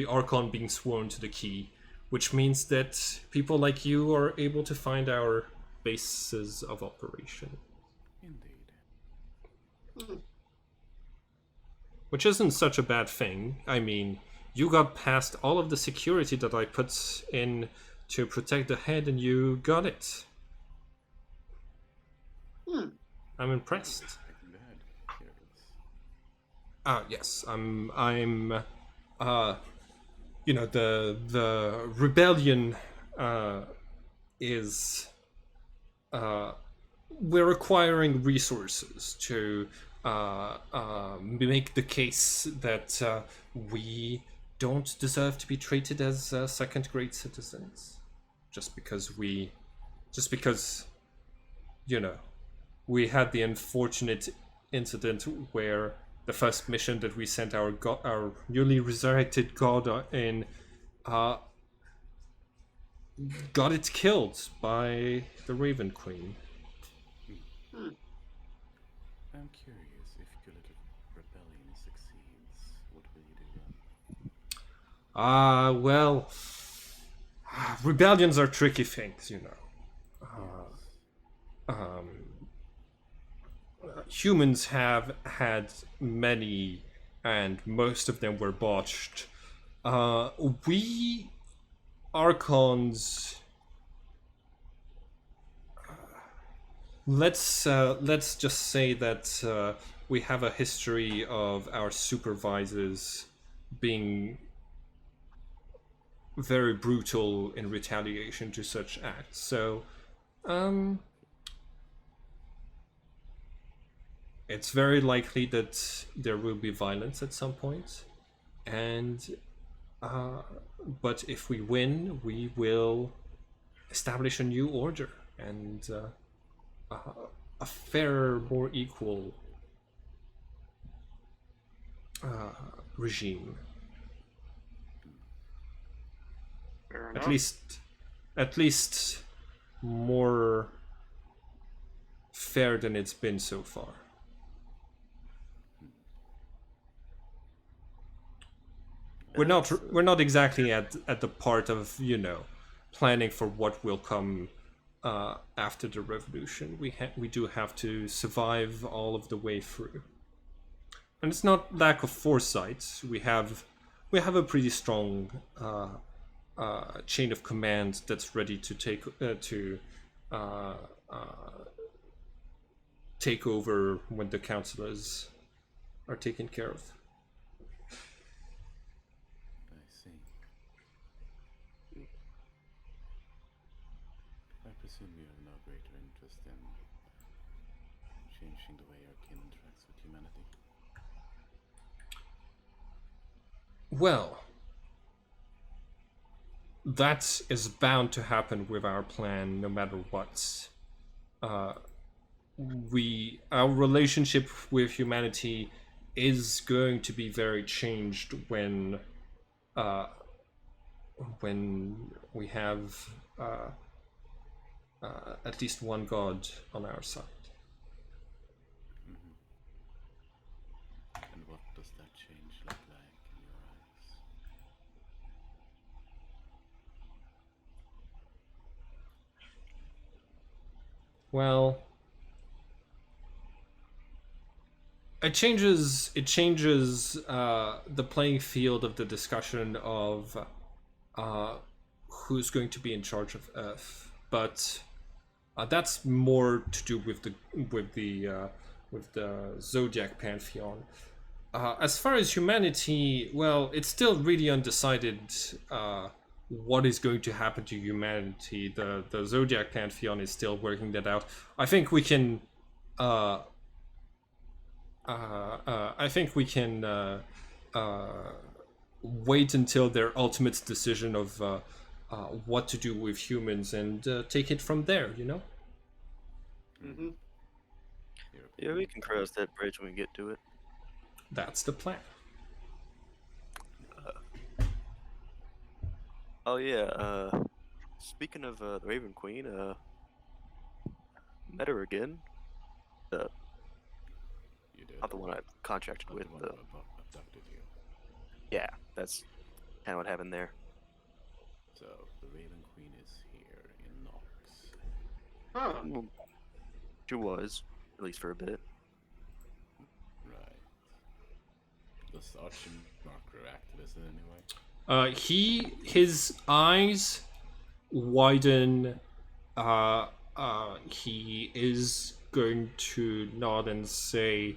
Archon being sworn to the key, which means that people like you are able to find our bases of operation. Indeed. Which isn't such a bad thing. I mean, you got past all of the security that I put in to protect the head, and you got it. I'm impressed. Taking the head. Here it is. Yes, I'm the rebellion is we're acquiring resources to make the case that we don't deserve to be treated as second-grade citizens just because we had the unfortunate incident where the first mission that we sent our newly resurrected god in got it killed by the Raven Queen. I'm curious, if your little rebellion succeeds, what will you do then? Well, rebellions are tricky things, you know. Humans have had many, and most of them were botched. We Archons. Let's just say that we have a history of our supervisors being very brutal in retaliation to such acts. So, it's very likely that there will be violence at some point, and but if we win, we will establish a new order and a fairer, more equal regime. Fair enough. At least more fair than it's been so far. We're not exactly at the part of, you know, planning for what will come after the revolution. We do have to survive all of the way through, and it's not lack of foresight. We have a pretty strong chain of command that's ready to take over when the councillors are taken care of. I see. I presume you have no greater interest in changing the way our kin interacts with humanity. Well, that is bound to happen with our plan, no matter what. Our relationship with humanity is going to be very changed when we have at least one god on our side. And what does that change look like in your eyes? Well, it changes the playing field of the discussion of who's going to be in charge of Earth, but that's more to do with the Zodiac Pantheon. As far as humanity, well, it's still really undecided what is going to happen to humanity. The Zodiac Pantheon is still working that out. I think we can wait until their ultimate decision of what to do with humans and take it from there, you know? Mm-hmm. Yeah, we can cross that bridge when we get to it. That's the plan. Oh yeah, speaking of the Raven Queen, met her again. You did. Not the one I contracted Not with. the one who abducted you. Yeah, that's kind of what happened there. So the Raven Queen is here in Nox. Oh, Well, she was, at least for a bit. Right. Does Archimark react to this in any way? His eyes widen. He is going to nod and say,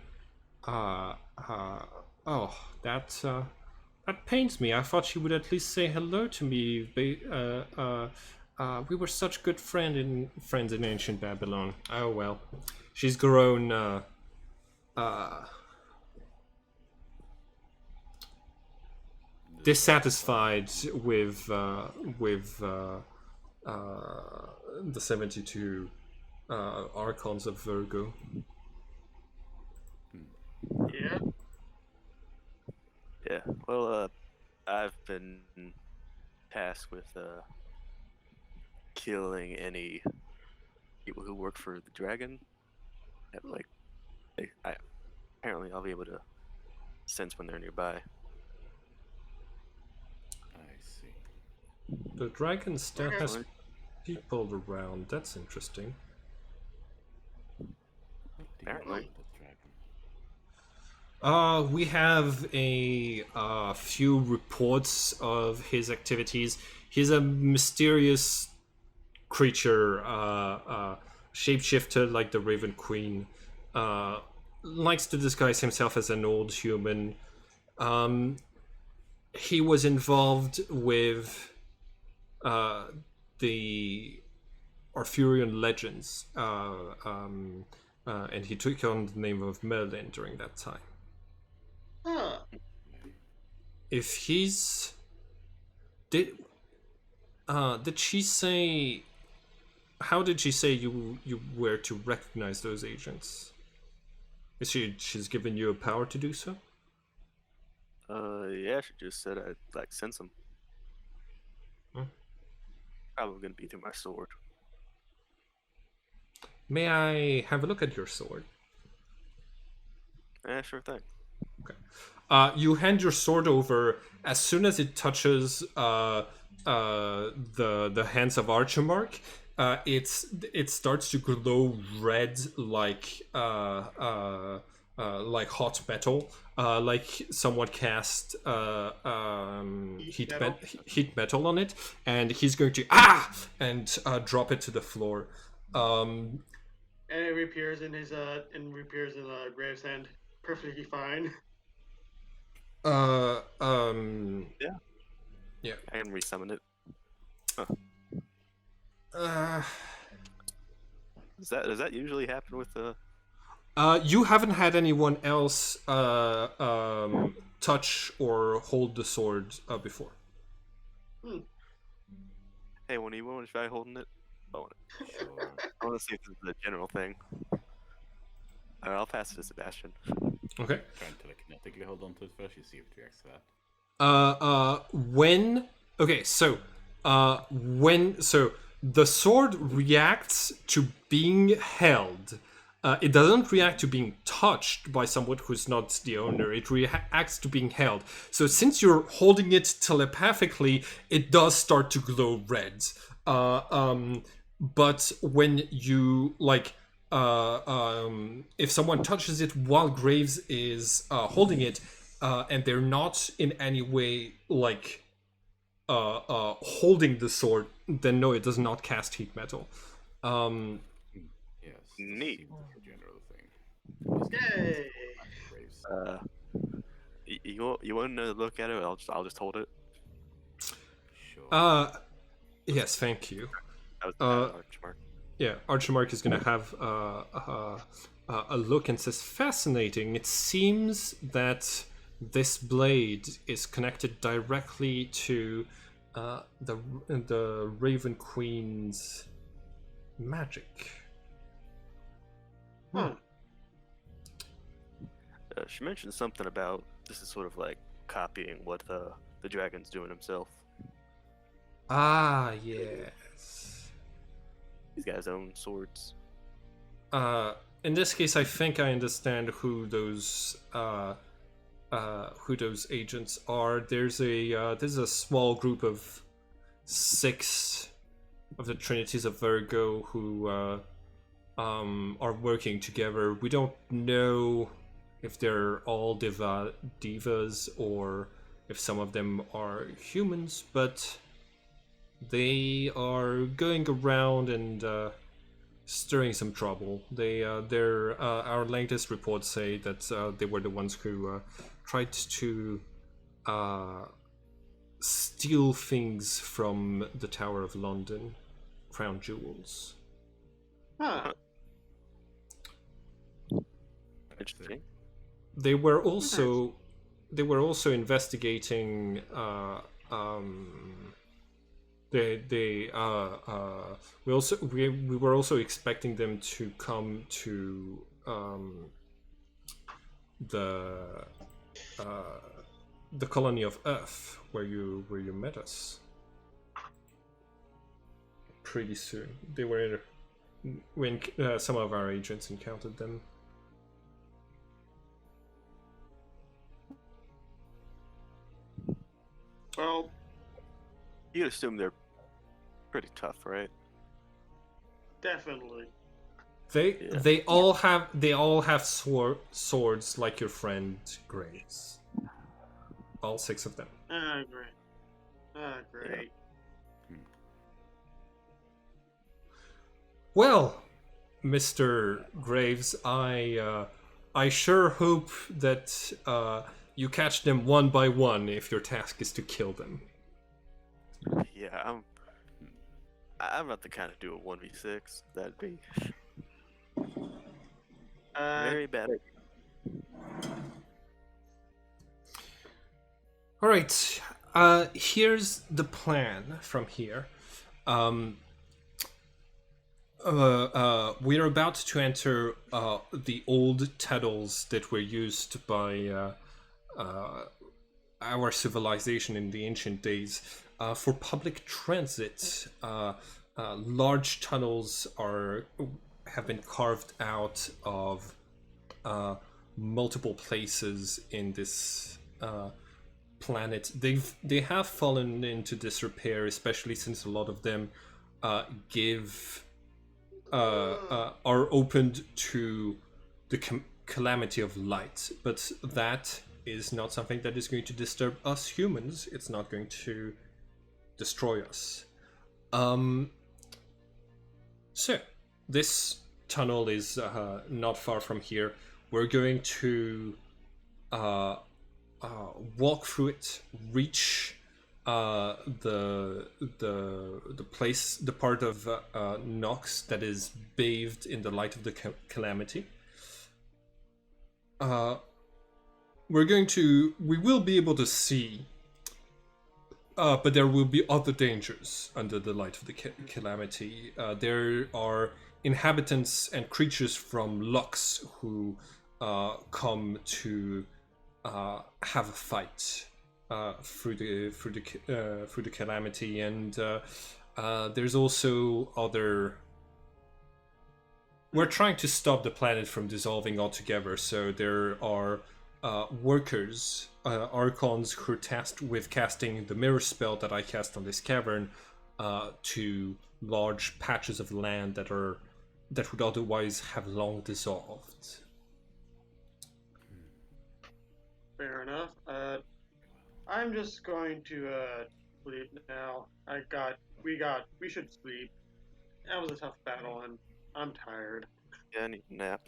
"Oh, that pains me. I thought she would at least say hello to me. We were such good friends in ancient Babylon. Oh well, she's grown dissatisfied with the 72 Archons of Virgo. Yeah. Yeah. Well, I've been tasked with killing any people who work for the dragon. Like, apparently I'll be able to sense when they're nearby. I see. The dragon still has Excellent. people around. That's interesting. What do you Apparently. want with the dragon? We have a few reports of his activities. He's a mysterious creature, shapeshifter like the Raven Queen. Likes to disguise himself as an old human. He was involved with the Arthurian legends, and he took on the name of Merlin during that time. Huh. If he's did she say? How did she say you were to recognize those agents? Is she's given you a power to do so? Yeah, she just said I'd like sense them. Hmm. Probably gonna be through my sword. May I have a look at your sword? Yeah, sure thing. You hand your sword over. As soon as it touches the hands of Archimark, it starts to glow red like hot metal, like someone cast heat metal on it, and he's going to and drop it to the floor. And it reappears in Graves' hand, perfectly fine. Yeah. I can resummon it. Does that usually happen with the? You haven't had anyone else touch or hold the sword before. Hey, when you want to try holding it? Sure. I want to see if this is a general thing. Alright, I'll pass it to Sebastian. Okay. Trying to telekinetically hold on to it first. You see if it reacts to that. So the sword reacts to being held. It doesn't react to being touched by someone who's not the owner. It reacts to being held. So since you're holding it telepathically, it does start to glow red. But when you if someone touches it while Graves is holding it, and they're not in any way holding the sword, then no, it does not cast heat metal. Yes. Neat. Seems like a general thing. Yay! Graves. You want to look at it? I'll just hold it. Sure. Yes, thank you. That was Archmark. Yeah, Archimark is gonna have a look and says, "Fascinating. It seems that this blade is connected directly to the Raven Queen's magic." Huh. She mentioned something about this is sort of like copying what the dragon's doing himself. Ah, yes. He's got his own swords. In this case, I think I understand who those agents are. There's a small group of 6 of the Trinities of Virgo who are working together. We don't know if they're all divas or if some of them are humans, but they are going around and stirring some trouble. Our latest reports say that they were the ones who tried to steal things from the Tower of London, crown jewels. Huh. Interesting. They were also investigating we were also expecting them to come to the the colony of Earth where you met us pretty soon. They were when some of our agents encountered them. Well, You'd assume they're pretty tough, right? definitely. They all have swords like your friend Graves. All 6 of them. Ah, great. Ah, great. Well, Mr. Graves, I sure hope that you catch them one by one if your task is to kill them. Yeah, I'm not the kind to do a 1v6. That'd be very bad. All right. Here's the plan from here. We're about to enter the old tunnels that were used by our civilization in the ancient days. For public transit, large tunnels have been carved out of multiple places in this planet. They have fallen into disrepair, especially since a lot of them are opened to the calamity of light. But that is not something that is going to disturb us humans. It's not going to destroy us. So this tunnel is not far from here. We're going to walk through it, reach the place, the part of Nox that is bathed in the light of the calamity. We will be able to see, but there will be other dangers under the light of the calamity. There are inhabitants and creatures from Lux who come to have a fight through the calamity, and there's also other. We're trying to stop the planet from dissolving altogether, so there are workers, archons, who are tasked with casting the mirror spell that I cast on this cavern to large patches of land that would otherwise have long dissolved. Fair enough. I'm just going to sleep now. We should sleep. That was a tough battle, and I'm tired. Yeah, I need a nap.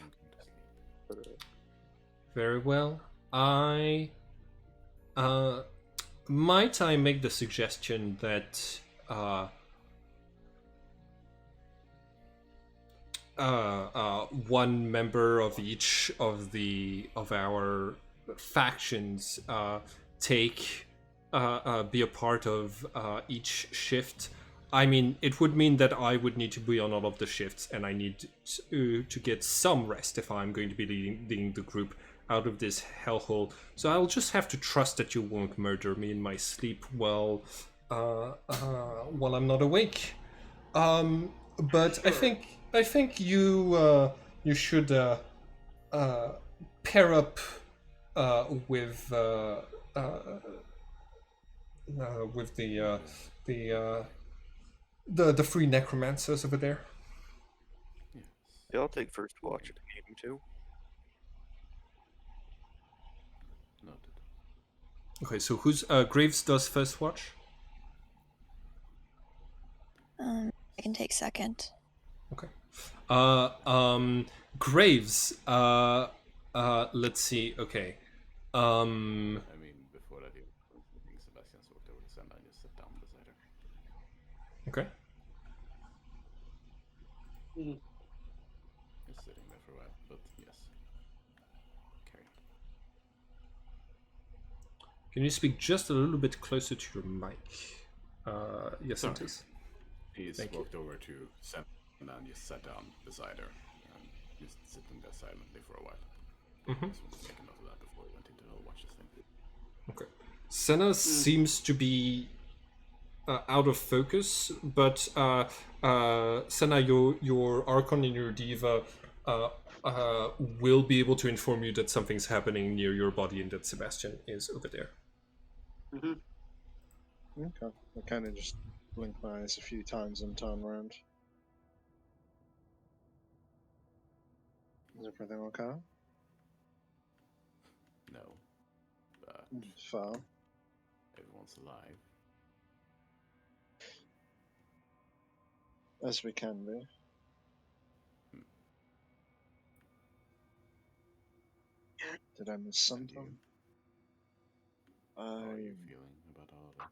Very well. Might I make the suggestion that one member of each of our factions be a part of each shift? I mean, it would mean that I would need to be on all of the shifts, and I need to get some rest if I'm going to be leading the group out of this hellhole. So I'll just have to trust that you won't murder me in my sleep while I'm not awake. But Sure. I think you should pair up with the free necromancers over there. Yeah, I'll take first watch at the game too. Noted. Okay, so who's Graves does first watch? I can take second. Okay. Graves. Let's see. Okay. I mean, before that, I think Sebastian's walked over to Senda and just sat down beside her. Okay. Mm. Just sitting there for a while, but yes. Carry on. Can you speak just a little bit closer to your mic? Yes, Sorry. it is. He's Thank you. walked over to Senna and just sat down beside her and just sitting there silently for a while. Mm-hmm. Just want to make a note of that before he went into the watch this thing. Okay. Senna seems to be out of focus, but Senna, your Archon and your Diva will be able to inform you that something's happening near your body and that Sebastian is over there. Mm-hmm. Okay. I kind of just blink my eyes a few times and turn around. Is everything okay? No. But Fair. everyone's alive. As we can be. Did I miss And you? something? How are you feeling about all of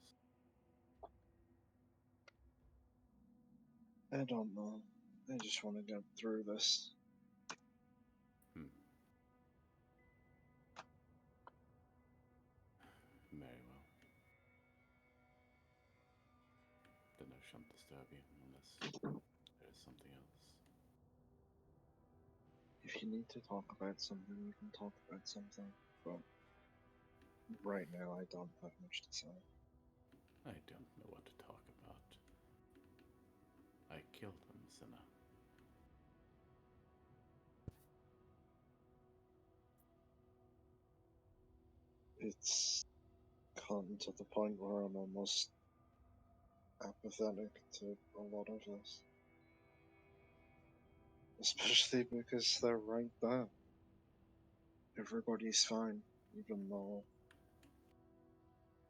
this? I don't know. I just want to get through this. Very well. Then I shan't disturb you unless there is something else. If you need to talk about something, we can talk about something. But right now, I don't have much to say. I don't know what to talk about. I killed him, Senna. It's gotten to the point where I'm almost apathetic to a lot of this. Especially because they're right there. Everybody's fine, even though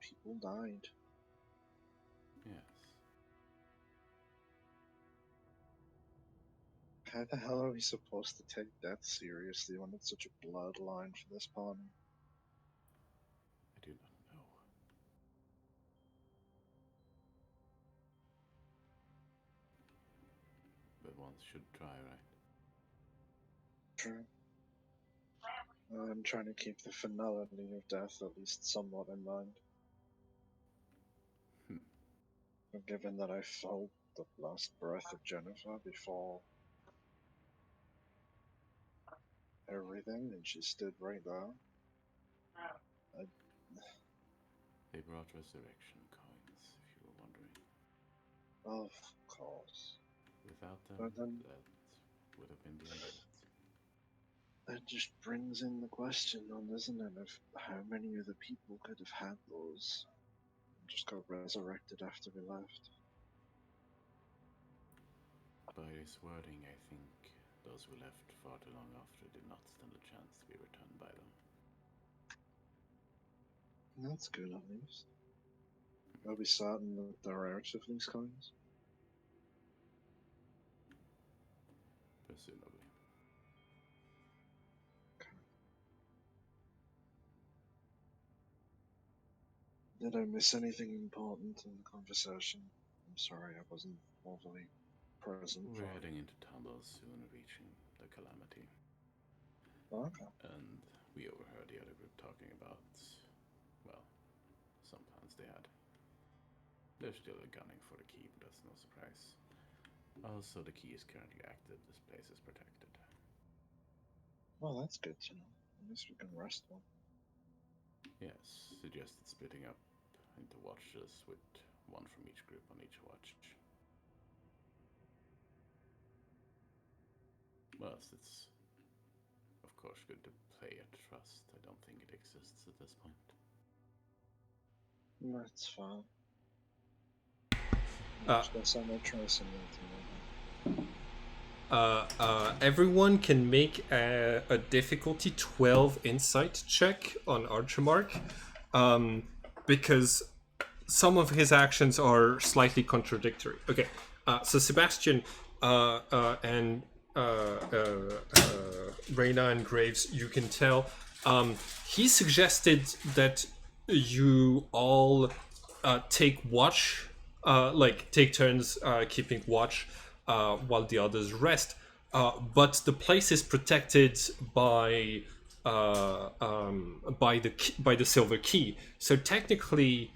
people died. Yes. How the hell are we supposed to take death seriously when it's such a bloodline for this party? I do not know. But one should try, right? True. I'm trying to keep the finality of death at least somewhat in mind. Given that I felt the last breath of Jennifer before everything, and she stood right there. They brought resurrection coins, if you were wondering. Of course. Without them, But then that would have been the end of it. that just brings in the question, doesn't it, of how many other people could have had those and just got resurrected after we left. By his wording, I think those who left far too long after did not stand a chance to be returned by them. That's good, at least. Are we certain that there are out of these coins? Presumably. Did I miss anything important in the conversation? I'm sorry I wasn't overly present. We're heading into Tumble soon, reaching the Calamity. Okay. And we overheard the other group talking about, well, some plans they had. They're still gunning for the key, but that's no surprise. Also, the key is currently active. This place is protected. Well, that's good to know. At least we can rest one. Yes, suggested splitting up into watches with one from each group on each watch. Well, it's of course good to play at trust. I don't think it exists at this point. That's fine. Uh, I'm not tracing Everyone can make a difficulty 12 insight check on Archimark, because some of his actions are slightly contradictory. Okay, so Sebastian and Reyna and Graves, you can tell, he suggested that you all take watch, take turns keeping watch while the others rest. But the place is protected by the silver key. So technically,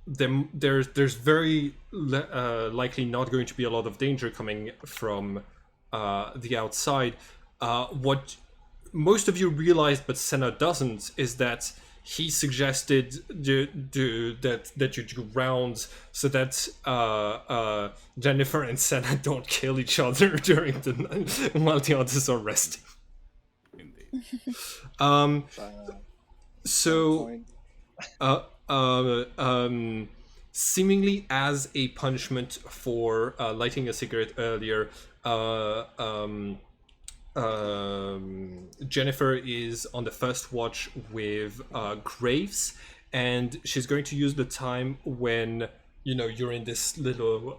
there's very likely not going to be a lot of danger coming from the outside. What most of you realize, but Senna doesn't, is that he suggested that you do rounds so that Jennifer and Senna don't kill each other during the night while the others are resting. Indeed. So, seemingly as a punishment for lighting a cigarette earlier, Jennifer is on the first watch with Graves, and she's going to use the time when you're in this little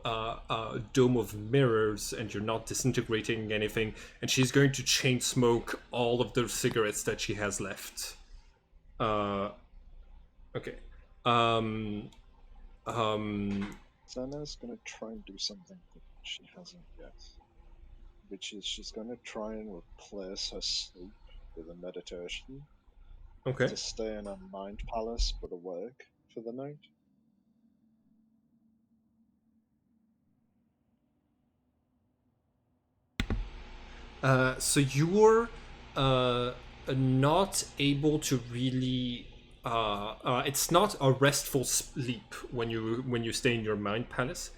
dome of mirrors and you're not disintegrating anything, and she's going to chain smoke all of the cigarettes that she has left. Okay. Senna's gonna try and do something that she hasn't yet, which is she's gonna try and replace her sleep with a meditation Okay. to stay in her mind palace but awake for the night. So you're not able to really. It's not a restful sleep when you stay in your mind palace,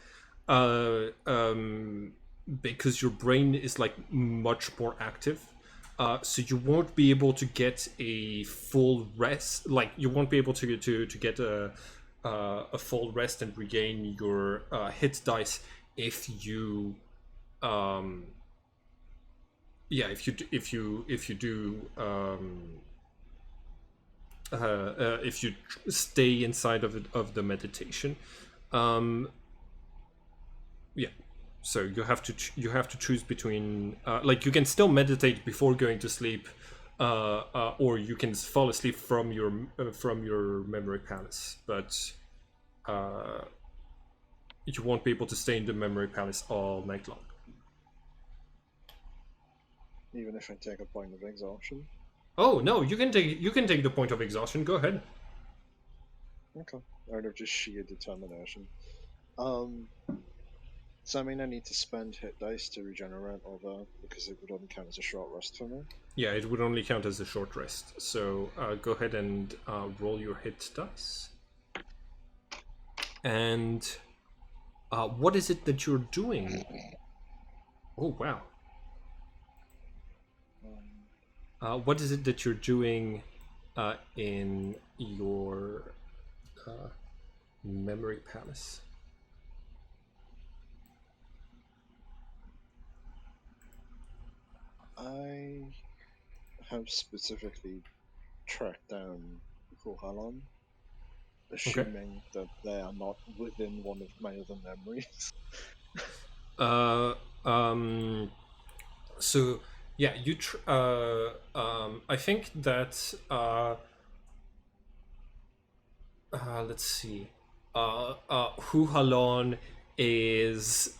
because your brain is like much more active. So you won't be able to get a full rest. Like you won't be able to get a full rest and regain your hit dice if you. If you stay inside of the meditation, so you have to choose between like you can still meditate before going to sleep, or you can fall asleep from your memory palace, but you won't be able to stay in the memory palace all night long. Even if I take a point of exhaustion. Oh no, you can take the point of exhaustion. Go ahead. Okay. Out of just sheer determination. So I mean I need to spend hit dice to regenerate over because it would only count as a short rest for me. Yeah, it would only count as a short rest. So go ahead and roll your hit dice. And what is it that you're doing? Oh wow. What is it that you're doing in your memory palace? I have specifically tracked down Kohalon, assuming that they are not within one of my other memories. So yeah, I think that let's see. Huhalon is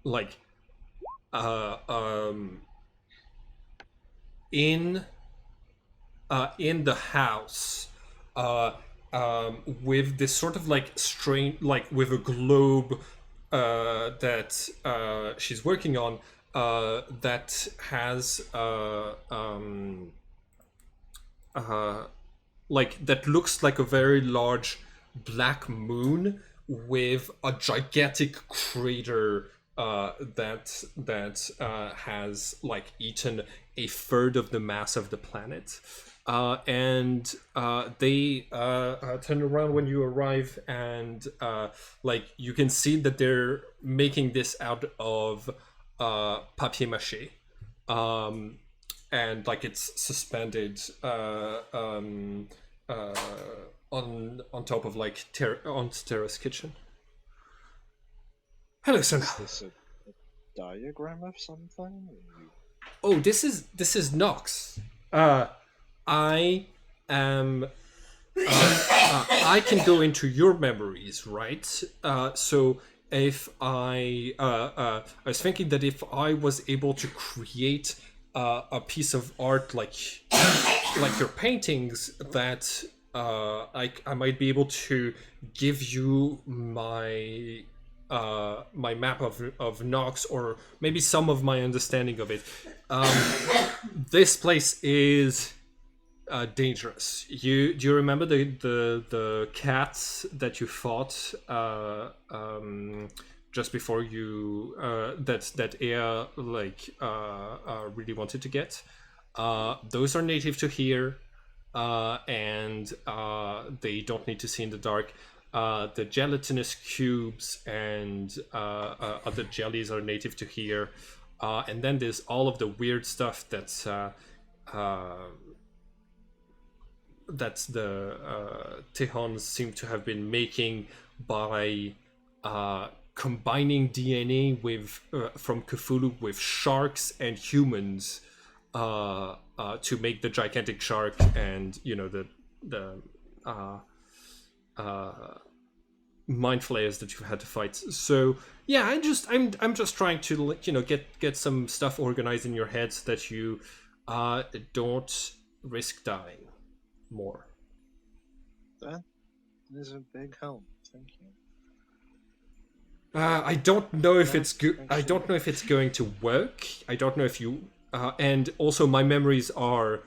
like in the house with this sort of like strange, like with a globe that she's working on that has like that looks like a very large black moon with a gigantic crater that has like eaten a third of the mass of the planet. And they turn around when you arrive, and like you can see that they're making this out of papier mâché, and like it's suspended on top of like on Terra's kitchen. Hello, son. Is this a diagram of something? Oh, this is Nox. I am. I can go into your memories, right? So if I was thinking that if I was able to create a piece of art like your paintings, that I might be able to give you my my map of Nox, or maybe some of my understanding of it. This place is dangerous. Do you remember the cats that you fought just before you that Ea really wanted to get? Those are native to here, and they don't need to see in the dark. The gelatinous cubes and other jellies are native to here, and then there's all of the weird stuff that's the Tehans seem to have been making by combining DNA with from Cthulhu with sharks and humans to make the gigantic shark, and the mind flayers that you've had to fight. So yeah, I'm just trying to get some stuff organized in your head so that you don't risk dying more. That is a big help. Thank you. I don't know if That's I don't know if it's going to work. I don't know if you. And also, my memories are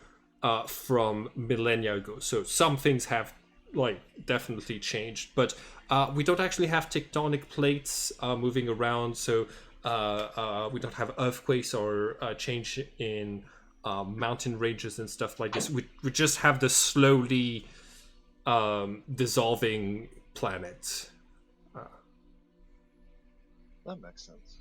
from millennia ago, so some things have definitely changed. But we don't actually have tectonic plates moving around, so we don't have earthquakes or change in mountain ranges and stuff like this. We just have the slowly dissolving planet. That makes sense.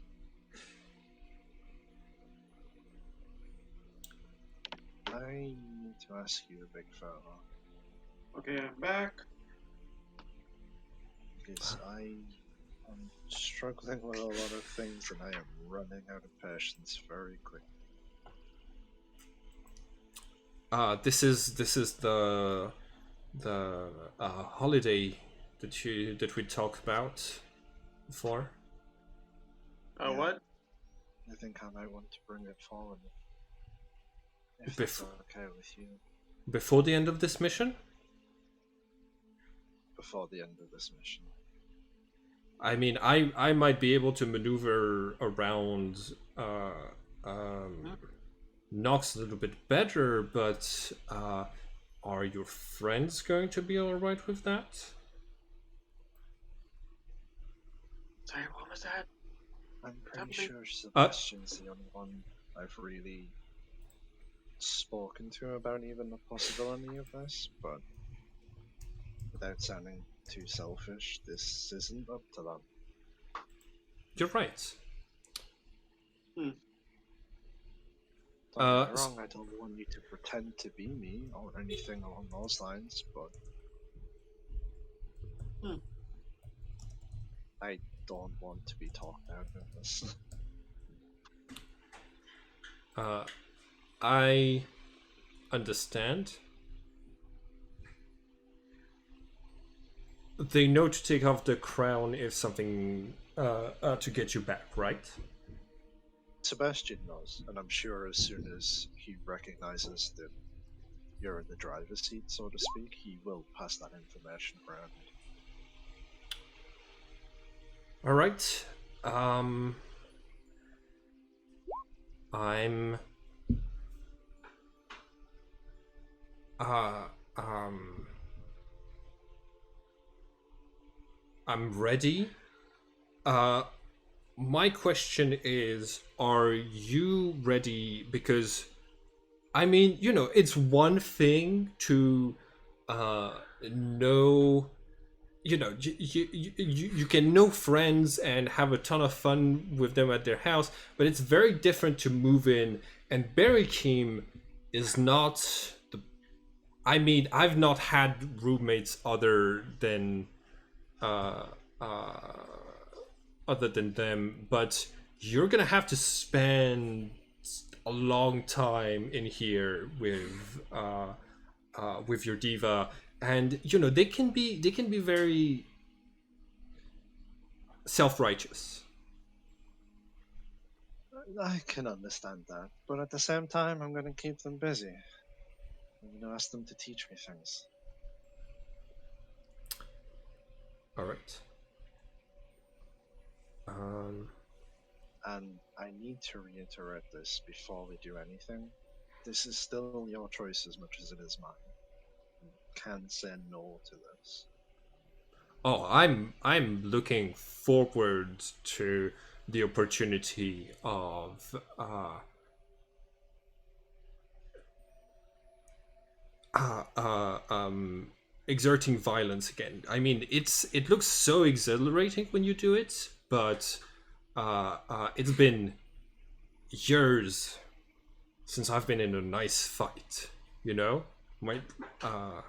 I need to ask you a big favor. Okay, I'm back. Because I am struggling with a lot of things and I am running out of patience very quick. This is the holiday that we talked about before. Oh, Yeah. what? I think I might want to bring it forward. If that's okay with you. Before the end of this mission? Before the end of this mission. I mean, I might be able to maneuver around Nox a little bit better, but are your friends going to be alright with that? Sorry, what was that? I'm pretty Something- sure Sebastian's the only one I've really spoken to about even the possibility of this, but without sounding too selfish, this isn't up to them. You're right. Don't get me wrong, I don't want you to pretend to be me or anything along those lines, but I don't want to be talked out of this. I understand. They know to take off the crown if something to get you back, right? Sebastian knows, and I'm sure as soon as he recognizes that you're in the driver's seat, so to speak, he will pass that information around. All right. I'm I'm ready. My question is, are you ready? Because I mean, it's one thing to know, you can know friends and have a ton of fun with them at their house, but it's very different to move in. And Barrikim is not the. I mean, I've not had roommates other than them, but you're gonna have to spend a long time in here with your diva, and they can be very self-righteous. I can understand that, but at the same time, I'm going to keep them busy. I'm going to ask them to teach me things. All right. And I need to reiterate this before we do anything. This is still your choice as much as it is mine. You can say no to this. Oh, I'm looking forward to the opportunity of uh, uh, um, exerting violence again. I mean, it looks so exhilarating when you do it, but it's been years since I've been in a nice fight. You know, my uh,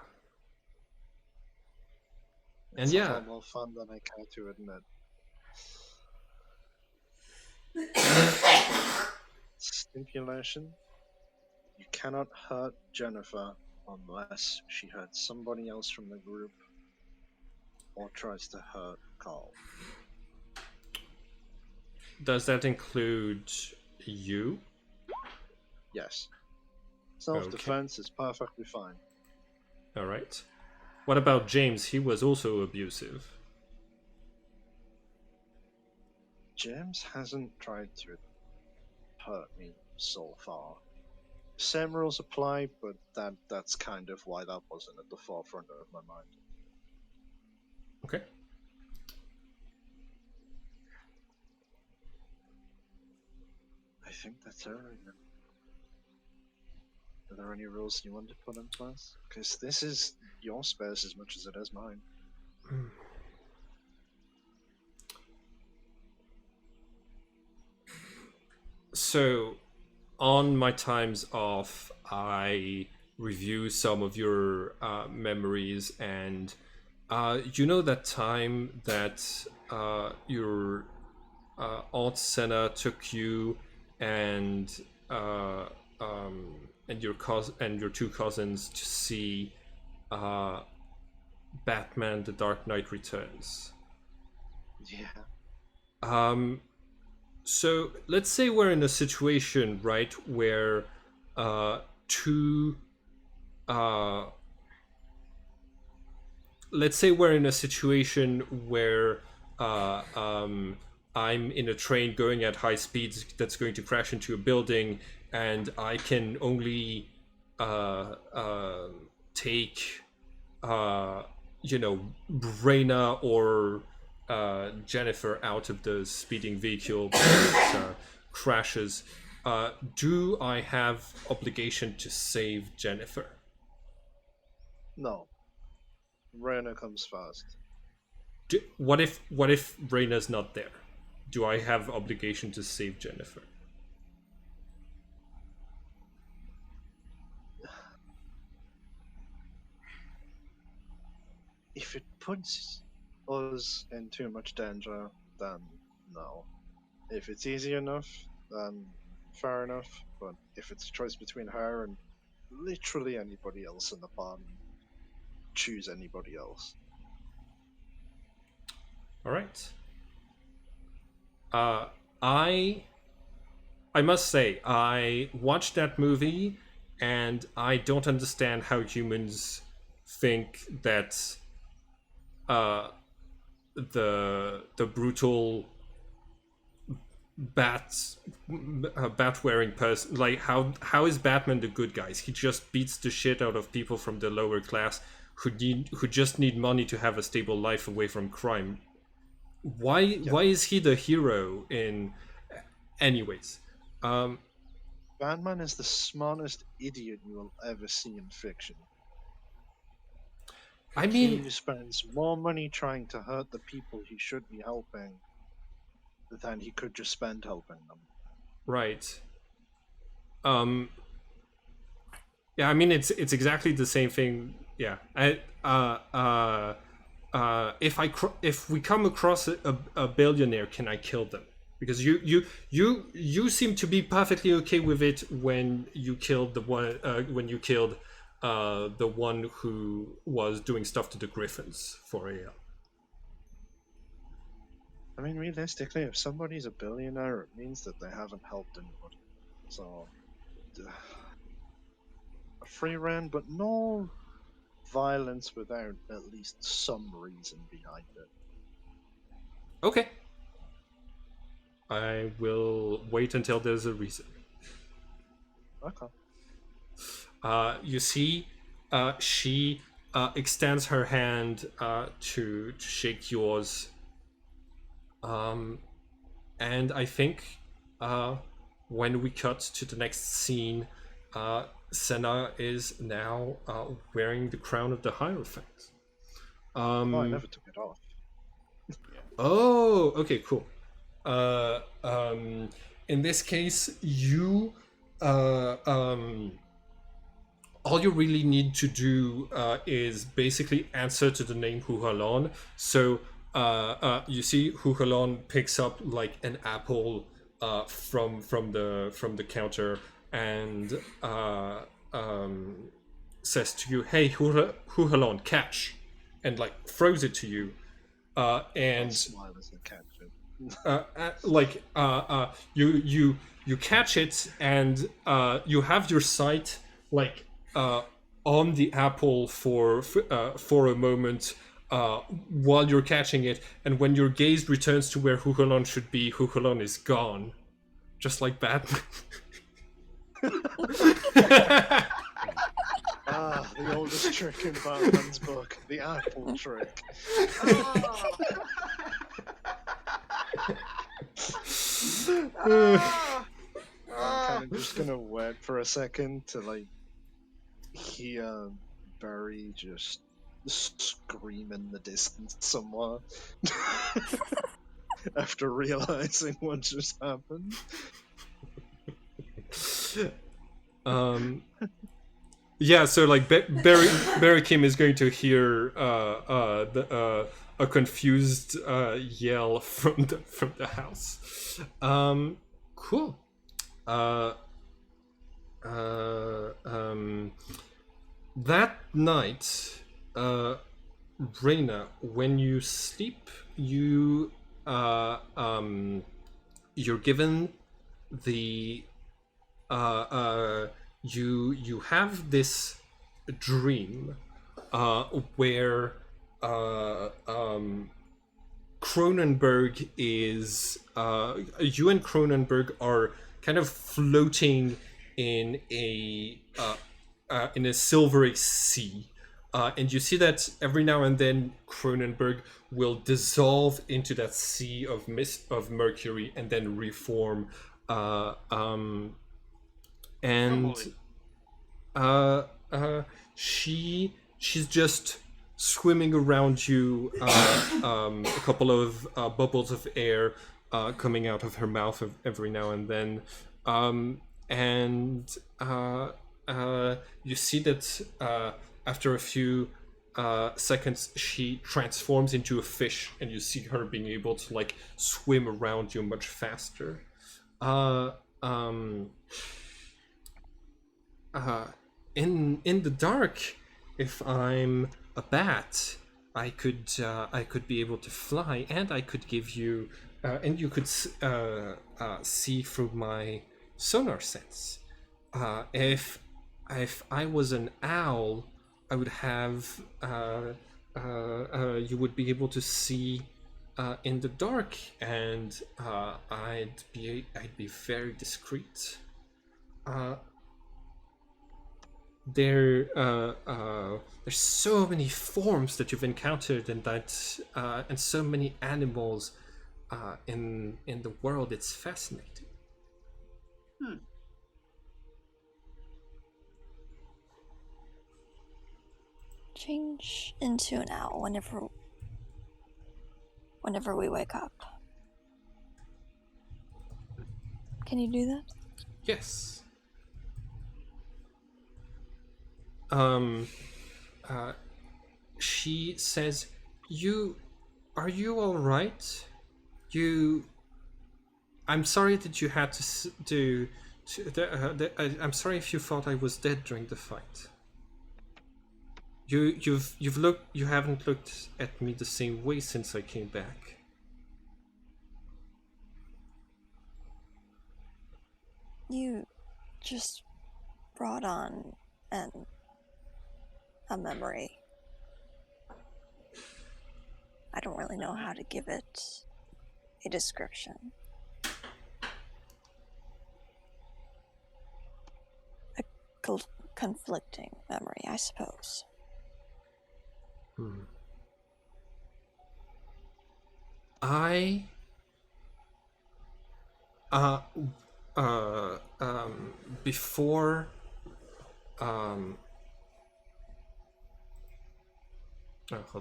and It's a yeah, lot more fun than I care to admit. Stipulation: you cannot hurt Jennifer unless she hurts somebody else from the group or tries to hurt Carl. does that include you? Yes. Self-defense is perfectly fine. All right. What about James? He was also abusive. James hasn't tried to hurt me so far. Same rules apply, but that's kind of why that wasn't at the forefront of my mind. Okay. I think that's everything. Are there any rules you want to put in place? Because this is your space as much as it is mine. So, on my times off, I review some of your memories, and you know that time that your Aunt Senna took you and uh, and your and your two cousins to see uh, Batman: The Dark Knight Returns. Yeah. So let's say we're in a situation, right, where two let's say we're in a situation where I'm in a train going at high speeds that's going to crash into a building, and I can only take, you know, Reyna or Jennifer out of the speeding vehicle before it crashes. Do I have obligation to save Jennifer? No. Rena comes first. What if Reyna's not there? Do I have obligation to save Jennifer? If it puts us in too much danger, then no. If it's easy enough, then fair enough. But if it's a choice between her and literally anybody else in the party, choose anybody else. All right. Uh, I I must say I watched that movie, and I don't understand how humans think that uh, the brutal bat wearing person, like how is Batman the good guys? He just beats the shit out of people from the lower class who just need money to have a stable life away from crime. Why is he the hero in anyways? Batman is the smartest idiot you will ever see in fiction. I mean, He spends more money trying to hurt the people he should be helping than he could just spend helping them. right. Um yeah, I mean it's exactly the same thing. Yeah. If we come across a billionaire, can I kill them? Because you seem to be perfectly okay with it when you killed the one who was doing stuff to the Griffins for a I mean, realistically, if somebody's a billionaire, it means that they haven't helped anybody. So, a free reign, but no violence without at least some reason behind it. Okay. I will wait until there's a reason. Okay. You see, she extends her hand to shake yours. And I think when we cut to the next scene, Senna is now wearing the crown of the Hierophant. Oh, I never took it off. Oh, okay, cool. In this case, you all you really need to do is basically answer to the name Huhalon. So you see, Huhalon picks up like an apple from the counter and says to you, "Hey, Huhalon, catch!" and like throws it to you. And Smile as I catch it. you catch it and you have your sight like on the apple for a moment while you're catching it, and when your gaze returns to where Huhalon should be, Huhalon is gone, just like Batman. Ah, the oldest trick in Batman's book, the apple trick. I'm kind of just gonna wait for a second to like hear Barry just scream in the distance somewhere after realizing what just happened. Yeah, so like Barry Kim is going to hear a confused yell from the house. Cool. That night, Reina, when you sleep, you're given the you have this dream where Cronenberg is you and Cronenberg are kind of floating in a silvery sea. And you see that every now and then Cronenberg will dissolve into that sea of mist of mercury and then reform. She's just swimming around you, a couple of bubbles of air coming out of her mouth every now and then, and you see that after a few seconds she transforms into a fish, and you see her being able to like swim around you much faster. In the dark, if I'm a bat, I could be able to fly, and I could give you, and you could see through my sonar sense. If I was an owl, I would have you would be able to see in the dark, and I'd be very discreet. There's so many forms that you've encountered, and that and so many animals in the world. It's fascinating. Change into an owl whenever we wake up. Can you do that? Yes. She says, are you all right? I'm sorry that you had I'm sorry if you thought I was dead during the fight. You haven't looked at me the same way since I came back. You just brought on an a memory. I don't really know how to give it a description. A conflicting memory, I suppose. I before hold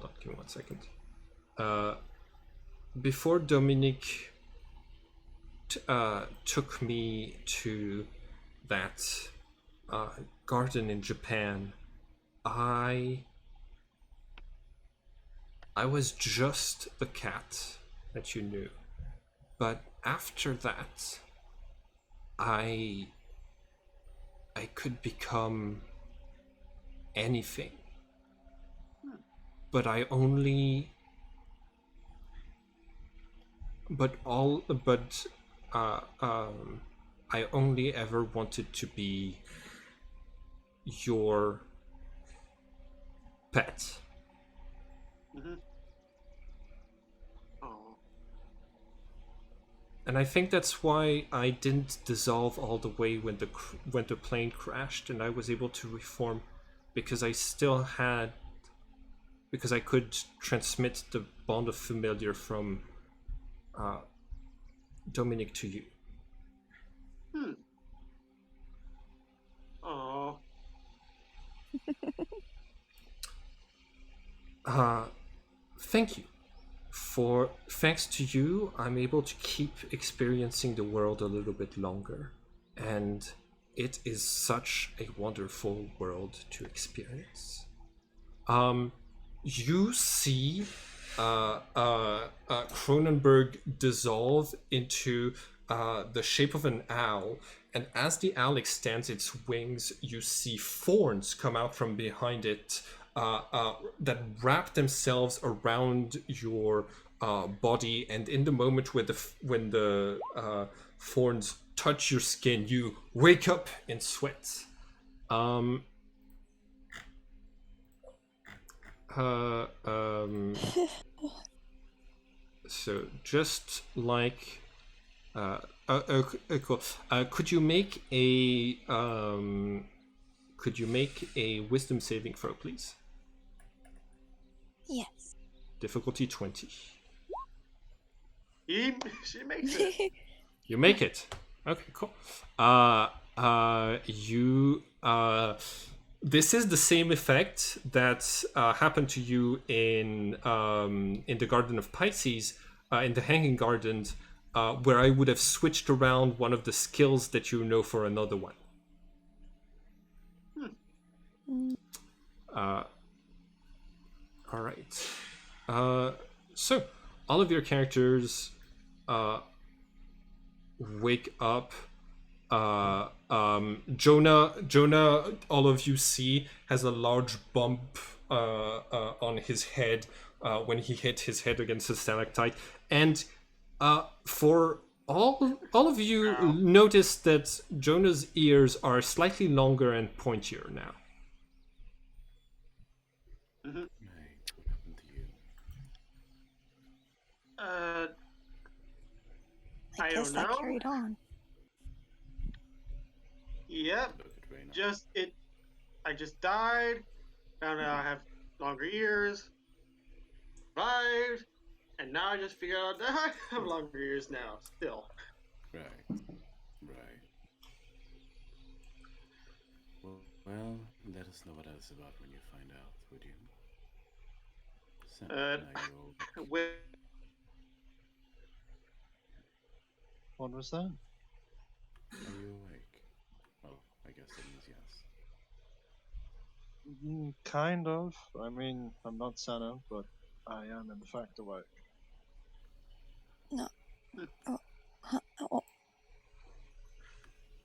on, give me 1 second. Before Dominic took me to that garden in Japan, I was just the cat that you knew. But after that, I could become anything. But I only I only ever wanted to be your pet. Oh. And I think that's why I didn't dissolve all the way when the plane crashed, and I was able to reform, because I could transmit the bond of familiar from Dominic to you. Oh. Thank you. Thanks to you, I'm able to keep experiencing the world a little bit longer. And it is such a wonderful world to experience. You see Cronenberg dissolve into the shape of an owl, and as the owl extends its wings, you see thorns come out from behind it that wrap themselves around your body, and in the moment when the thorns touch your skin, you wake up in sweat. So just like cool. Could you make a wisdom saving throw, please? Yes. Difficulty 20. She makes it. You make it. Okay, cool. This is the same effect that happened to you in the Garden of Pisces, in the Hanging Gardens, where I would have switched around one of the skills that you know for another one. All right. So all of your characters wake up. Jonah, all of you see, has a large bump on his head when he hit his head against the stalactite, and for all of you notice that Jonah's ears are slightly longer and pointier now. Right, what happened to you? I guess don't that know. carried on. Yep. Look at Reyna. I just died. Found out I have longer ears. Survived. And now I just figured out that I have longer ears now. Still. Right. Well, let us know what that's about when you find out, would you? Sam, now you're all... What was that? Are you awake? Well, I guess that means yes. Kind of. I mean, I'm not Senna, but I am in fact awake. No. Oh.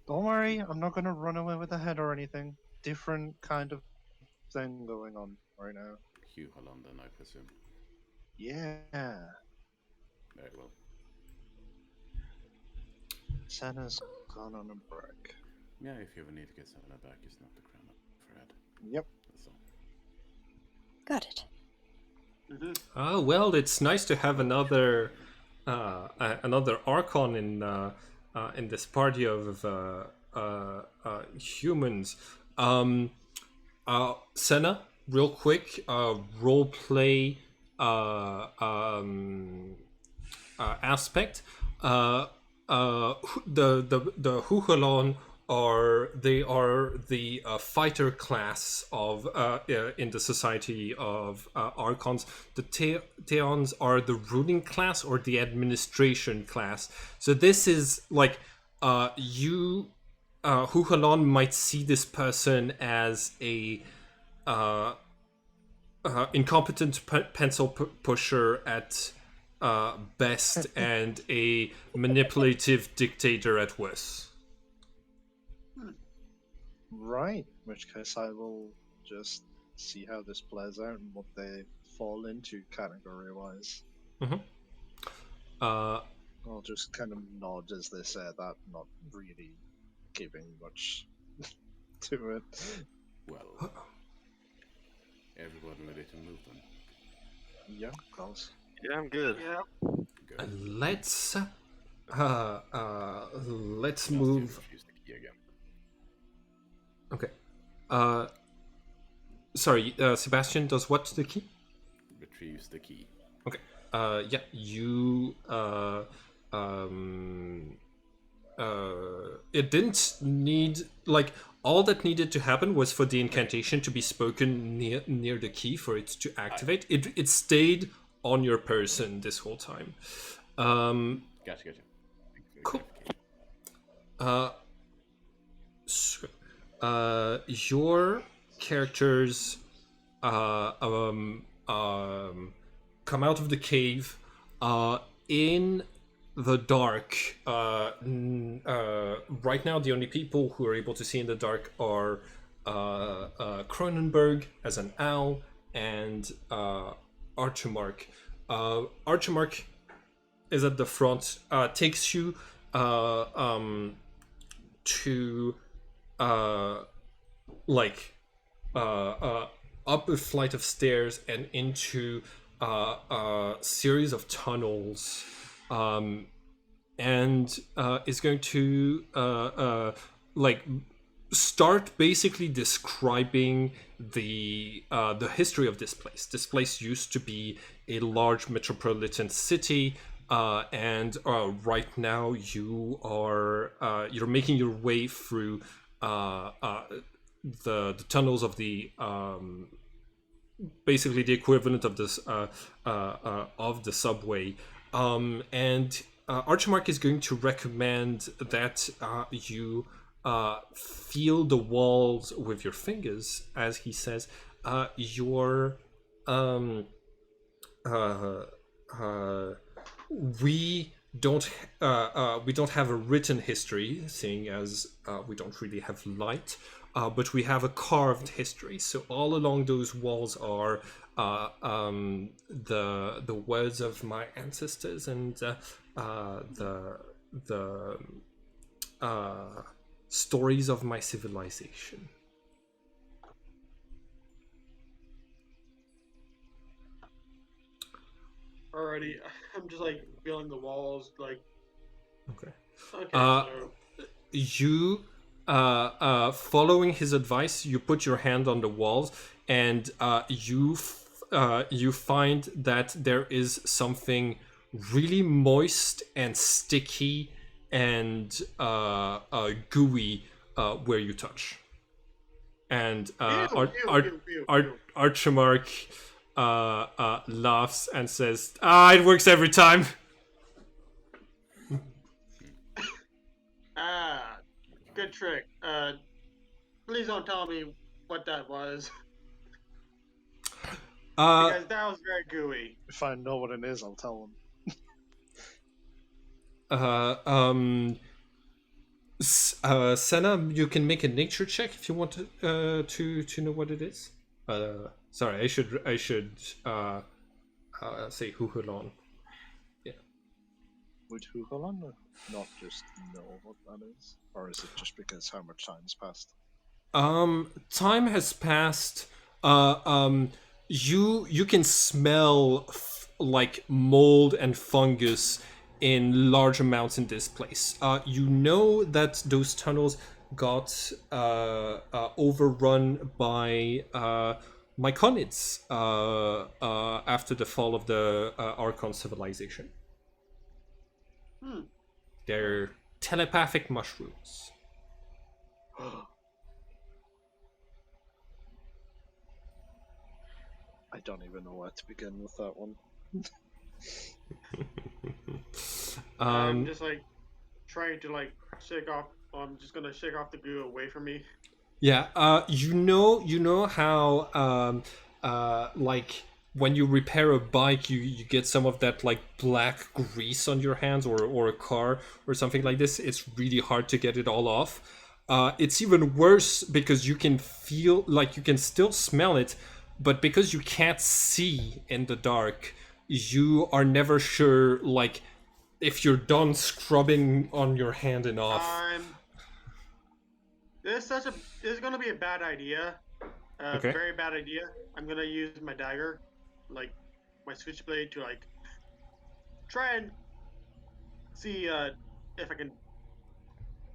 Don't worry, I'm not gonna run away with the head or anything. Different kind of thing going on right now. Hugh Hollander, I presume. Yeah. Very well. Senna's gone on a break. Yeah, if you ever need to get Senna back, it's not the crown of Fred. Yep. That's all. Got it. Well, it's nice to have another Archon in this party of humans. Senna, real quick, role play aspect. The Huhalon are the fighter class of in the society of Archons. The Theons are the ruling class or the administration class. So this is like you Huhalon might see this person as a incompetent pencil pusher at best and a manipulative dictator at worst. Right, in which case I will just see how this plays out and what they fall into category-wise. I'll just kind of nod as they say that, not really giving much to it. Well, everybody ready to move then? Yeah, of course. Yeah, I'm good. Yeah. Good. Let's Just move. use the key again. Okay. Sorry, Sebastian does what to the key? Retrieves the key. Okay. Yeah, you it didn't need, like, all that needed to happen was for the incantation to be spoken near the key for it to activate. It stayed on your person this whole time. Gotcha. Cool. So, your characters come out of the cave in the dark. Right now, the only people who are able to see in the dark are Cronenberg as an owl and Archimark. Archimark is at the front, takes you to up a flight of stairs and into a series of tunnels, and is going to start basically describing the history of this place. This place used to be a large metropolitan city, and right now you're making your way through the tunnels of the basically the equivalent of this of the subway, and Archimark is going to recommend that you feel the walls with your fingers, as he says. We don't have a written history, seeing as we don't really have light, but we have a carved history. So all along those walls are the words of my ancestors and the stories of my civilization. Alrighty, I'm just like feeling the walls, like. Okay. Okay. So You following his advice, you put your hand on the walls, and you find that there is something really moist and sticky and gooey where you touch. And Archimark laughs and says, it works every time. Good trick. Please don't tell me what that was. Because that was very gooey. If I know what it is, I'll tell them. Senna, you can make a nature check if you want to know what it is. Sorry, I should say Huhulon. Yeah. Would Huhalan not just know what that is? Or is it just because how much time's passed? Time has passed. you can smell like mold and fungus in large amounts in this place. You know that those tunnels got overrun by myconids after the fall of the Archon civilization. Hmm. They're telepathic mushrooms. I don't even know where to begin with that one. I'm just like trying to like shake off. I'm just gonna shake off the goo away from me. Yeah, you know how like when you repair a bike, you get some of that like black grease on your hands, or a car or something like this. It's really hard to get it all off. It's even worse because you can feel, like, you can still smell it, but because you can't see in the dark, you are never sure, like, if you're done scrubbing on your hand enough. This is gonna be a bad idea. Okay. Very bad idea. I'm gonna use my dagger, like my switchblade, to like try and see if I can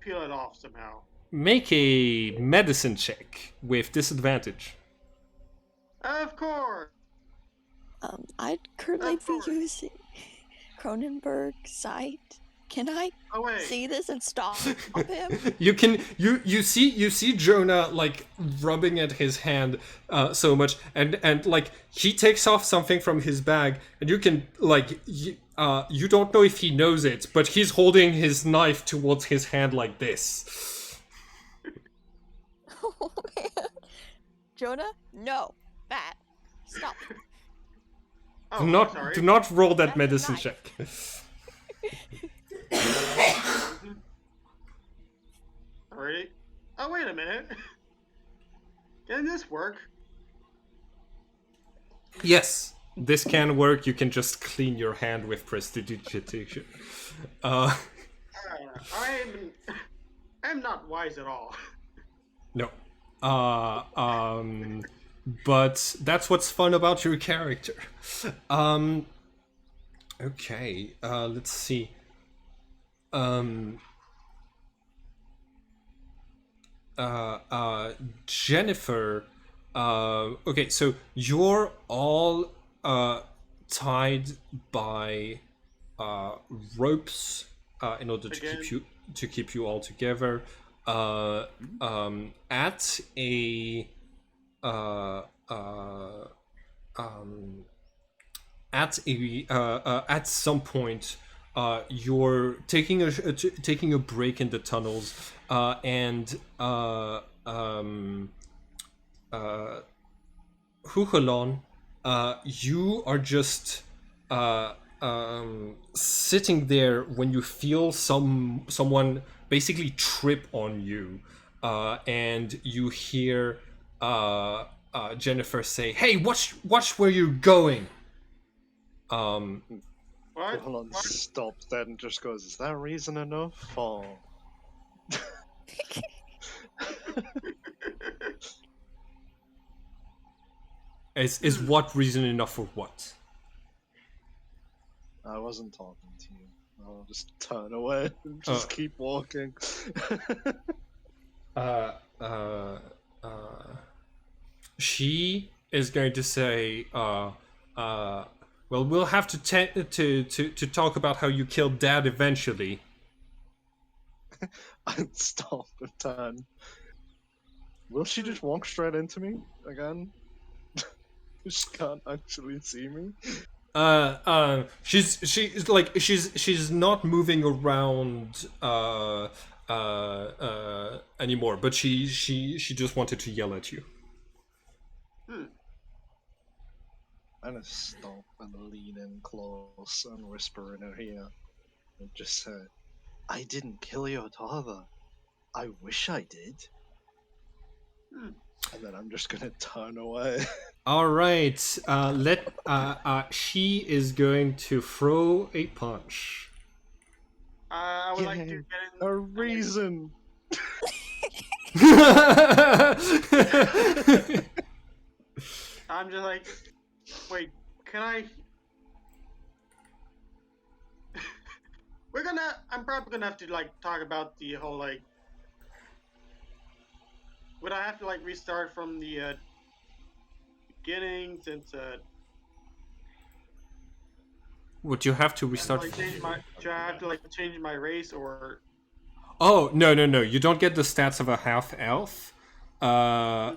peel it off somehow. Make a medicine check with disadvantage. Of course. I'd currently Of be course. using Cronenberg sight. Can I Oh wait. see this and stop him? You see Jonah like rubbing at his hand so much, and like he takes off something from his bag, and you can like you don't know if he knows it, but he's holding his knife towards his hand like this. Oh, man. Jonah, no, Matt, stop. Oh, Do not sorry. do not roll that That's a medicine knife. check. Already. Oh wait a minute. Can this work? Yes, this can work. You can just clean your hand with prestidigitation. I'm not wise at all. No. But that's what's fun about your character. Okay, let's see. Jennifer, okay, so you're all tied by ropes in order Again? to keep you all together. At a at some point, you're taking a break in the tunnels, and Huchelon, you are just sitting there when you feel someone basically trip on you, and you hear Jennifer say, "Hey, watch where you're going." What? Hold on, stops then and just goes, is that reason enough? Or... Is what reason enough for what? I wasn't talking to you. I'll just turn away and just keep walking. She is going to say, well, we'll have to talk about how you killed Dad eventually. I'd stop and turn. Will she just walk straight into me again? She can't actually see me. She's not moving around anymore, but she just wanted to yell at you. I'm gonna stop and lean in close and whisper in her ear and just say, I didn't kill your father. I wish I did. And then I'm just gonna turn away. All right. She is going to throw a punch. I would like to Yay, get in. a reason. I'm just like, wait, can I? I'm probably gonna have to like talk about the whole like. Would I have to like restart from the beginning since Would you have to restart? like should I have to like change my race or? Oh, no. You don't get the stats of a half elf. But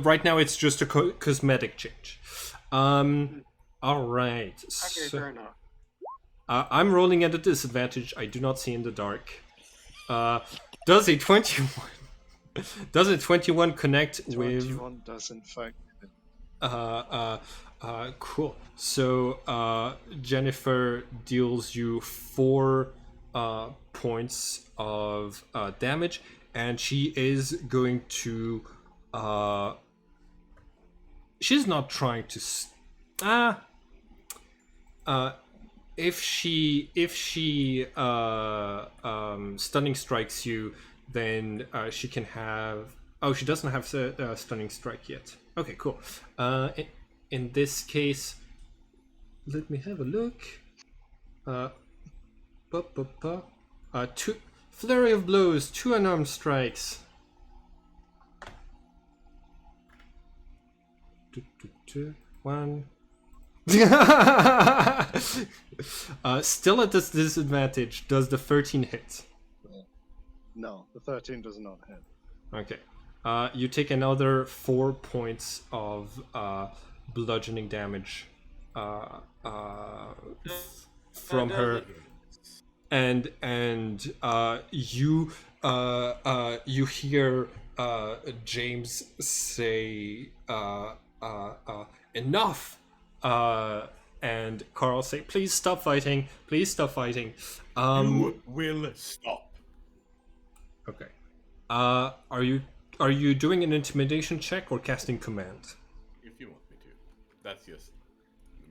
right now it's just a cosmetic change. All right. Okay, So, fair enough. I'm rolling at a disadvantage. I do not see in the dark. Does a 21? Does a 21 connect with? 21 does in fact. Cool. So Jennifer deals you 4 points of damage, and she is going to. She's not trying to. If she stunning strikes you, then she can have. Oh, she doesn't have stunning strike yet. Okay, cool. In this case, let me have a look. Two flurry of blows, 2 unarmed strikes. One. Still at this disadvantage. Does the 13 hit? No, the 13 does not hit. Okay. You take another 4 points of bludgeoning damage from her, and you hear James say enough, and Carl say, please stop fighting, please stop fighting. You will stop. Okay. Are you doing an intimidation check or casting command? If you want me to. That's just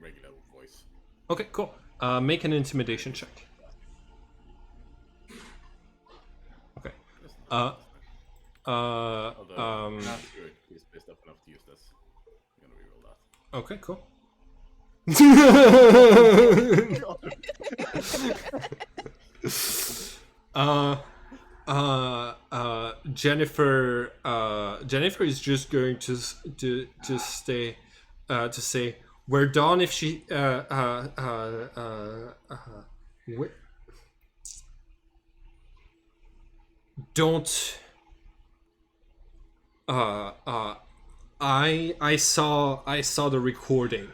regular voice. Okay, cool. Make an intimidation check. Okay. Although, I'm not sure he's pissed off enough to use this. I'm gonna reroll that. Okay, cool. Jennifer is just going to stay to say we're done if she don't I saw the recording.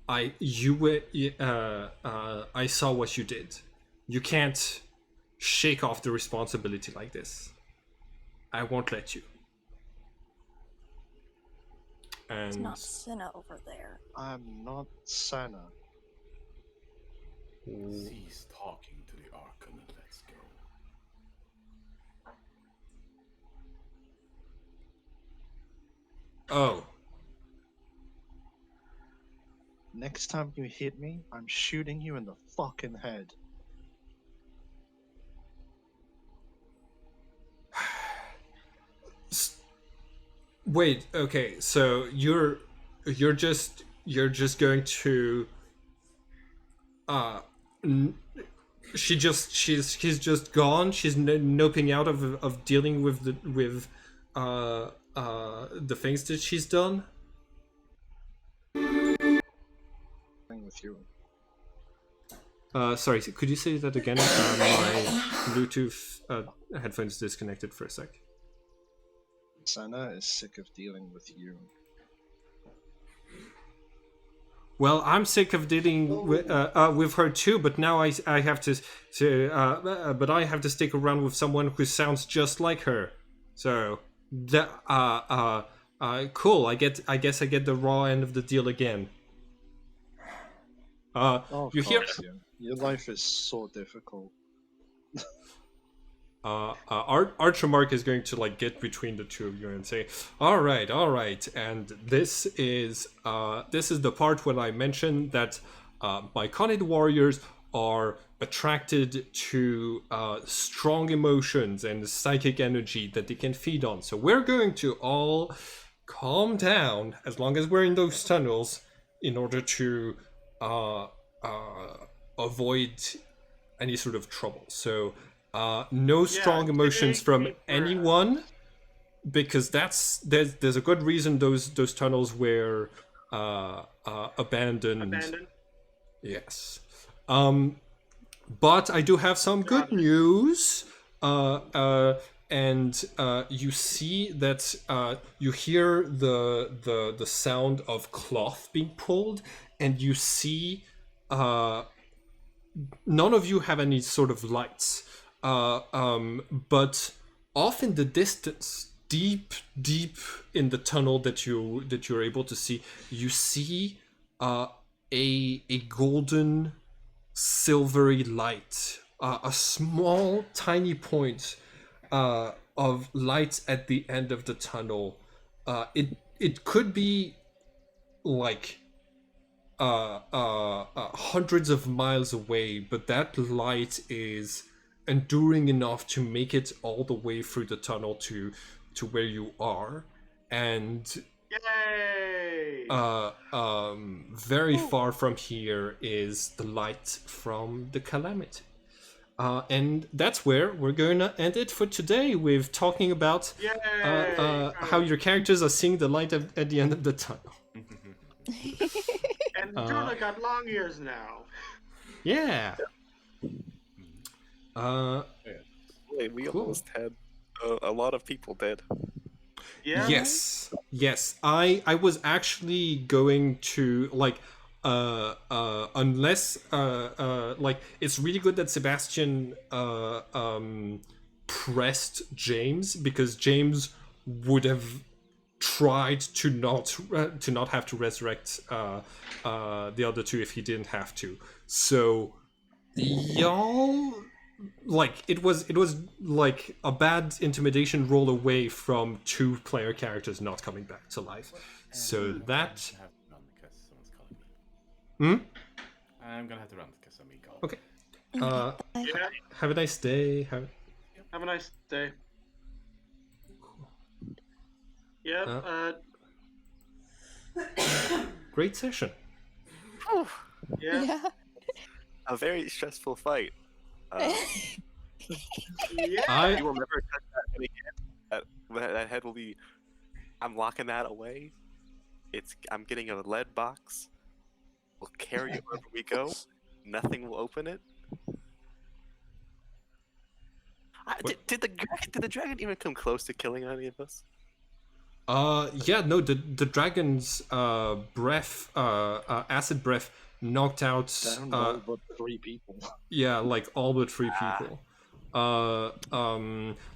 I saw what you did. You can't shake off the responsibility like this. I won't let you. It's And not Senna over there. I'm not Senna. Cease talking to the Archon and let's go. oh, Next time you hit me, I'm shooting you in the fucking head. wait. Okay, so you're just going to he's just gone. She's noping out of dealing with the things that she's done. With you. Sorry, could you say that again? My Bluetooth headphones disconnected for a sec. Senna is sick of dealing with you. Well, I'm sick of dealing with her too, but now I have to but I have to stick around with someone who sounds just like her. So that cool. I guess I get the raw end of the deal again. Of You hear? course, yeah. Your life is so difficult. Archer Mark is going to like get between the two of you and say, all right, and this is the part when I mentioned that my Khanid warriors are attracted to strong emotions and psychic energy that they can feed on. So we're going to all calm down as long as we're in those tunnels in order to uh, avoid any sort of trouble. So no strong emotions take from me anyone, first. because there's a good reason those tunnels were abandoned. Abandoned. Yes. But I do have some good news. And you see that you hear the sound of cloth being pulled, and you see none of you have any sort of lights, but off in the distance, deep in the tunnel that you're able to see, you see a golden silvery light, a small tiny point of light at the end of the tunnel. It could be like hundreds of miles away, but that light is enduring enough to make it all the way through the tunnel to where you are. And Yay! very far from here is the light from the calamity. And that's where we're going to end it for today, with talking about Yay! how your characters are seeing the light at the end of the tunnel. And Juna got long ears now. Yeah. Wait, we Cool. almost had a lot of people dead. Yeah. Yes. I was actually going to like unless like it's really good that Sebastian pressed James, because James would have tried to not have to resurrect the other two if he didn't have to. So y'all, like, it was like a bad intimidation roll away from 2-player characters not coming back to life. So that I have to run because someone's calling me. Hmm? I'm gonna have to run because somebody called. Okay. Yeah. Have a nice day. Have a nice day. Yep. Great session. Yeah. Yeah. A very stressful fight. Yeah. You will never touch that head again. That head will be. I'm locking that away. I'm getting a lead box. We'll carry it wherever we go. Nothing will open it. Did the dragon even come close to killing any of us? Yeah, no, the dragon's breath, acid breath, knocked out Down all but 3 people. yeah, like all but 3 people.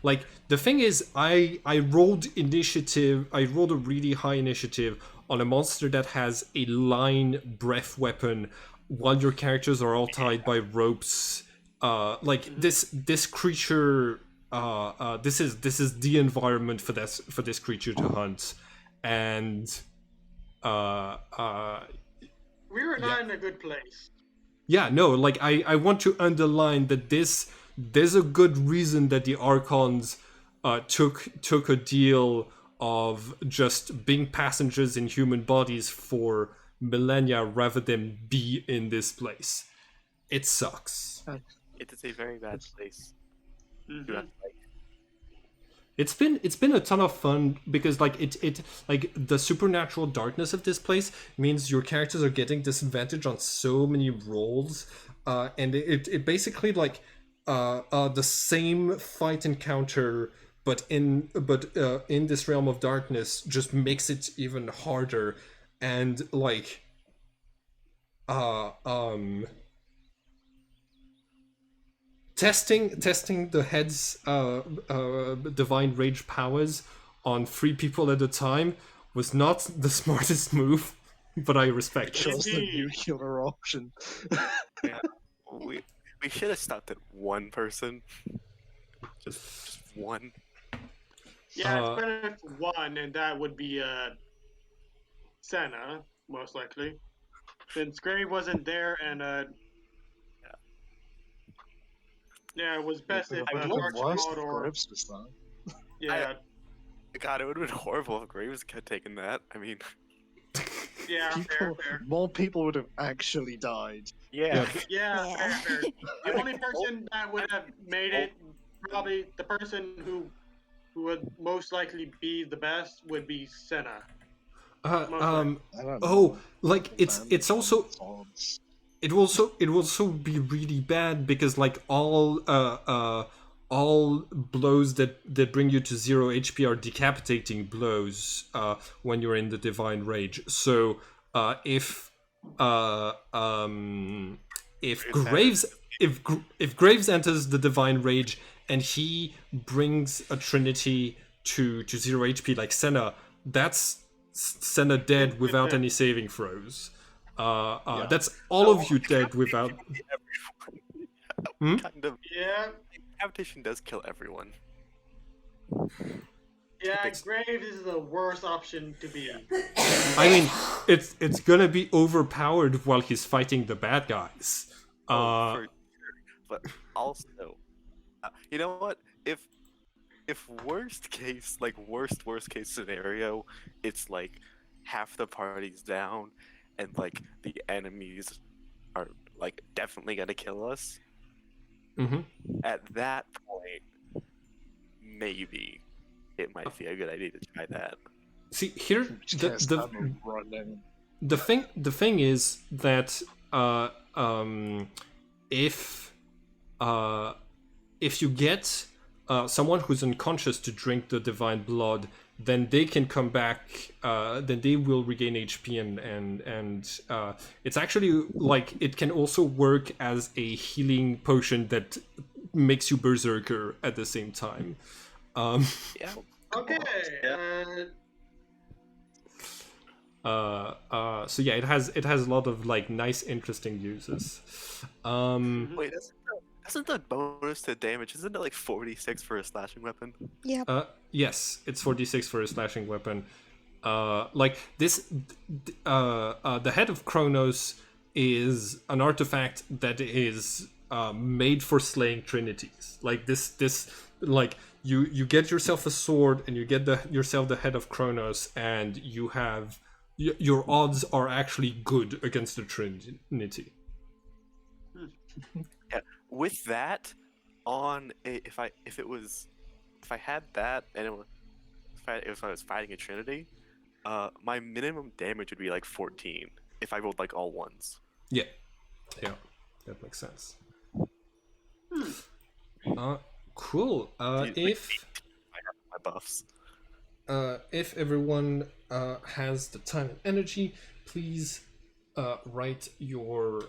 Like, the thing is, I rolled initiative. I rolled a really high initiative on a monster that has a line breath weapon, while your characters are all tied by ropes. Like this creature. This is the environment for this creature to hunt, and We were not in a good place. yeah, no, like I want to underline that there's a good reason that the Archons took a deal of just being passengers in human bodies for millennia rather than be in this place. It sucks. It is a very bad place. Mhm. Do not fight. It's been a ton of fun, because like it like the supernatural darkness of this place means your characters are getting disadvantage on so many rolls, and it basically like the same fight encounter, but in this realm of darkness just makes it even harder, and like testing the head's divine rage powers on 3 people at a time was not the smartest move, but I respect it. Chose the Indeed. nuclear option. We should have stopped at one person. Just one. Yeah, it's better if one, and that would be Senna, most likely. Since Grave wasn't there, and yeah, it was best if I would love Archibald worse if or Grips was there. yeah, God, it would have been horrible if Graves kept taking that. I mean, Yeah, fair, fair. More people would have actually died. yeah. Yeah, Yeah. fair, fair. The only person that would have made it, probably the person who would most likely be the best, would be Senna. Most likely. I don't Oh, know. like it's Man, also odds. it will also be really bad because like all blows that bring you to 0 HP are decapitating blows when you're in the divine rage. So if Graves if Graves enters the divine rage and he brings a trinity to 0 HP like Senna, that's Senna dead without any saving throws. Yeah. That's all of you dead without. Hmm? Kind of. Yeah, Decapitation does kill everyone. yeah. Graves is the worst option to be. I mean, it's gonna be overpowered while he's fighting the bad guys. For sure. But also, you know what? If worst case scenario, it's like half the party's down, and like the enemies are like definitely gonna kill us. Mhm. At that point, maybe it might be a good idea to try that. See here, Which case I'm running. the thing is that if you get someone who's unconscious to drink the divine blood, then they can come back. Then they will regain HP, and it's actually like it can also work as a healing potion that makes you berserker at the same time. Yeah. Okay. So yeah, it has a lot of like nice, interesting uses. Wait, isn't the bonus to damage? Isn't it like 46 for a slashing weapon? Yep. Yes, it's 46 for a slashing weapon. Like this, the head of Kronos is an artifact that is made for slaying trinities. Like this, like you get yourself a sword and you get yourself the head of Kronos, and you have your odds are actually good against the trinity. Yeah. With that, if I had that and if I was fighting a trinity, my minimum damage would be like 14 if I rolled like all ones. Yeah, that makes sense. Cool. If I have my buffs. if everyone has the time and energy, please write your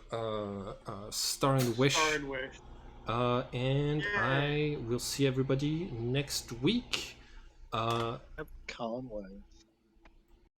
star and wish. Star and wish. And I will see everybody next week. Can't wait.